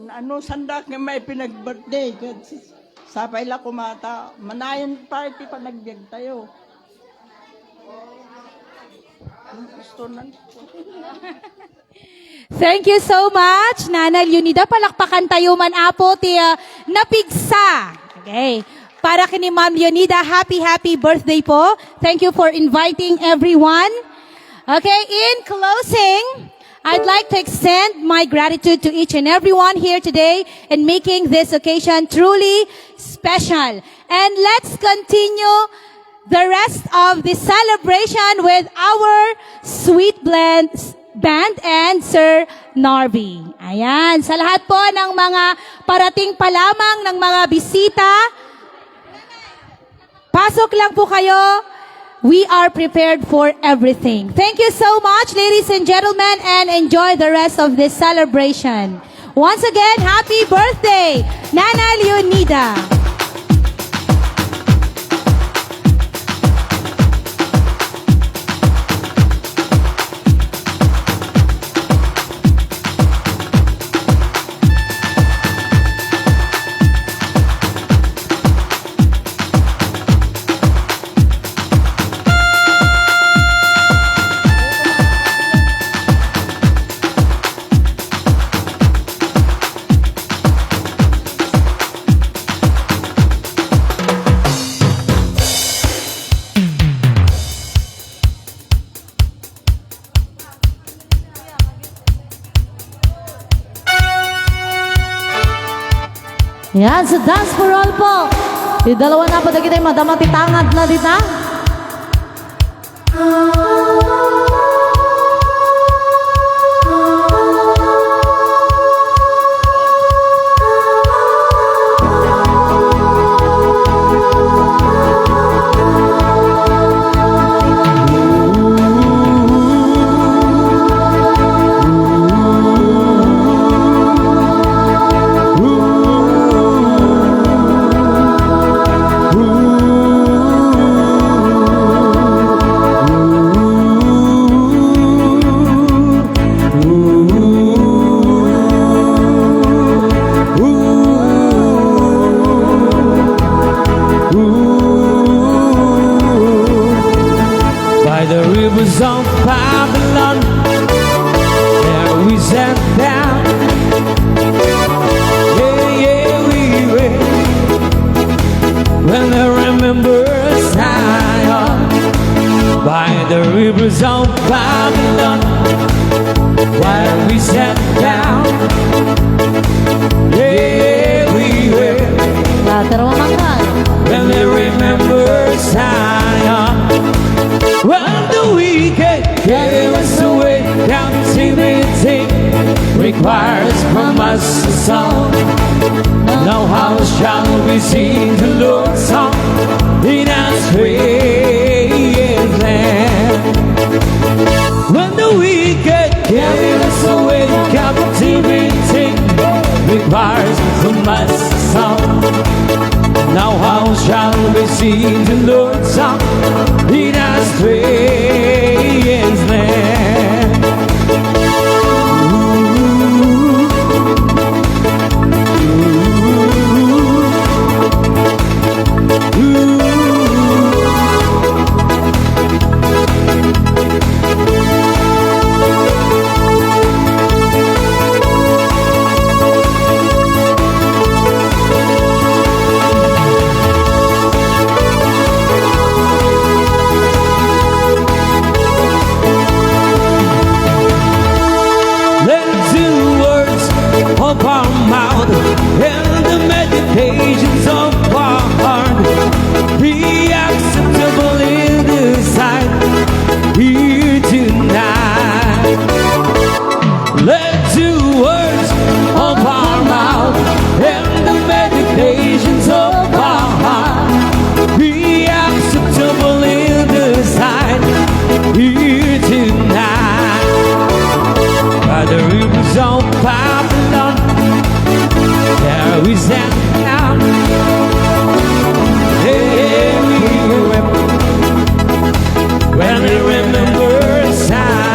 Naano sandak nga may pinag-birthday. Sapay la kumata. Manayon party pa nagbiag tayo. Gusto na. Thank you so much, Nana Leonida. Palakpakan tayo man apo ti napigsa. Okay. Para kini Ma'am Leonida, happy, happy birthday po. Thank you for inviting everyone. Okay, in closing, I'd like to extend my gratitude to each and everyone here today in making this occasion truly special. And let's continue the rest of the celebration with our Sweet Blends Band and Sir Narvi. Ayan, sa lahat po ng mga parating pa lamang ng mga bisita, pasok lang po kayo. We are prepared for everything. Thank you so much, ladies and gentlemen, and enjoy the rest of this celebration. Once again, happy birthday, Nana Leonida. Yan, sa dance for all po. Di dalawa na pa kita madamati tangad na dita. By the rivers of Babylon, there we sat down. Yeah, yeah, we were. When I remember Zion, by the rivers of Babylon, while we sat down. Yeah, we were. When I remember Zion. When the wicked gave us away, captivity requires from us a song. Now how shall we sing the Lord's song in our strange land? When the wicked gave us away, captivity requires from us a song. Now how shall we sing the Lord's song in a strange land? Of our mouth and the meditations of our heart be acceptable in His sight here tonight. Let the words of our mouth and the meditations of our heart be acceptable in His sight here tonight. By the rivers of Babylon, there we sat down. Hey, we wept when we remember Zion.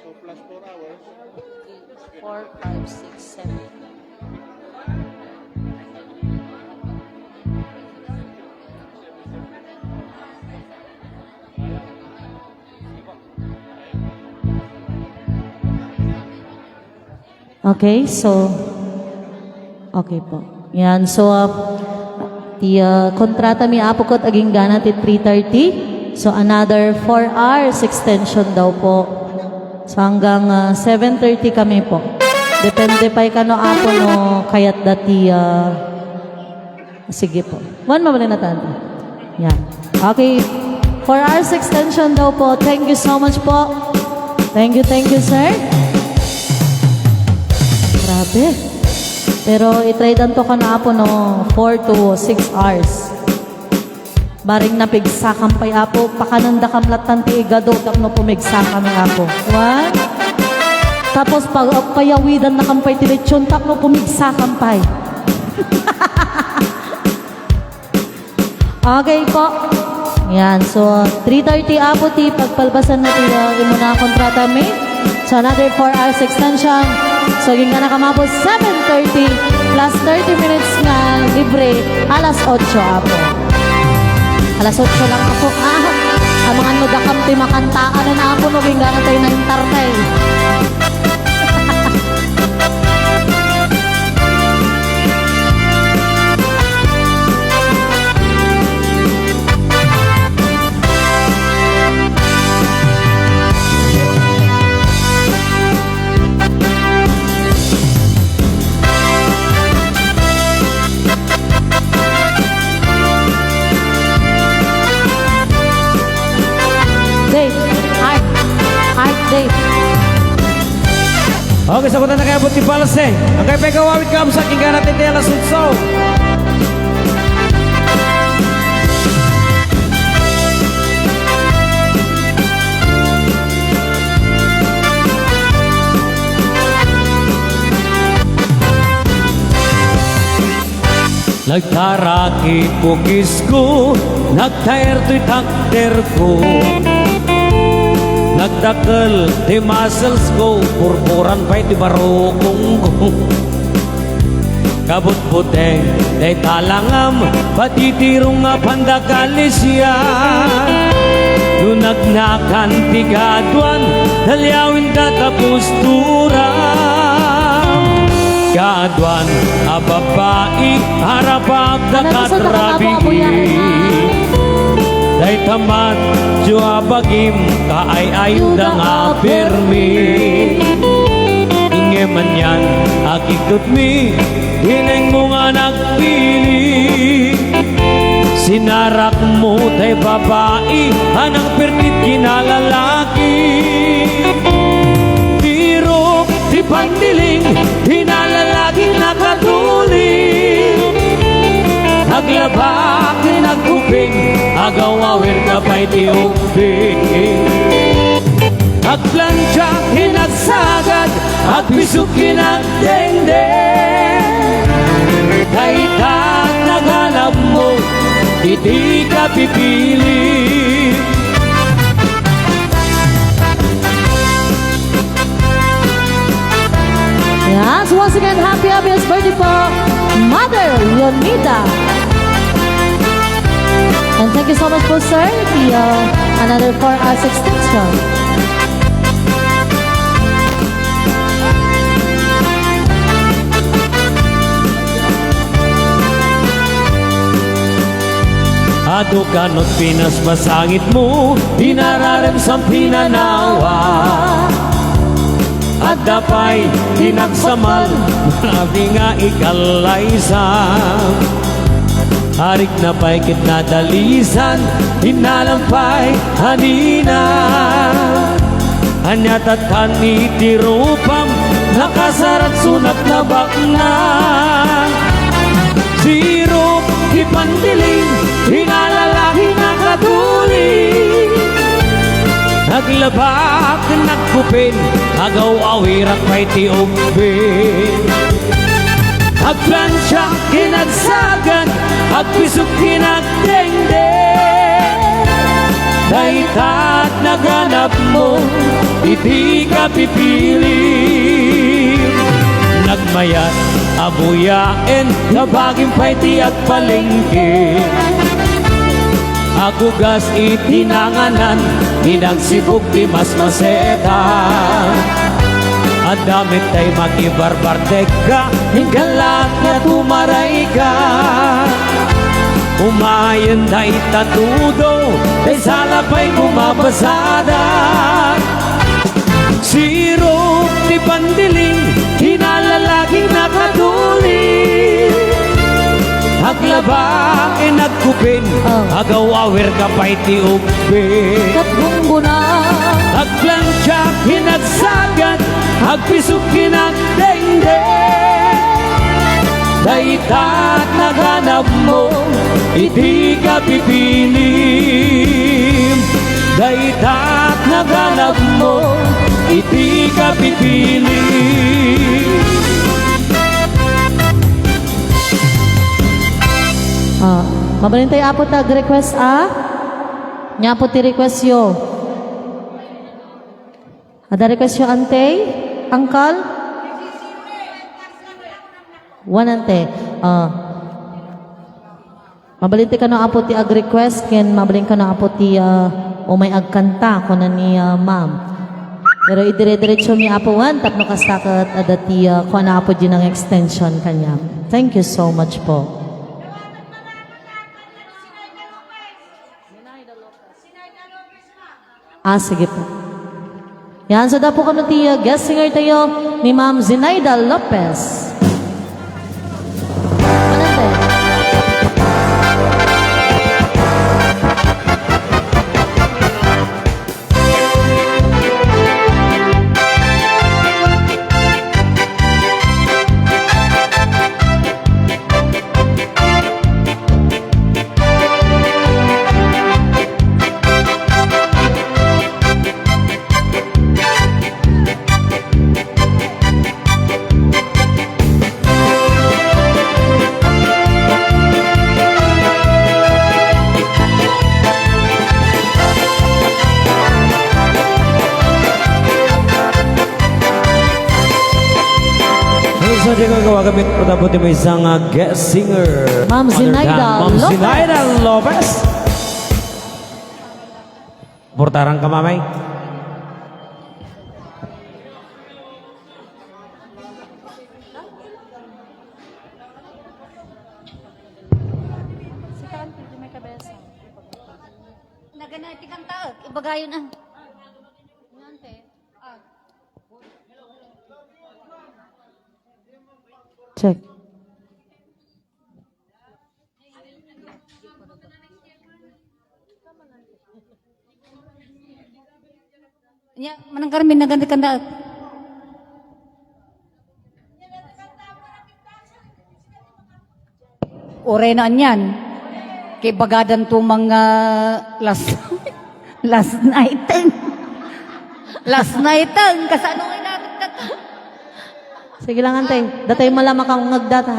So plus 4 hours. 4, 5, 6, 7. Okay, so okay po. Yan, so kontrata mi apo ko't aging gana ti 3:30. So another 4 hours extension daw po. So hanggang 7:30 kami po. Depende pa kano apo no kayat dati sige po. One moment na tanto. Yan. Okay. 4 hours extension daw po. Thank you so much po. Thank you, sir. Grabe. Pero itradean to ka na po no 4 to 6 hours. Baring napigsakan pa'y apo, pakananda kamlatan ti igado, tapno pumigsakan ng apo. What? Tapos pag payawidan na kampay tilitsyon, tapno pumigsakan pa'y. Okay po. Yan, so 3:30 apo ti, pagpalbasan na ti imuna kontrata mi. So another 4 hours extension. So yung nga nakamapos 7:30 plus 30 minutes nga libre, alas 8 apo. Alas 8 lang ako. Ang mga nudakam ti makantaan na ako no ginga na tayo ng tartay. Dave. Okay, sagutan na kaya buti balas eh. Ang kaya pagkawawit ka sa aking ganat hindi alas utsaw. Nagtaraki pukis ko, nagtair to'y takter ko. Nagdakal di muscles ko, purpuran pa'y di barokong ko. Kabut puteng, day talangam, patitirong nga pandakalis yan. Nunagnakan ti gaduan, dalyawin ka tapos turang. Gaduan, ababai, harapap na katrabi. Day tamat, jua bagim, kaay-ayuda nga permi. Ingeman yan, akikot mi, hineng mo nga nagpili. Sinarak mo tay babae, anang pertit kinalalaki. Tiro, di pandiling, hinalalaki nakatuling. Naglabak, nagkuping, agawawin ka pa'y tiuping. Agplansya, hinagsagad, agpisok kinagdengdeng. Kaitat naganap mo, hindi ka pipili. Yes, once again, happy birthday po, Mother Leonida. And thank you so much po, sir. Another 4 hours extension. Ado kanot Pinas masangit mo, dinararem sa pinanawa. At dapay tinagsamal, grabe nga ikalaysan. Harik na pa'y kitnadalisan, hinalampay hanina. Anyatat kanitirupam, nakasarat sunat na bakna. Sirop, ipandiling, hinalalaki na katuling. Naglabak, nagkupin, agaw-awirak pa'y tiumpin. Agplansya, kinagsagan, agpisok kinagdengdeng. Dahita't naganap mo, hindi ka pipili. Nagmayat, abuyain, nabaging pa'y tiyak palengke. Agugas itinanganan, hinagsibog di mas masetan. At damit tay mag-ibarbartek ka, hinggalat na tumaray ka. Umayan na itatudo, tay salapay kumabasada. Sirop di pandiling, hinalalaging nakatuling. Haglaba kinagkupin Agawawer ka pa'y tiubin Kat bungbuna Aglansya kinagsagan Agpisok kinagdengdeng Daitat naganap mo Iti ka pipilim Daitat naganap mo Iti ka pipilim Mabalintay apo tag-request Nya po ti request yo. Ada request yo ante? Uncle? One ante. Mabalintay ka no apo ti ag-request ken mabalin ka no apo ti umay agkanta kuno ni ma'am. Pero idire-diretso mi apo wan tapno kastakat ada ti kuno apo din ang extension kanya. Thank you so much po. Sige po. Yan, so dapo kano ti guest singer tayo ni Ma'am Zenaida Lopez. Saja gagawa kami pertama may isang guest singer Ma'am Zenaida Ma'am Lopez. Zenaida Lopez Portarang ka mamay Naganati kang tao, ibagayon na. Check. Nya, manang kami naganti kanda. Ore na yan. Kay bagadan to mga last night. Last night kasano nga inabot ka to? Sige lang ante. Datay malama kang ngagdata.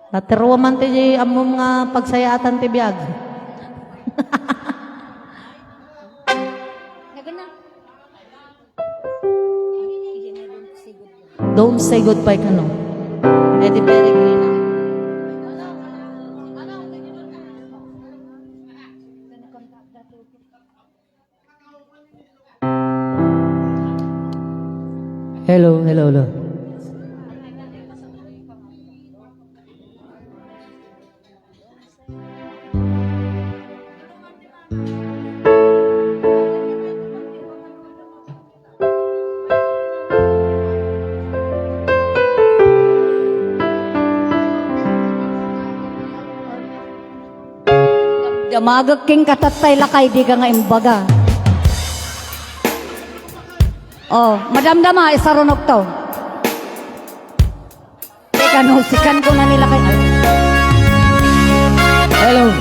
Natirwa man ti amom nga pagsayatan ti biyag. Don't say goodbye ka no. Eddie Peregrina. Hello, hello, hello. Damagag king katatay lakay di ka nga imbaga. Oh, madamdama isarunok to. Teka no, sikan ko na nila kay. Hello.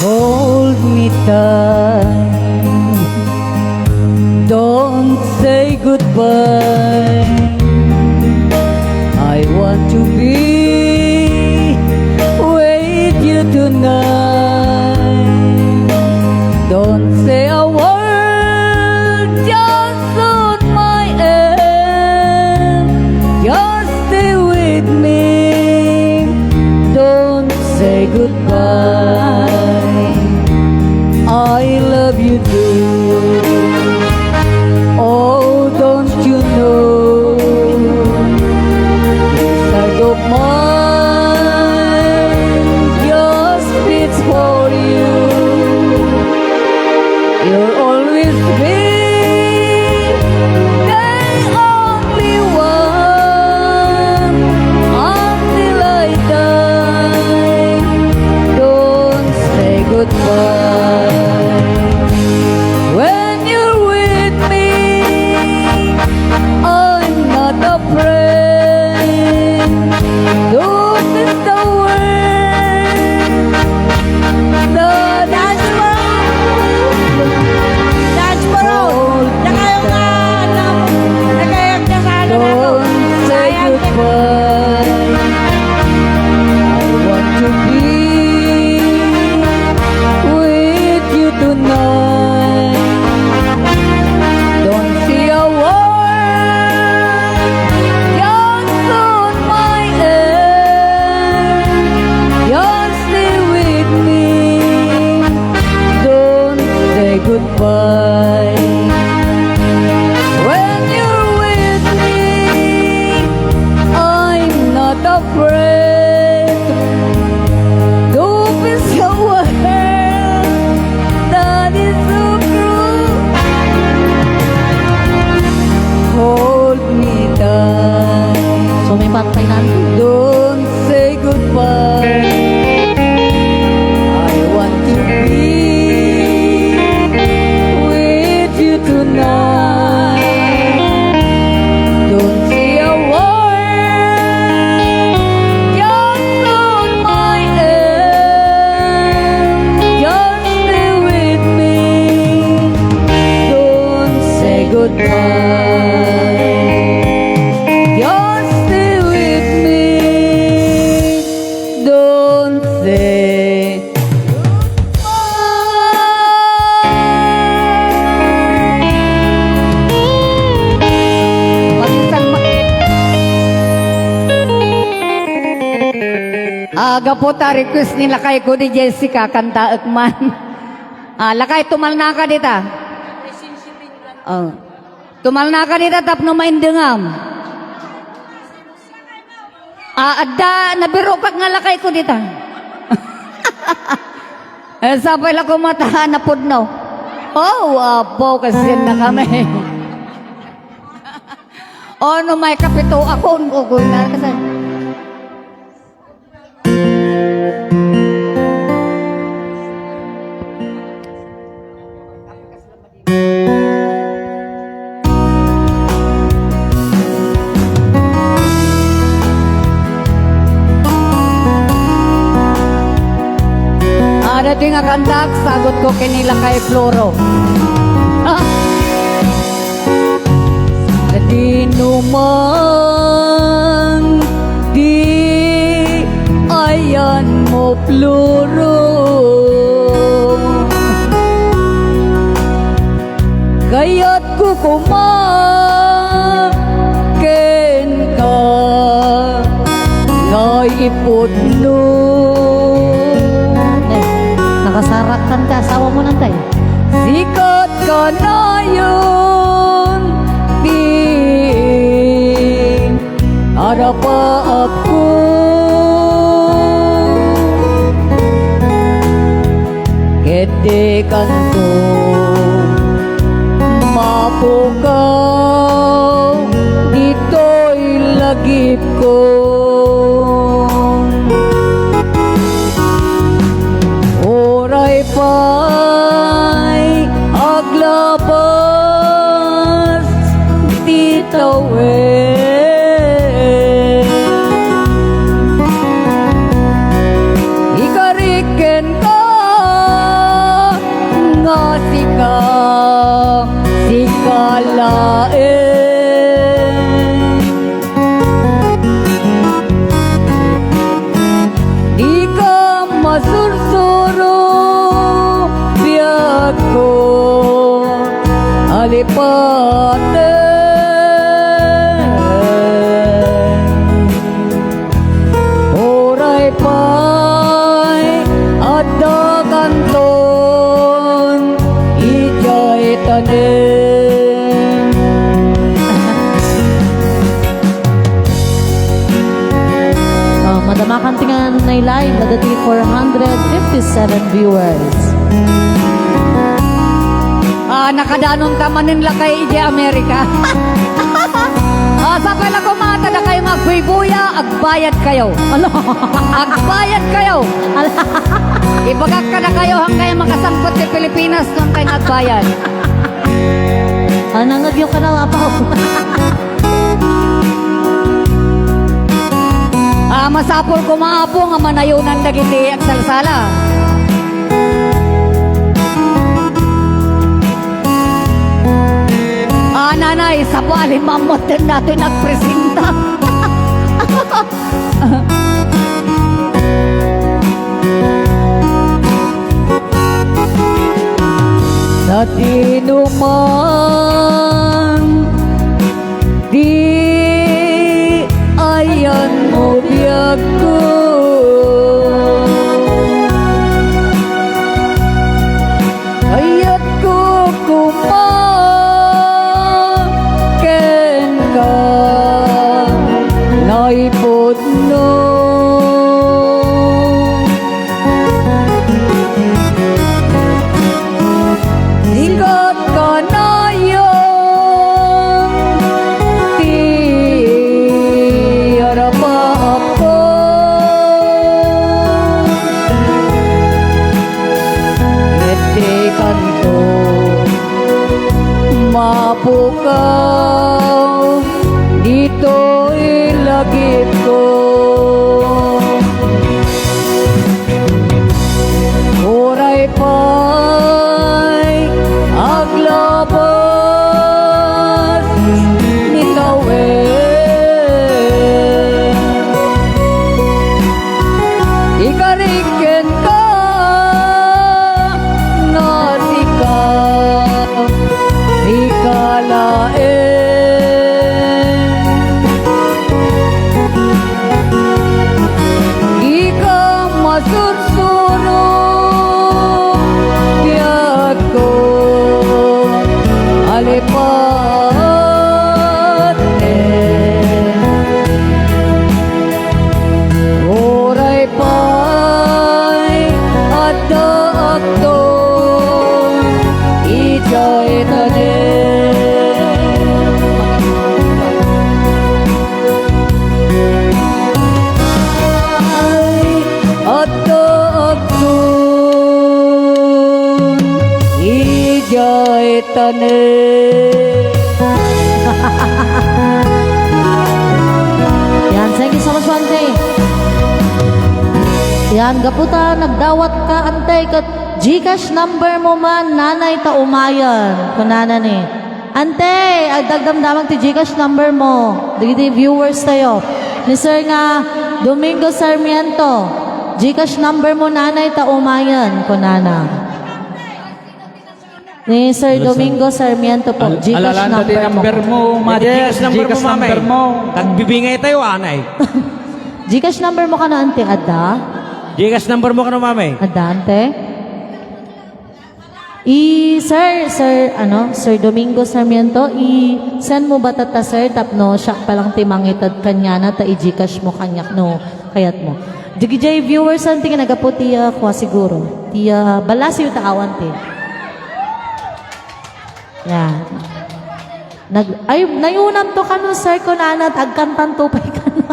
Hold me tight. Don't say goodbye. I want want to be with you tonight. Don't say a word, just on my end. Just stay with me. Don't say goodbye. I love you too. Oh, don't you know? Inside of mine just beats for you. You'll always be the only one until I die. Don't say goodbye. When you're with me, I'm not afraid. Don't is the word. The dance Don't say goodbye. I want to be with you tonight. Don't say a word, just on my end. Just stay with me. Don't say goodbye. When you're with me, I'm not afraid. Don't be so world that is so cruel. Hold me tight. Sumipantay natin. Don't say goodbye. I want to be with you tonight. Don't say a word, just on my end. Just stay with me. Don't say goodbye. Just stay with me. Don't say aga po ta request ni lakay ko di Jessica kanta ekman. Lakay tumal na ka dita. Tumal na ka dita tapno maindengam. Ada nabiro kag nga lakay ko dita. Sabay la ko matahan na pudno. Oh, apo kasi na kami. No may kapito ako ko na kasi. Ada di nga kandak, sagot ko kinila kay Floro. Di numan, di ayan mo Floro. Kaya't ko kumaken ka, ngay ipudno. Nakasarakan ka, asawa mo nantay. Sikat ka na yun, di ada pa ako. Kete kanto, mapukaw, dito'y lagip ko. Oray pa'y aglabas di tawid. Ikariken ka madamakan tingan na live, nadati 457 viewers. Nakadanon tamanin la kay Ije Amerika. Sa pala kumata na kayo magbuy-buya, agbayad kayo. Agbayad kayo. Ibagak ka na kayo hanggang makasangkot sa Pilipinas nung kayo nagbayad. Nangagyo ka na nga pa. Masapol kumaapo nga manayunan dagiti at salsala. Nanay, sa buwan, mamot din natin nagpresenta. Sa tinuman, di ayan mo biyag ko. Ayat ko kumaken ka, naipod no. Sikat ka na yung tiyara pa ako. Ngiti kanto mapukaw, dito ilagip ko. Oray pa'y aglabas ni Kawin. Ikariken ka na di ka ikalain. Di ka masursuro biyag ko alipat oray pa'y adda-akto ijay Yan, thank you so much, Ante. Yan, gaputa, nagdawat ka, Ante, kat Gcash number mo man, nanay ta umayan. Kunana ni. Ante, agdagdamdamag ti Gcash number mo. Digiti viewers tayo. Ni Sir nga, Domingo Sarmiento. Gcash number mo, nanay ta umayan. Kunana. Ni Sir Domingo Sarmiento po. Gcash Alalanda din number mo, Yes, number mo, mamay. Nagbibingay tayo, anay. Gcash number mo ka na, Ante, Adda? Gcash number mo ka na, mamay. Adda, Ante? Sir Domingo Sarmiento, send mo ba tata, sir? Tapno, siya palang timangitad kanya na, ta i-Gcash mo kanyak, no? Kayat mo. Digijay viewers, Ante, nagapo tiya, kwa siguro. Tiya, balas yung taawan, te. Yan. Nayunam to ka no, sir, ko nanat, agkantan tupay ka na.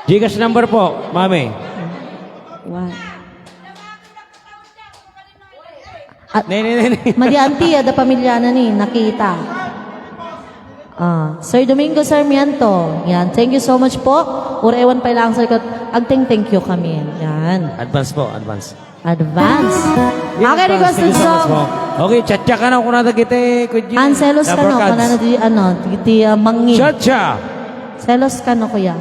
Gcash number po, mami. What? Ne. Madi auntie, ada pamilya na ni, nakita. Sir Domingo Sarmiento, yan, thank you so much po. Ewan pa lang, sir, thank you kami. Yan. Advance po, advance. Advance. Okay, requested song. Okay, chatcha ka na kung nata kita. Selos ka no, kung nana di, mangi. Chatcha. Selos ka no, kuya.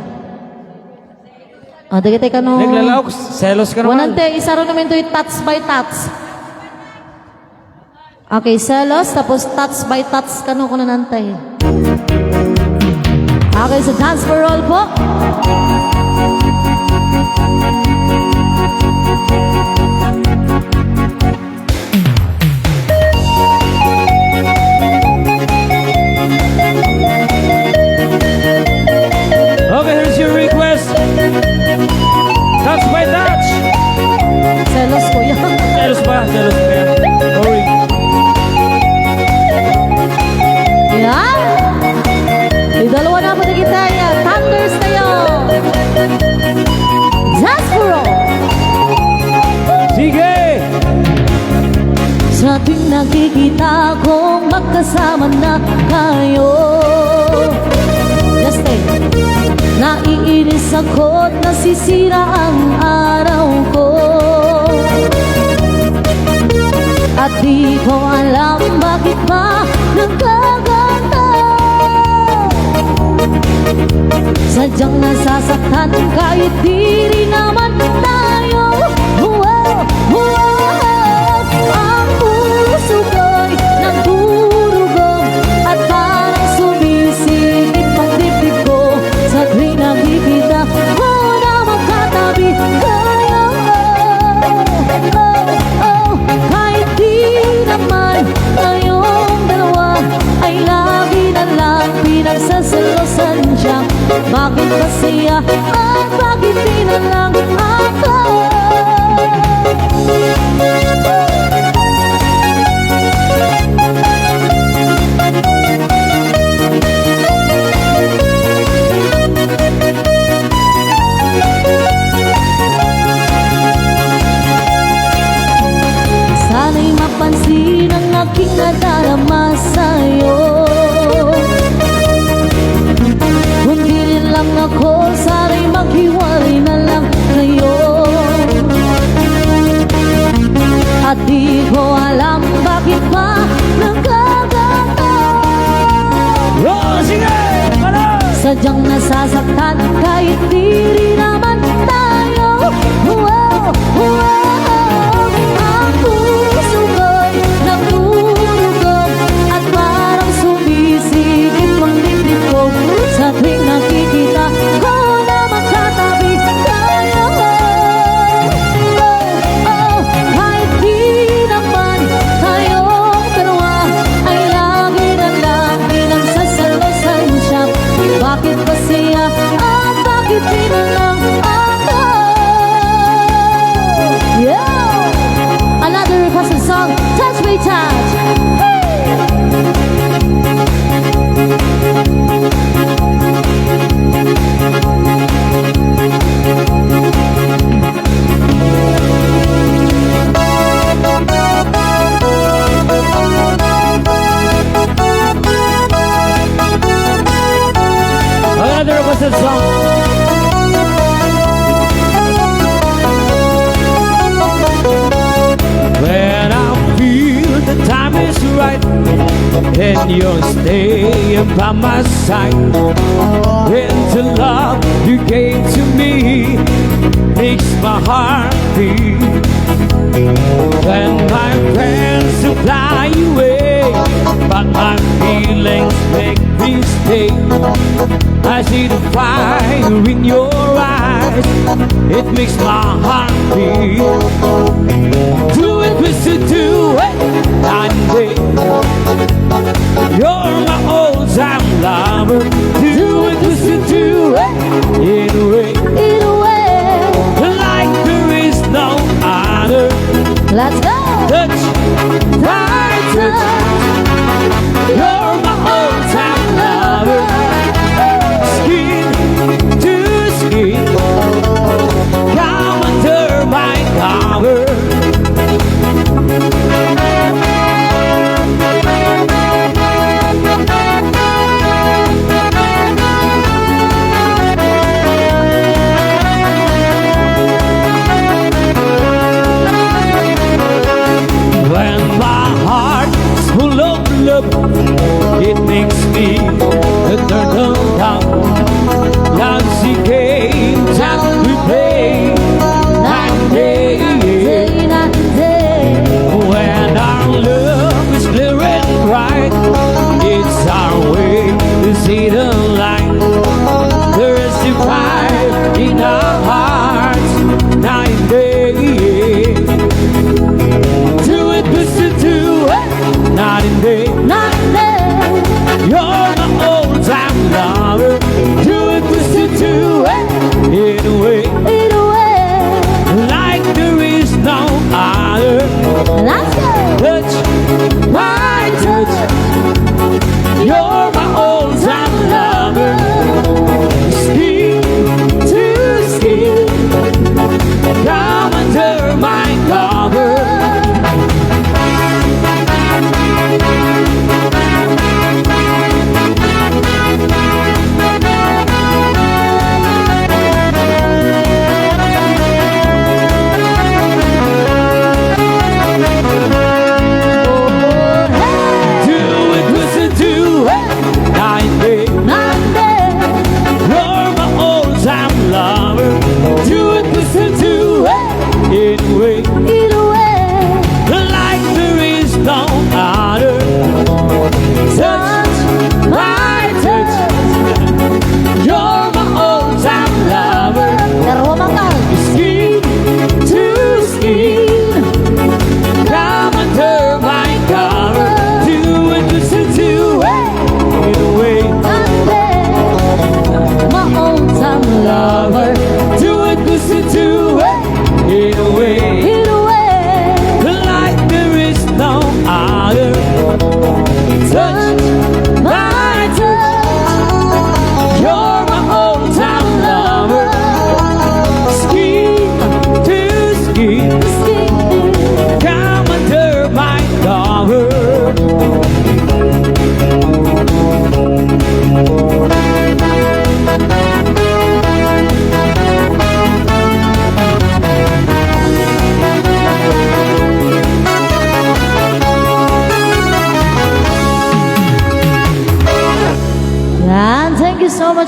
Dagiti ka no. Naglalawak, selos ka naman. Wanante, isa rin naman ito yung touch by touch. Okay, selos, tapos touch by touch ka no, kung nanantay. Okay, so dance for all po. jealous kaya. Sorry. Yan. Idalawa na po na kita yan. Thunders tayo. Jaspuro. Sige! Sa tuwing nakikita kong magkasama na kayo, Just stay. Naiinis ako't nasisira ang araw ko, at di ko alam bakit ba nagkaganto. Sadyang nasasaktan kahit di rin naman tayo. Ang puso ko'y nagdurugong at parang sumisikip ang dibdib ko. Sa tuwing nakikita ko na magkatabi kayo, kahit di naman tayong dalawa ay lagi na lang pinagsaselosan siya. Bakit ba siya at bakit di na lang ako? Sana'y mapansin ang aking nadarama sa'yo. Kung di rin lang ako, sana'y maghiwalay na lang kayo. At di ko alam bakit ba nagkaganto. Sadyang nasasaktan kahit di rin naman tayo. Ang puso ko'y nagdurugong at parang sumisikip ang dibdib ko. Sa tuwing nakikita ko na magkatabi tayo, kahit di naman tayong dalawa ay lagi na lang pinagsaselosan siya. Bakit ba siya at bakit di na lang ako? Yeah! Another requested song, Touch Me Touch. Another requested song. When I feel the time is right and you're staying by my side, when the love you gave to me makes my heart beat. When my plans to fly away, but my feelings make me stay. I see the fire in your eyes, it makes my heart beat. Do it, Mr. Do it, night and day. You're my old-time lover. Do it, Mr. Do it, in a way, like there is no other. Let's go! Touch, right touch. You're my old-time lover. Skin to skin, come under my cover.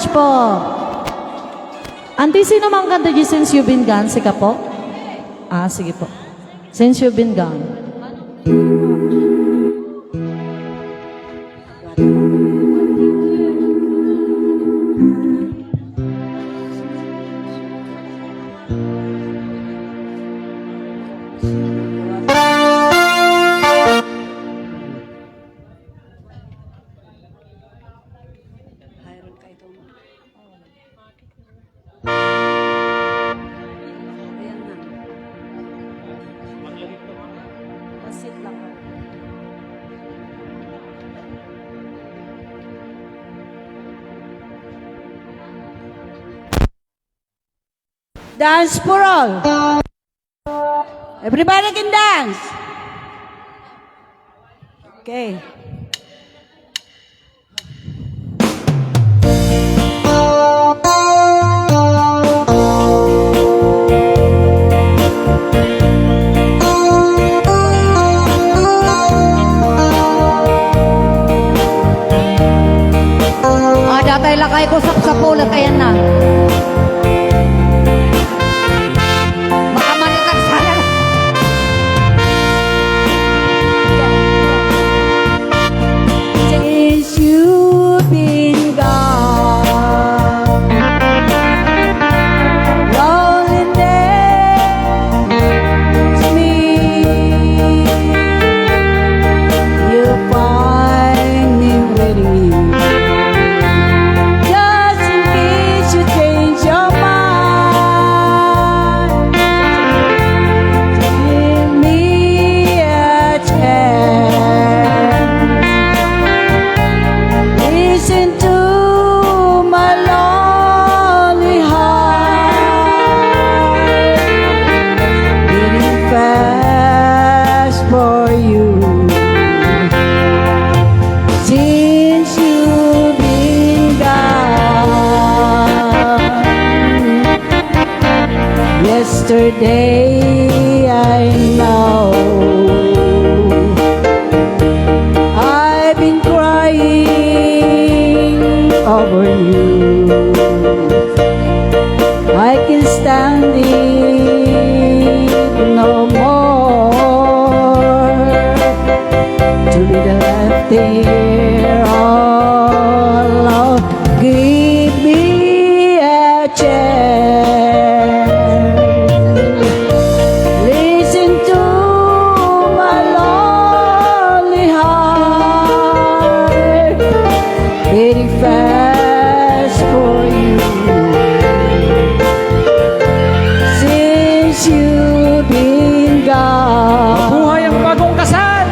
much po. Auntie, sino mang kanta di since you've been gone? Sika po? Ah, sige po. Since you've been gone. Dance for all. Everybody can dance. Okay. Datay lakay ko sa pulat, ayan na. Baka manitak sana. Since you've been gone, loneliness me. You find me waiting. Just in case you change your mind, give me a chance. Listen to my lonely heart, beating fast for you. Since you've been gone, yesterday I know I've been crying over you. I can stand it no more, to be left here all alone. Give me a chance. Listen to my lonely heart, beating fast for you. Since you've been gone. Buhay ang bagong kasal!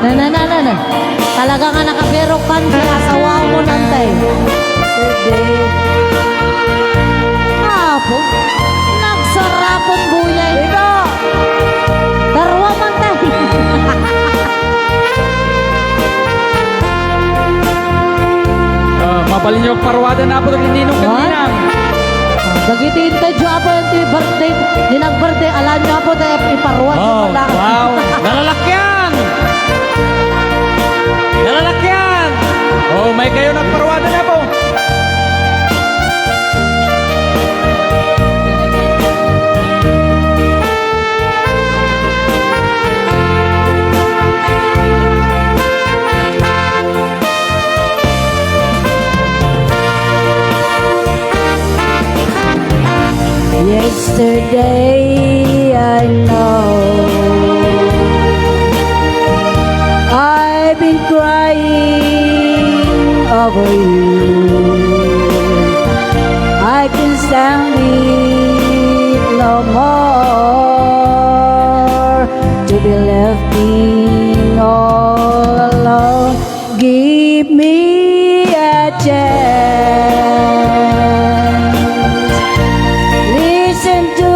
Na. Talaga nga nakaberokan sa asawa mo nantay. Apo, nagsarapon buyay. Ika! Darwa man tayo. Mapalin niyo parwada na po ng ninong kaninang. Dagitin tayo dyan po yung birthday. Dinang birthday, alam niyo po tayo iparwan. Oh, wow! Nalalakyan! Nalalakyan! Oh, may kayo nagparwada na po. Yesterday I know I've been crying over you. I can stand it no more, to be left being all alone. Give me a chance. Listen to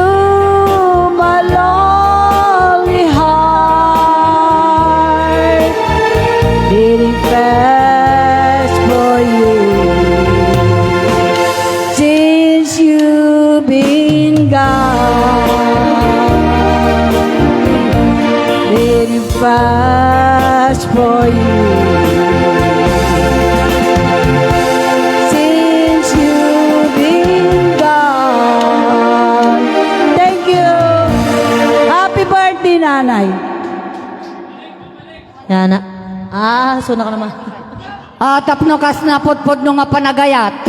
my lonely heart, beating fast for you. Since you've been gone, beating fast for you. Since you nanay. Yan na. Suna ka naman. Tapno kas na putpud no nga panagayat.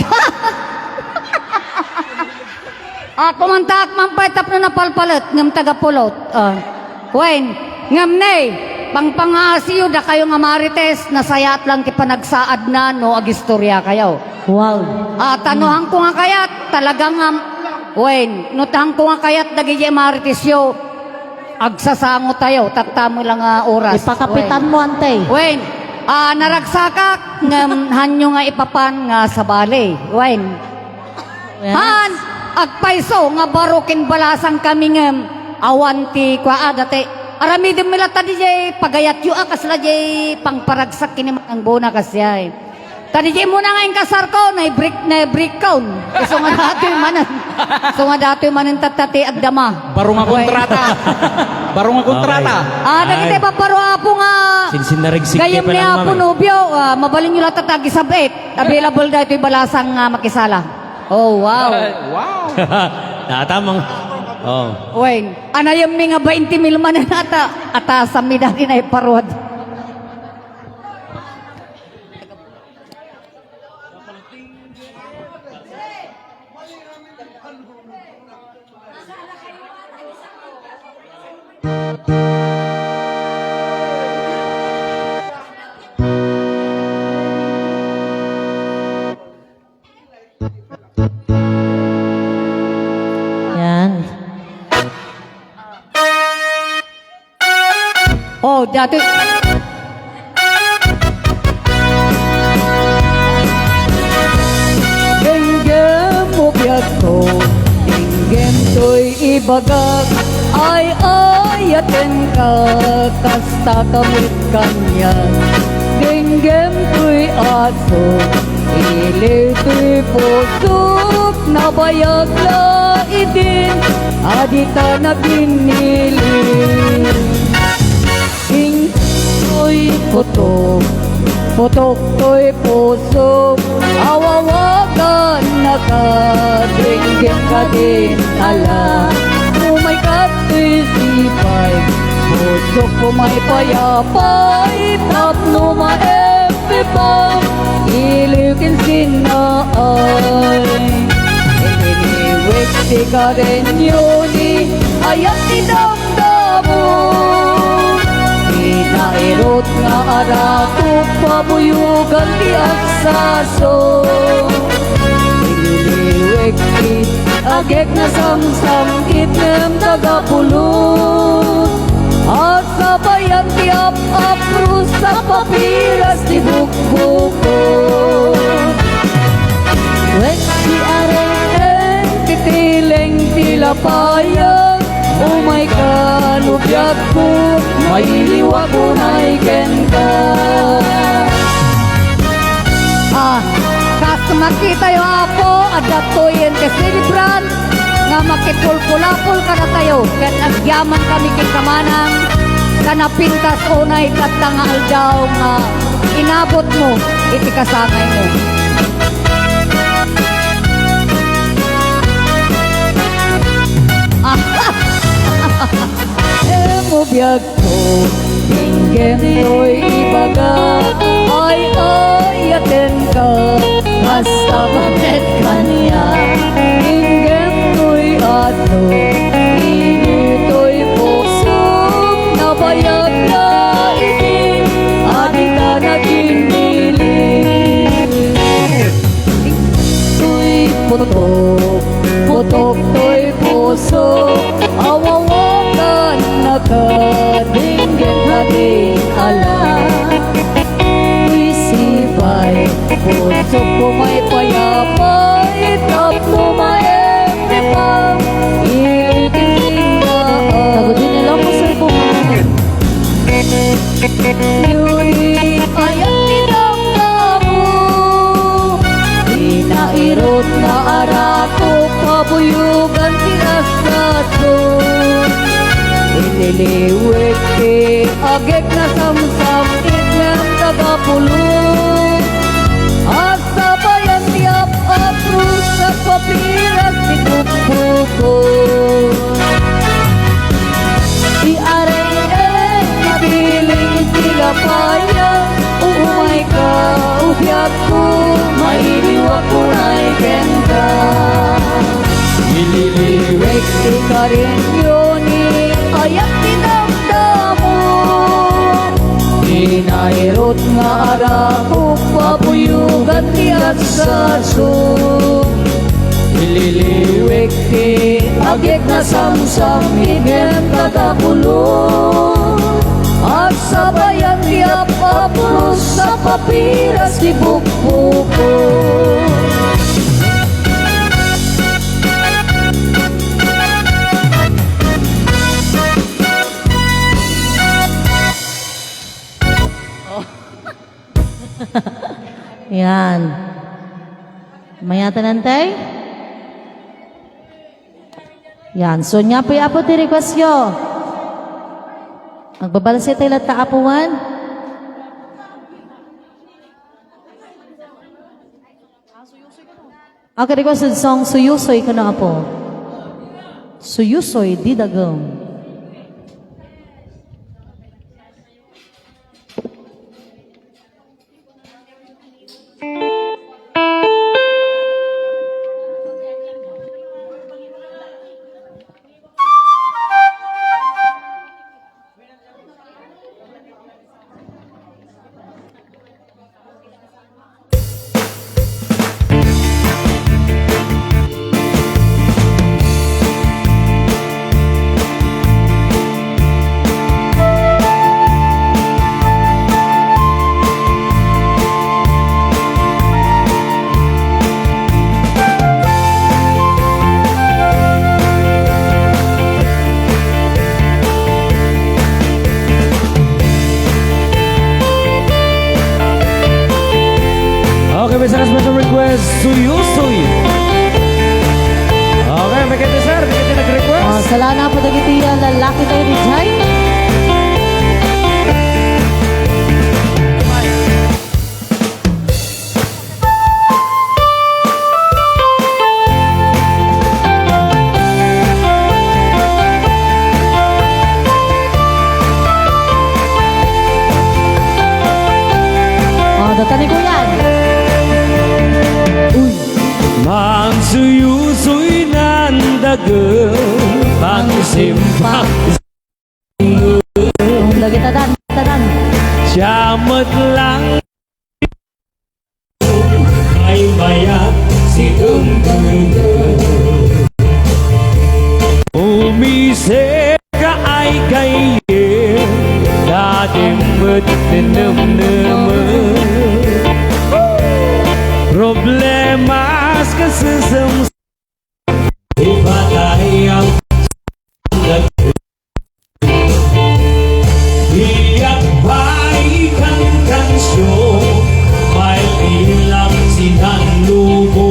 Kumantak man pa tapno na palpalit ngam tagapulot. Wen, ngam nay, pangpangasiyo da kayo nga marites, nasayat lang ti panagsaad na no agistorya kayo. Wow. Tanuhan ko nga kayat, talagang wen, nutang ko nga kayat dagiti marites yo, agsasango tayo, taktamo lang oras. Ipakapitan mo, ante. Wen, naragsakak, ngam hanyo nga ipapan nga sa bali. Wen, han, agpaiso nga barukin balasang kami ngam, awanti kwa dati. Arami din milata di jay pagayat yu kasla jay pangparagsak kini ang bona kasya. Tadi jay muna nga yung kasar ko na break count. So nga dato'y manan. So nga dato'y manan tatati agdama. Baro nga kontrata. Baro nga kontrata. Nagite pa paro apo nga. Sinsin na rigsik Gayam ni apo nobyo. Mabalin nyo latatagi sabit. Available dato'y balasang makisala. Oh, wow. Wow. Tamang. Oh. Wen, anayam mi nga 20 mil man nata. Atasam mi dati na iparod. Yan. Oh, dati. Genggam mo biyak ko, genggam to'y ibagak, ay ayaten ka, kasta kamit kanya. Genggam to'y aso, iliw to'y pusok, nabayag la idin, adita na binili. Ing to'y putok, putok to'y puso, awawagan na ka, dinggin ka din ala. Umay ka to'y sipay, puso ko may payapay, tapno maepipang, iliwin sinaay. Iniwik si ka rin yuni, ayat tinamdamo. Inairot nga aratok, pabuyugan di aksaso. Ililiwek di agek na samsam itnem tagapulot. At sabayan ti ap-aprus sa papiras di bukbuko. Wek si arenen titileng tilapayan, umay ka lubyak ko, may liwa ko na ka. Kas makita yung apo, adatoyin ka silibran, nga makipulpulapul ka na tayo, ket agyaman kami kikamanang, kanapintas unay katangal daw nga inabot mo, iti kasangay mo. Emo biyak ko, inggen to'y ibaga, ay ayaten ka, basta bakit kanya. Inggen to'y ato, ini to'y puso, nabayag na itin, adi ka na kinili. To'y putok, putok to'y puso, awawakan na ka, dinggin ka din ala. Isipay, puso ko may payapay, tapno maepipang, ilitin na. Tagodin nila ko sa po. Yuni ayat tinang tabu, inairot na arako, pabuyugan tinasaso. Ililiwik ti agek na samsam, itnem tagapulong. At sabayan ti ap-aprus sa papiras ti bukbuko. Di aray Ika rin yun ayak dinamdamo. Inairot nga arakok papuyugan tiyak sa so. Ililiwik ti agik na samsam higem katapulo. At sabayan ti apapulos sa papiras di bukbuko. Yan. Mayata nantay? Yan. So, nya po apo ti request yo. Magbabalansi tayo lahat kaapuan. Okay, requested song, Suyusoy ka na po. Suyusoy, di dagam. Okay, may isang special request, Suyusoy. Okay, may kaya sir, may kaya nag-request. Salana po dagiti lalaki tayo di Jai. Datani ko yan. Man suyusoy nandaga pangsimpak Lagi tadan. Siyamat lang ay bayat si umise ka ay kaye dating betenem-nemen problemas kesesem ibadah yang tiap baikan kansyo may ilang sinanlubo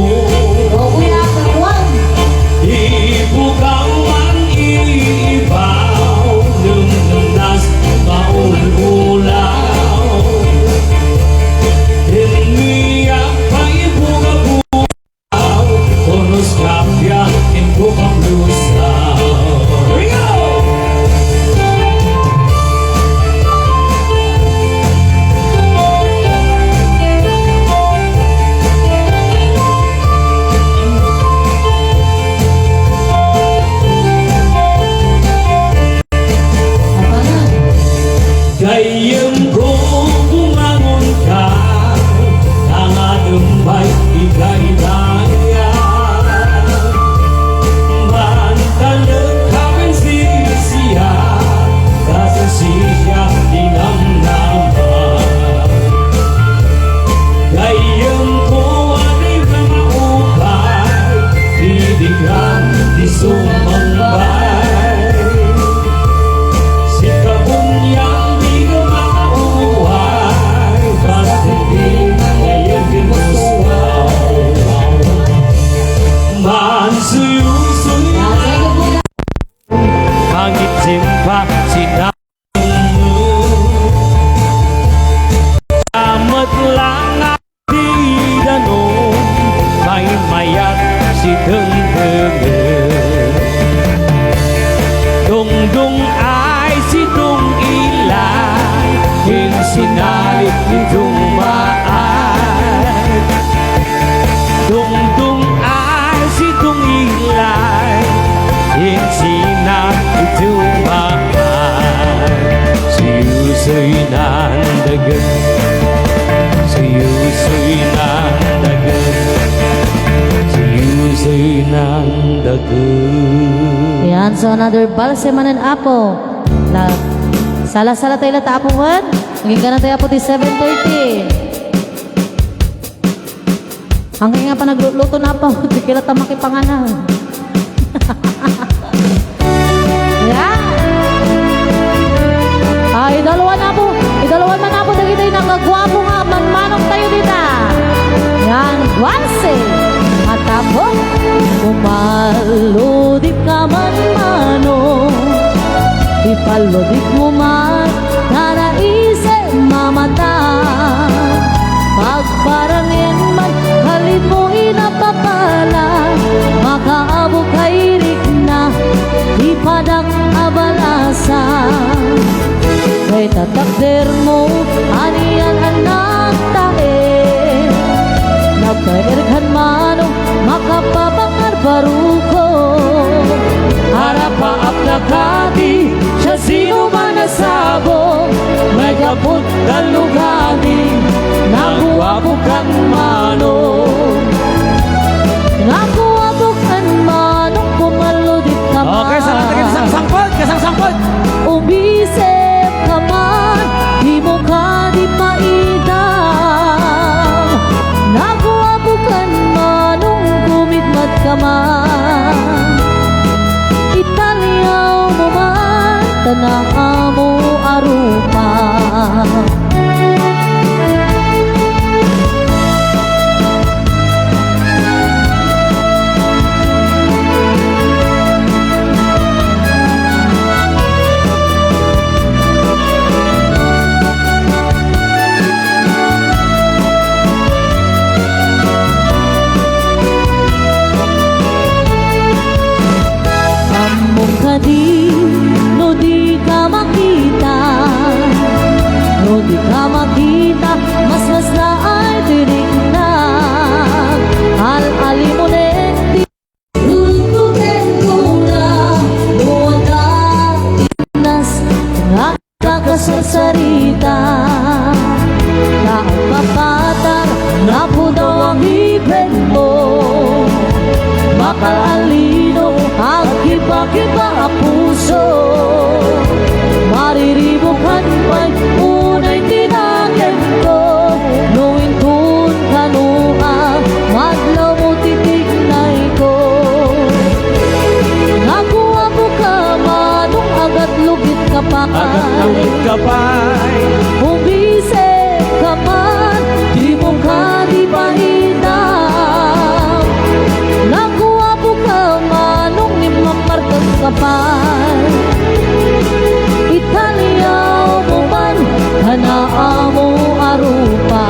ibugaw man ibaw nungnas maul-ulaw iniyak pa'y buga-bugaw oros kapya inbukang lusaw. Here we go! Gayem ko bumangon ka ang adumbay ikay-daya bantalag kawin siya kasi siya dinamnaman gayem ko aday na maupay didigan di sumambay si kabunyang man suyusoy pangit simpa sinamu amat lang di danong may mayat si deng-dengen dong-dong ay si dong ilay hin sinay ni dumaan dong-dong ay si dong ilay ng dagat. Yan, so another balse manan apo. Sala-sala tayo lata apo wan. Naging ka na tayo apo di 7:30. Hanggang nga pa nagluto na po. Di kila tamaki panganan. Yan. Idalawan na po. Idalawan man na po. Dagi tayo nagagwapo nga. Manmanong tayo dita. Yan. Wanse. Matapok. Kumaludip ka man mano. Ipaludip mo man. Naraisip mamata. Pagparangin man. Halid mo inapapala. Makaabog kay rik na. Ipadak abalasa. Kay tatakder mo. Aniyan anak tae. Nagkairkan mano. Makapapangar baruko. Harapaap na kati, siya sino man nasabong, may kaput dalugani, nagwabukan manong. Nagwabukan manong, pumaludit ka man. Okay, kasang sangkot. Umisip ka man, di mo ka di maidam. Nagwabukan manong, kumigmat ka man. Italiyaw mo man, tanang mo arupa. Among kadi, no di ka makita. No di ka makita, mas na ay tinig na. Al-ali mo lenti, lututin ko na. Buwag inas, nakakasasarita. Nakapatar, napo daw ang ibig mo. Makalino, ang kiba-kiba ang puso. Mariribukan pa'y unay tinagin ko. Nuintun kanua, madlaw mo titignay ko. Nakuha mo ka manong agat lugit ka pa Umisip ka man, di mo ka di pahinam. Nakuha mo ka manong imamarkas ka pa. Italiyaw mo man, hanaa mo arupa.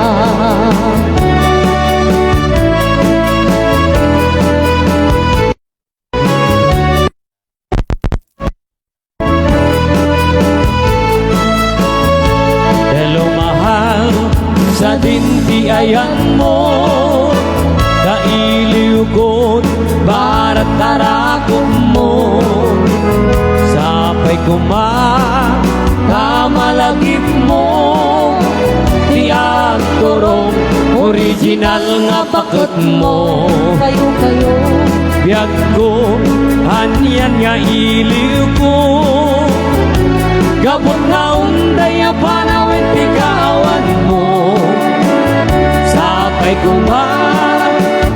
Hello mahal, sa dintiayan mo, kailiw ko't barat tarakot mo. Sapay kamalagip mo, tiyan turong original nga bakit mo. Kayo Biyag ko, hanyan nga iliw ko. Gabot na unday ang panawin tikawan mo. Sapay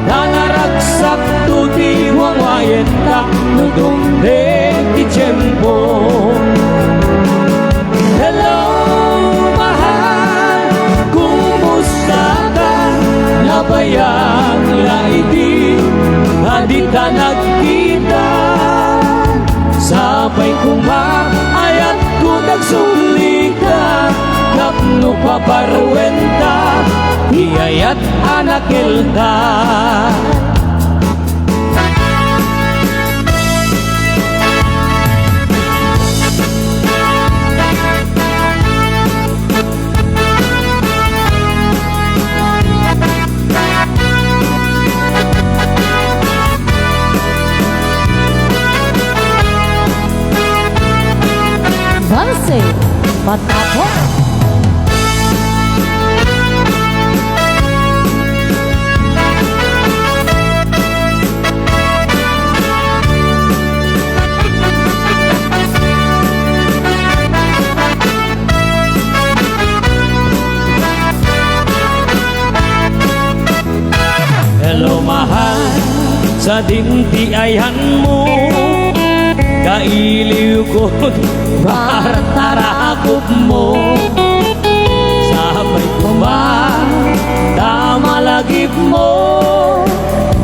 nangaragsak tuti wawayen ta nudumde ti tiyempo. Hello, mahal, kumusta ka? Nabayang laiti, hadita nagkita. Sabay ayat ko nagsulika, napno paparwenta, iyayat anakilta. Balse, matapok. sa dintiayan mo. Kailiw ko baratarakop mo. Sabay kuman tamalagip mo.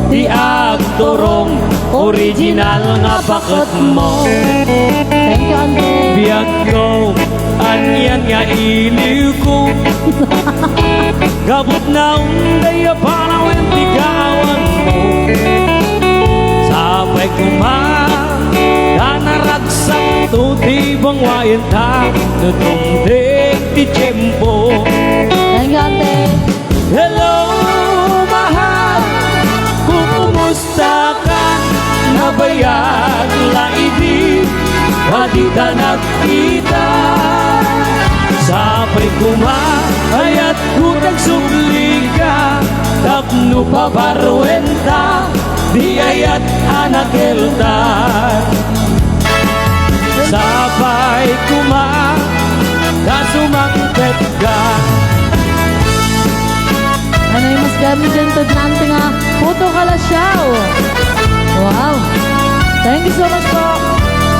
Di agtorong original nga bakit mo. Thank you, Andre. Biyag ko, anyan nga iliw ko. Gabot na unday panawin tigawan mo. Sabay kuman danaragsak to di bangwain ta. Natundig ti tiyempo. Thank you, Andre. Hello, mahal, kumusta ka? Nabayag laibig, hadita nagkita. Sapay kumayat ko nagsugli ka. Tapno pabarwenta, di ayat anakelta. Sapay kasumangpet ka. Ano yung mas gamit dyan to nanti nga puto kala siya. Wow. Thank you so much po.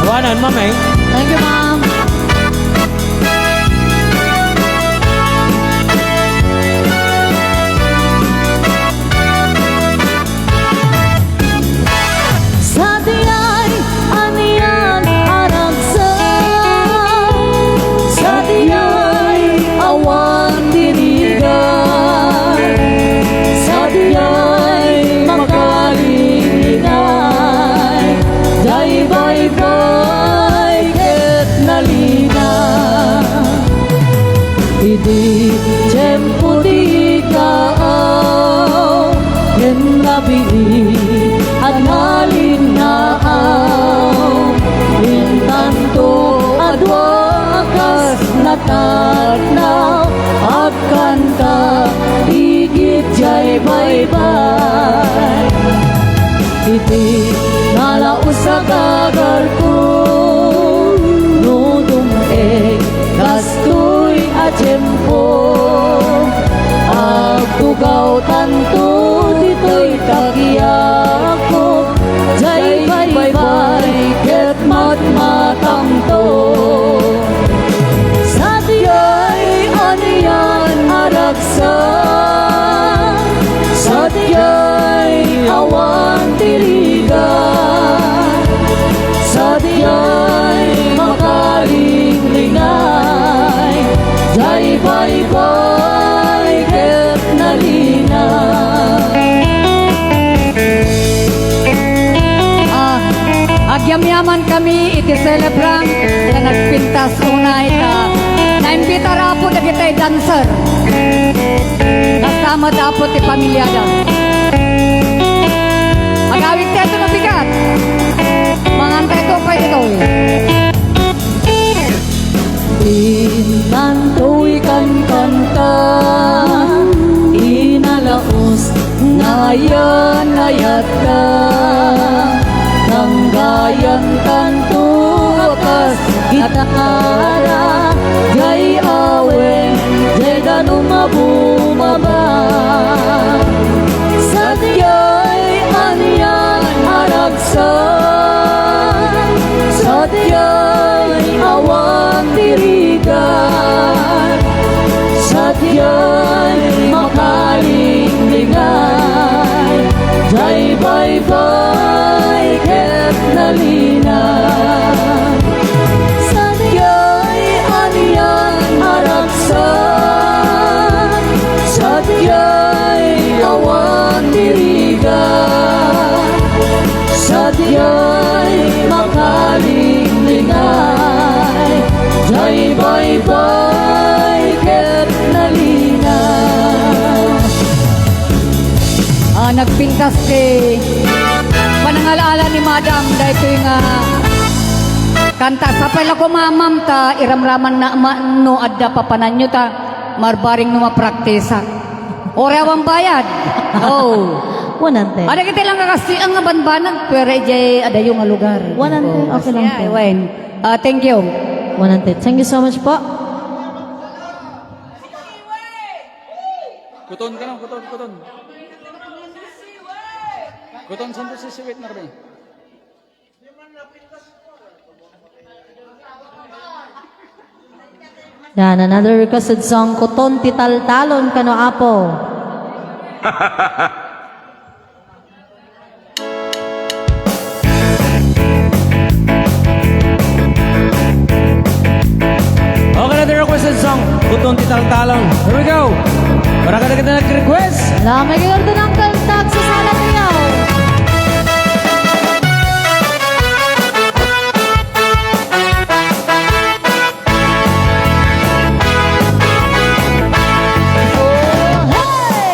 Tawanan, mamay. Thank you, ma'am. Sa diyay, aniyan, aragsan. Sa diyay, awan dirigan. Sa diyay, makalingay. Jai bye-bye, ket nalina. Idi tiyempo di kaaw, ken nabili at nalinaaw. Intanto adwa akas natatnaw, at kanta higit jay bye-bye. Iti nalaos sa kagar ko, no dumeg kastoy a tiyempo. Agtugaw tanto dito'y kagiyak ko. Jay bye-bye, ket matmatamto. Sa diyay aniyan aragsan. Sa diyay awan tirigan. Sa diyay makalinglinay. Jay bye-bye, ket nalina. Agyam-yaman kami iti celebrant na nagpintas unay ta naimbita rapo na kita'y dancer. Kasama dapat ti pamilyada. Magawit tayo mabigat. Mangantay ito pa ito. Intanto'y kan kanta, inalaos ngayon ayat ka. Nanggayan tanto akas gitara, jay awen, jay ganong mabumaba. Sa diyay anyan aragsan. Sa diyay awan tirigan. Sa diyay makalinglingan. Jay bye-bye, ket nalina. Sa diyay aniyan aragsan. Sa diyay awan tirigan. Sa diyay makalinglingan. Jay bye-bye, ket nalina. Nagpintas kay panangalaala ni Madam dahil ito yung kanta. Sapay lang ko mamam ta iramraman na no adda papanan nyo ta marbaring no mapraktisa. Orewang bayad. Oh. 100. Ada kita lang kakasi ang banbanan pero jay ada yung lugar. 100. Okay lang po. Thank you. 100. Thank you so much po. Kuton ka na, kuton. Kuton saan si Siwit Narbe? Yan, another requested song, Kuton Titaltalon Kano Apo. Okay na the requested song, Kuton Titaltalon. Here we go. Para ka na nag-request. Lamay kayo ng kaltag sa sala niyo.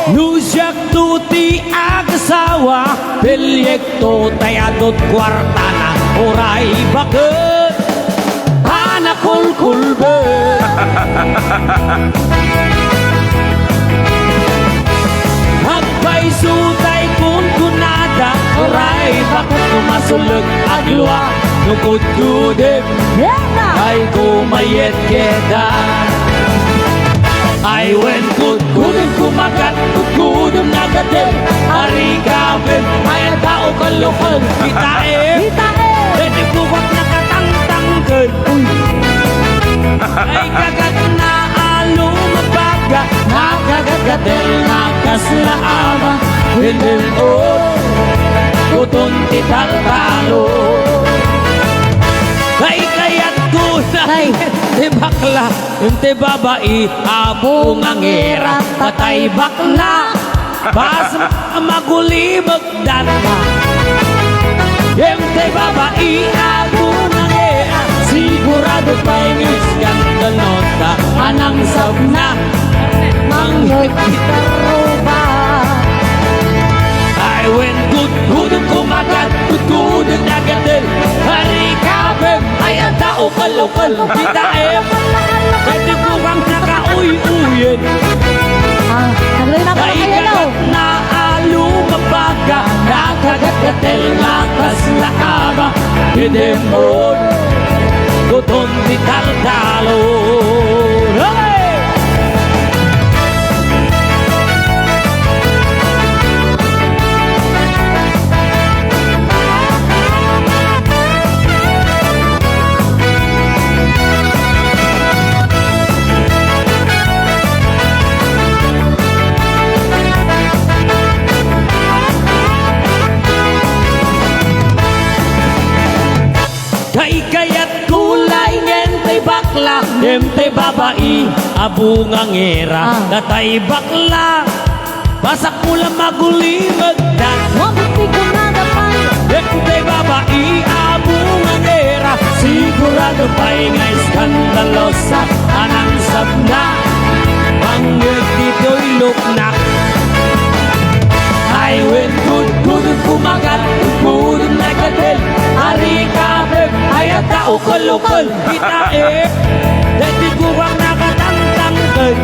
Nusyak tuti agasawa, Pilyekto tayadot kwartana, Oray bakit, anak kulkulbe. Magpay sutay kun kunada, Oray bakit kumasulag agluwa, Nukod kudip, ay kumayet keda. I went good, kudin kumagat, kudin nagadim. Ari kabin, ay ang tao kalukal. Hitae, pwede buwag nakatang-tangkad. Ay kagat na alo mabaga, nakagagadel nakaslaama. Hindin o, kutun tital-talo. Ay kaya't kunay, te bakla, yung te babae, abo ngangera, patay bakla, bas maguli magdana. Yung te babae, abo ngangera, sigurado pa'y iskandal nota, anang sabna, mangyoy pitaroba. I went good, good kumagat, good nagadil, hari kabem, ay ang tao kalukal, kitaem, pwede ko bang nakauy-uyin. Ay kagat na alumabaga, nakagagatil nga kaslaaba, hidemon, kuton di taltalo. Kayat kulay niyentay bakla, niyentay babae, abungangera, datay bakla, basak mula maguli magdan. Mabuti ko na dapat, niyentay babae, abungangera, sigurado pa'y nga iskandalosa, anang sabna, panggit dito'y luknak. I went good, good kumagat, good nagadil, hari kabem, ay ang tao kalukal, kitae, dati kurang nakatang-tangkal.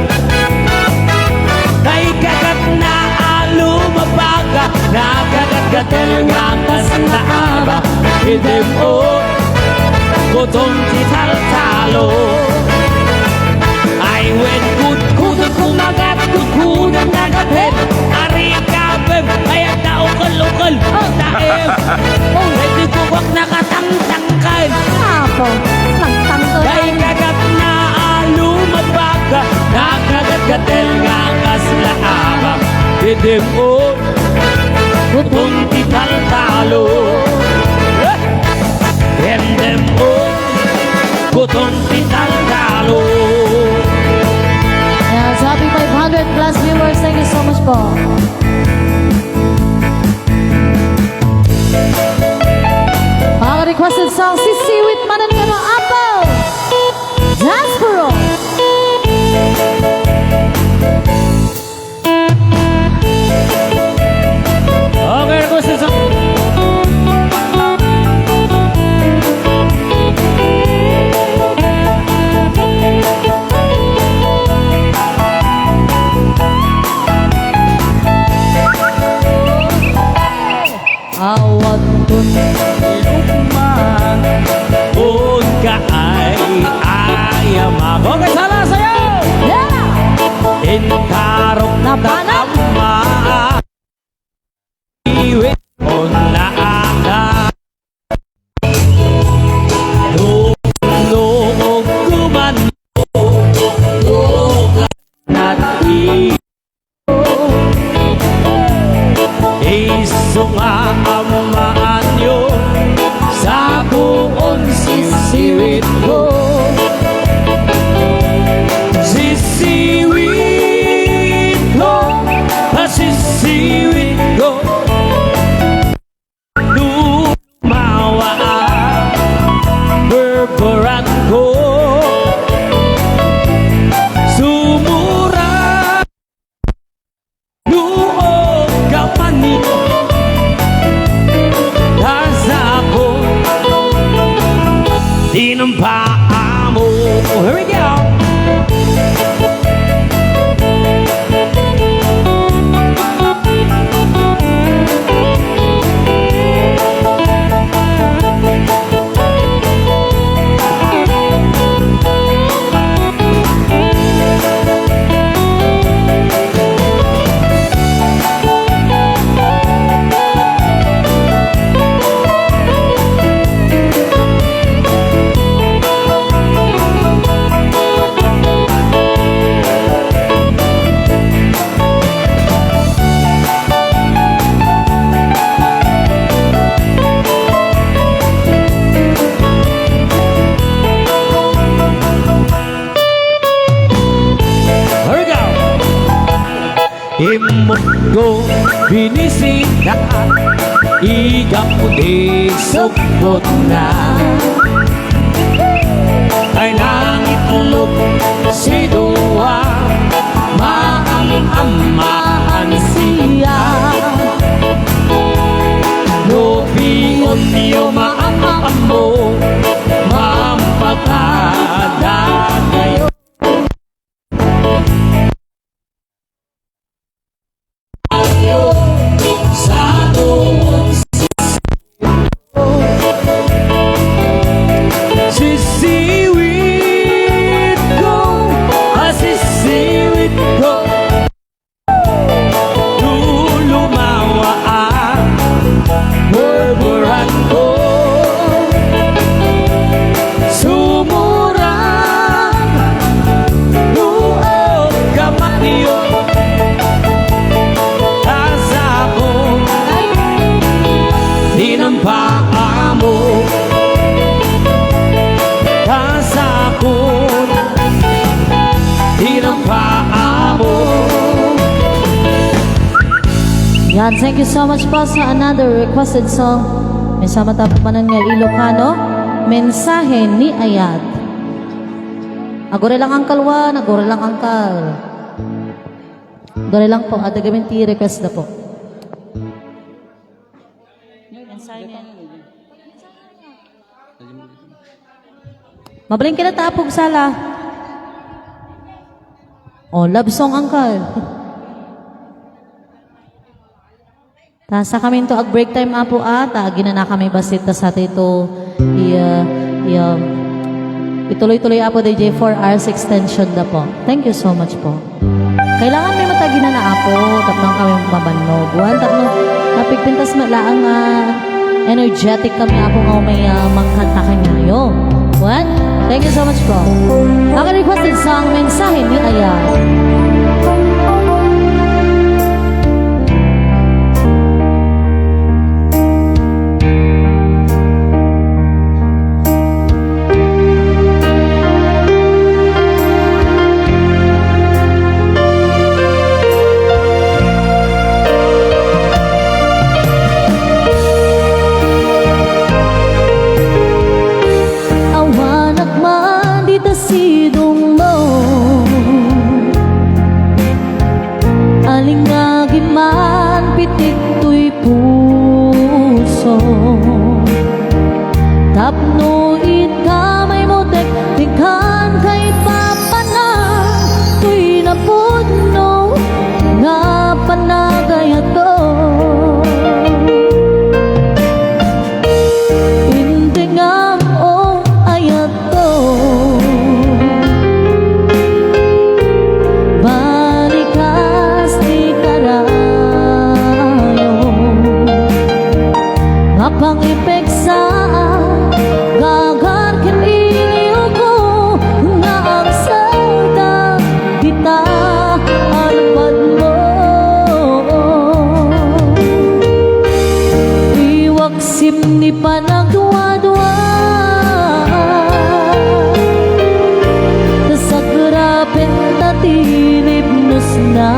Kay kagat na alumabaga, nakagagat-gatel nga kaslaaba, hidem o, kutong tital-talo. I went good, good kumagat, good nagadil, hari kabem, ay ang tao kalukal, kitae, dati kurang nakatang-tangkal. Apo, nagtangkal. Kay kagat na alumabaga, nakagagat-gatel nga kaslaaba, hidem o, kutong tital-talo. Hidem o, kutong tital-talo. Yes, happy 500 plus viewers. Thank you so much po. Requested song, Sisi with Manan Kano Apo. Jaspero. Okay, requested song. Awat dun lukman, kung kaay ayamag. Okay, salah sa'yo! Yeah! Intarok na tama, iwit on ng paa mo. Here we go. Imutgo binisita Iga pudi sukot na Ay nangitlog si Dua Maaming amaan siya Lupion niyo maamang mo Mampakada kayo Sisiwit ko, sisiwit ko Lulumawa ang burburan ko Sumurang luog kamatiyo Asa ko di ng paa mo Kasakot di ng paa mo. Yan, thank you so much po sa another requested song. May sama tapo manan nga Ilocano, Mensahe ni Ayat. Agore lang ang kalwan, agore lang ang kal. Agore lang po, at agaminti request na po. Mabaling ka na tapog sala. Oh, love song angkal. Tasa kami to ag break time apo ata ginana kami basit ta sa ito ituloy-tuloy apo DJ 4 hours extension da po. Thank you so much po. Kailangan may mataginan na apo tapnang kami mabannog. Wan tapno napigpintas malaang energetic kami apo nga may mangkanta kanyayo. Wan, thank you so much po. Ang requested song Mensahe ni Ayat. Sidong mo alingagi man pitik tuy puso tapno itamay mo tek tikan kay papana tuy napuno nga panagay ato indingang o ayat ko balikas di karayo ngapang ipeksa gagar kiniliw ko nga ang salda kita alpad mo iwaksim ni panagdwa-dwa sagrapin tatilip nusna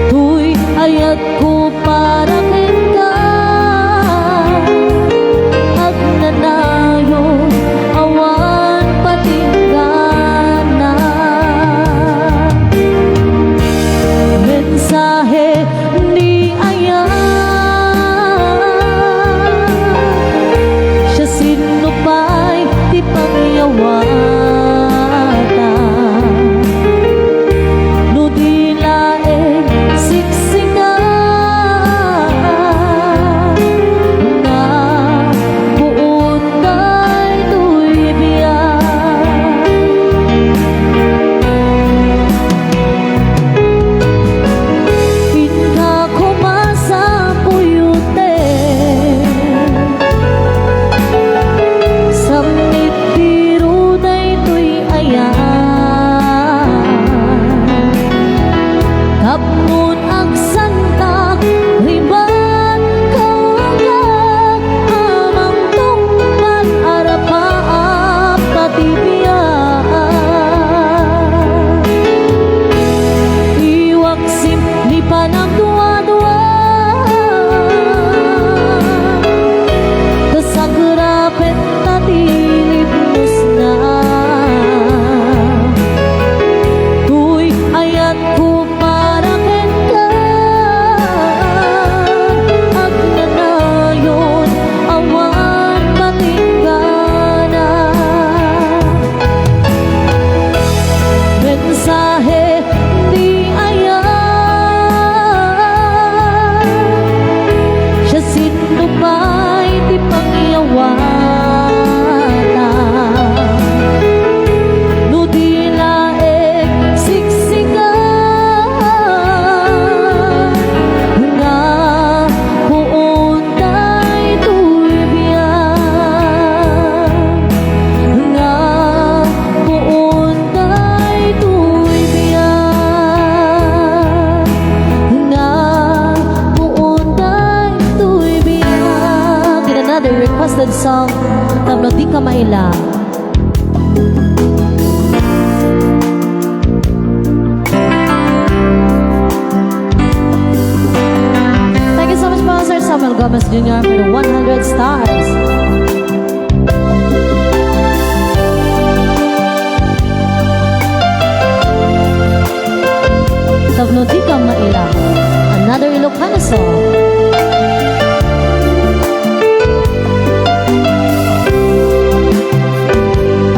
tuy ayat ko para kita ag nanayo awan patinggana mensahe ni Ayat siya requested song, Tapno Di Ka Maila. Thank you so much po, Sir Samuel Gomez Jr. for the 100 stars. Tapno Di Ka Maila, another Ilocano song.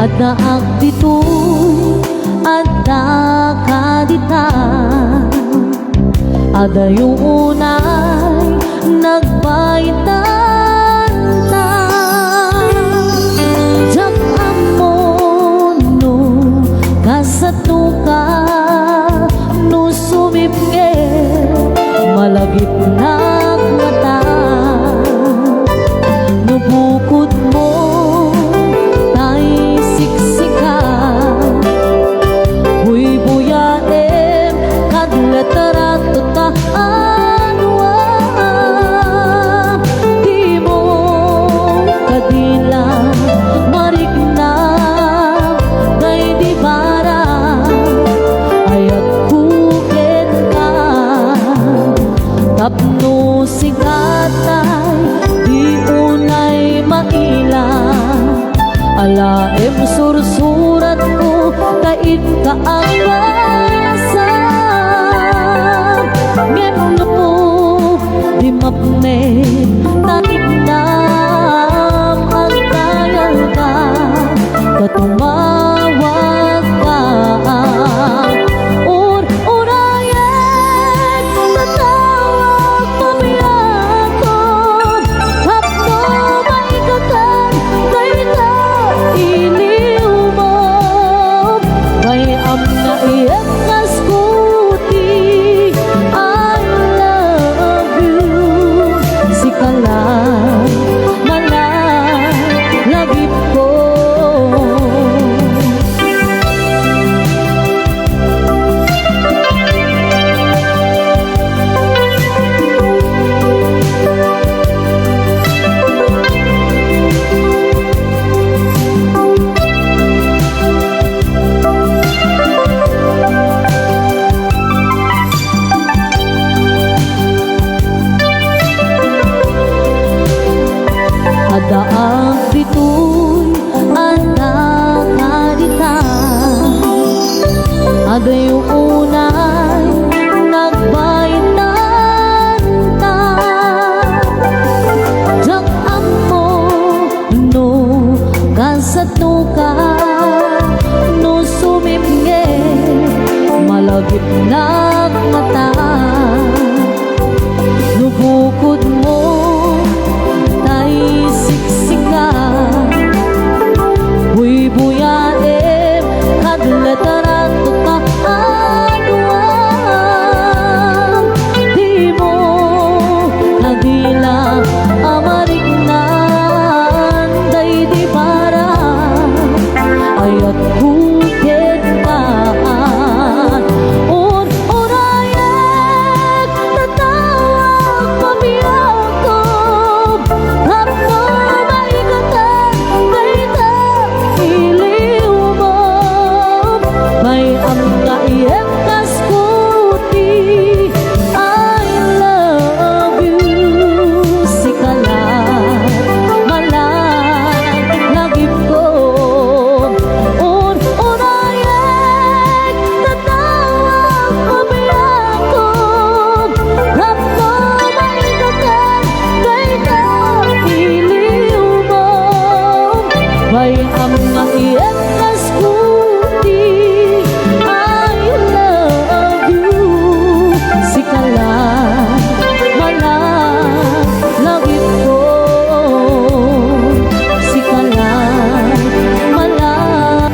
Adda dito'y adda ka dita, ada yung unay nagbaitan ta. Diyak amon no kasatuka no sumipke malagip na mata. Nubukod mo tapno sigatay di unay maila, alaem sursurat ko kait ka ang asa. Ngayon na po di mapne tatiknam ang kayal ka, katumawag ka. Daang dito'y anak kadita, ada yung unay nagbaitan ta. Diyak amo no kasatuka no sumipnge malagip na mata. Nubukod mo siksika huy buyaem kadlataran tukaan di mo nagila amarignan day di para ayat bukid kaan un orayek tatawag pamiyakob tapno maikatan dayta iliw mo may ang kaiyek kaskuti I love you sikalat malang lagip ko un orayek tatawag pamiyakob tapno maikatan dayta iliw mo may ang kaiyek kaskuti I love you sikalat malang lagip ko sikalat malang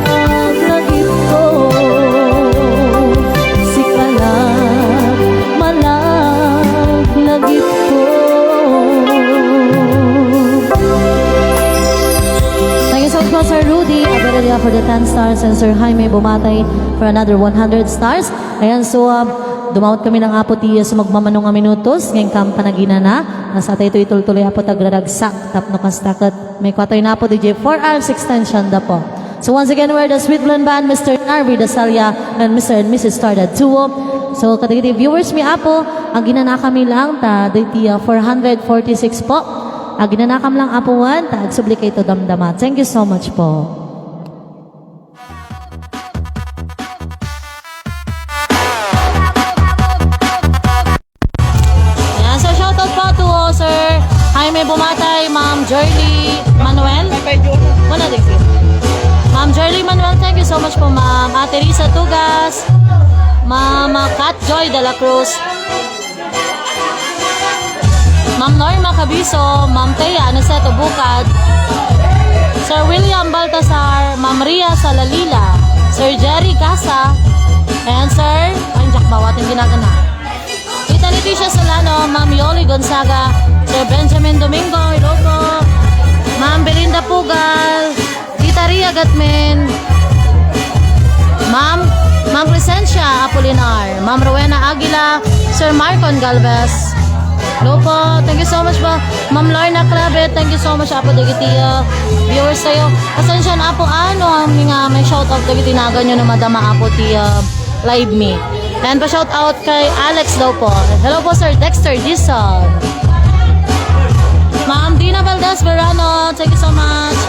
lagip ko sikalat malang lagip ko. Thank you so much, Sir Rudy Abelaria for the 10 stars and Sir Jaime Bumatay for another 100 stars. Ayan, so dumawat kami ng apo tiya sa magmamanong nga minutos ngayong kampanagina na nasa tayo ituloy po tagraragsak, tapno kastakot. May kwatoy na po DJ 4 hours extension da po. So once again, we're the Sweet Blend Band, Mr. Narvi Dasalia, and Mr. and Mrs. Starda Duo. So katigiti viewers, mi apo, ang ginana kami lang, ta diti 446 po. Ang ginanakam lang apuan, ta agsubli to damdama. Thank you so much po. Sir Jaime Bumatay, Ma'am Jerly Manuel. Wala din siya. Ma'am Jerly Manuel, thank you so much po, Ma'am. Ate Risa Tugas, Ma'am Kat Joy de la Cruz, Ma'am Norma Cabiso, Ma'am Thea Anaseto Bukad, Sir William Baltasar, Ma'am Ria Salalila, Sir Jerry Casa, and Sir, ay, Jack Bawatin ginagana. Tita Leticia Solano, Ma'am Yoli Gonzaga, Sir Benjamin Domingo, hello po. Ma'am Belinda Pugal, Tita Ria Gatmin, Ma'am Crescencia Apolinar, Ma'am Rowena Aguila, Sir Marcon Galvez, hello po. Thank you so much po. Ma'am Lorna Clavet, thank you so much apo dagiti viewers tayo. Pasensya na po ang mga may shout out dagiti nagan nyo na madama apo ti live me. And pa-shout out kay Alex daw po. Hello po Sir Dexter Dison. Ma'am Dina Valdez Verano, thank you so much.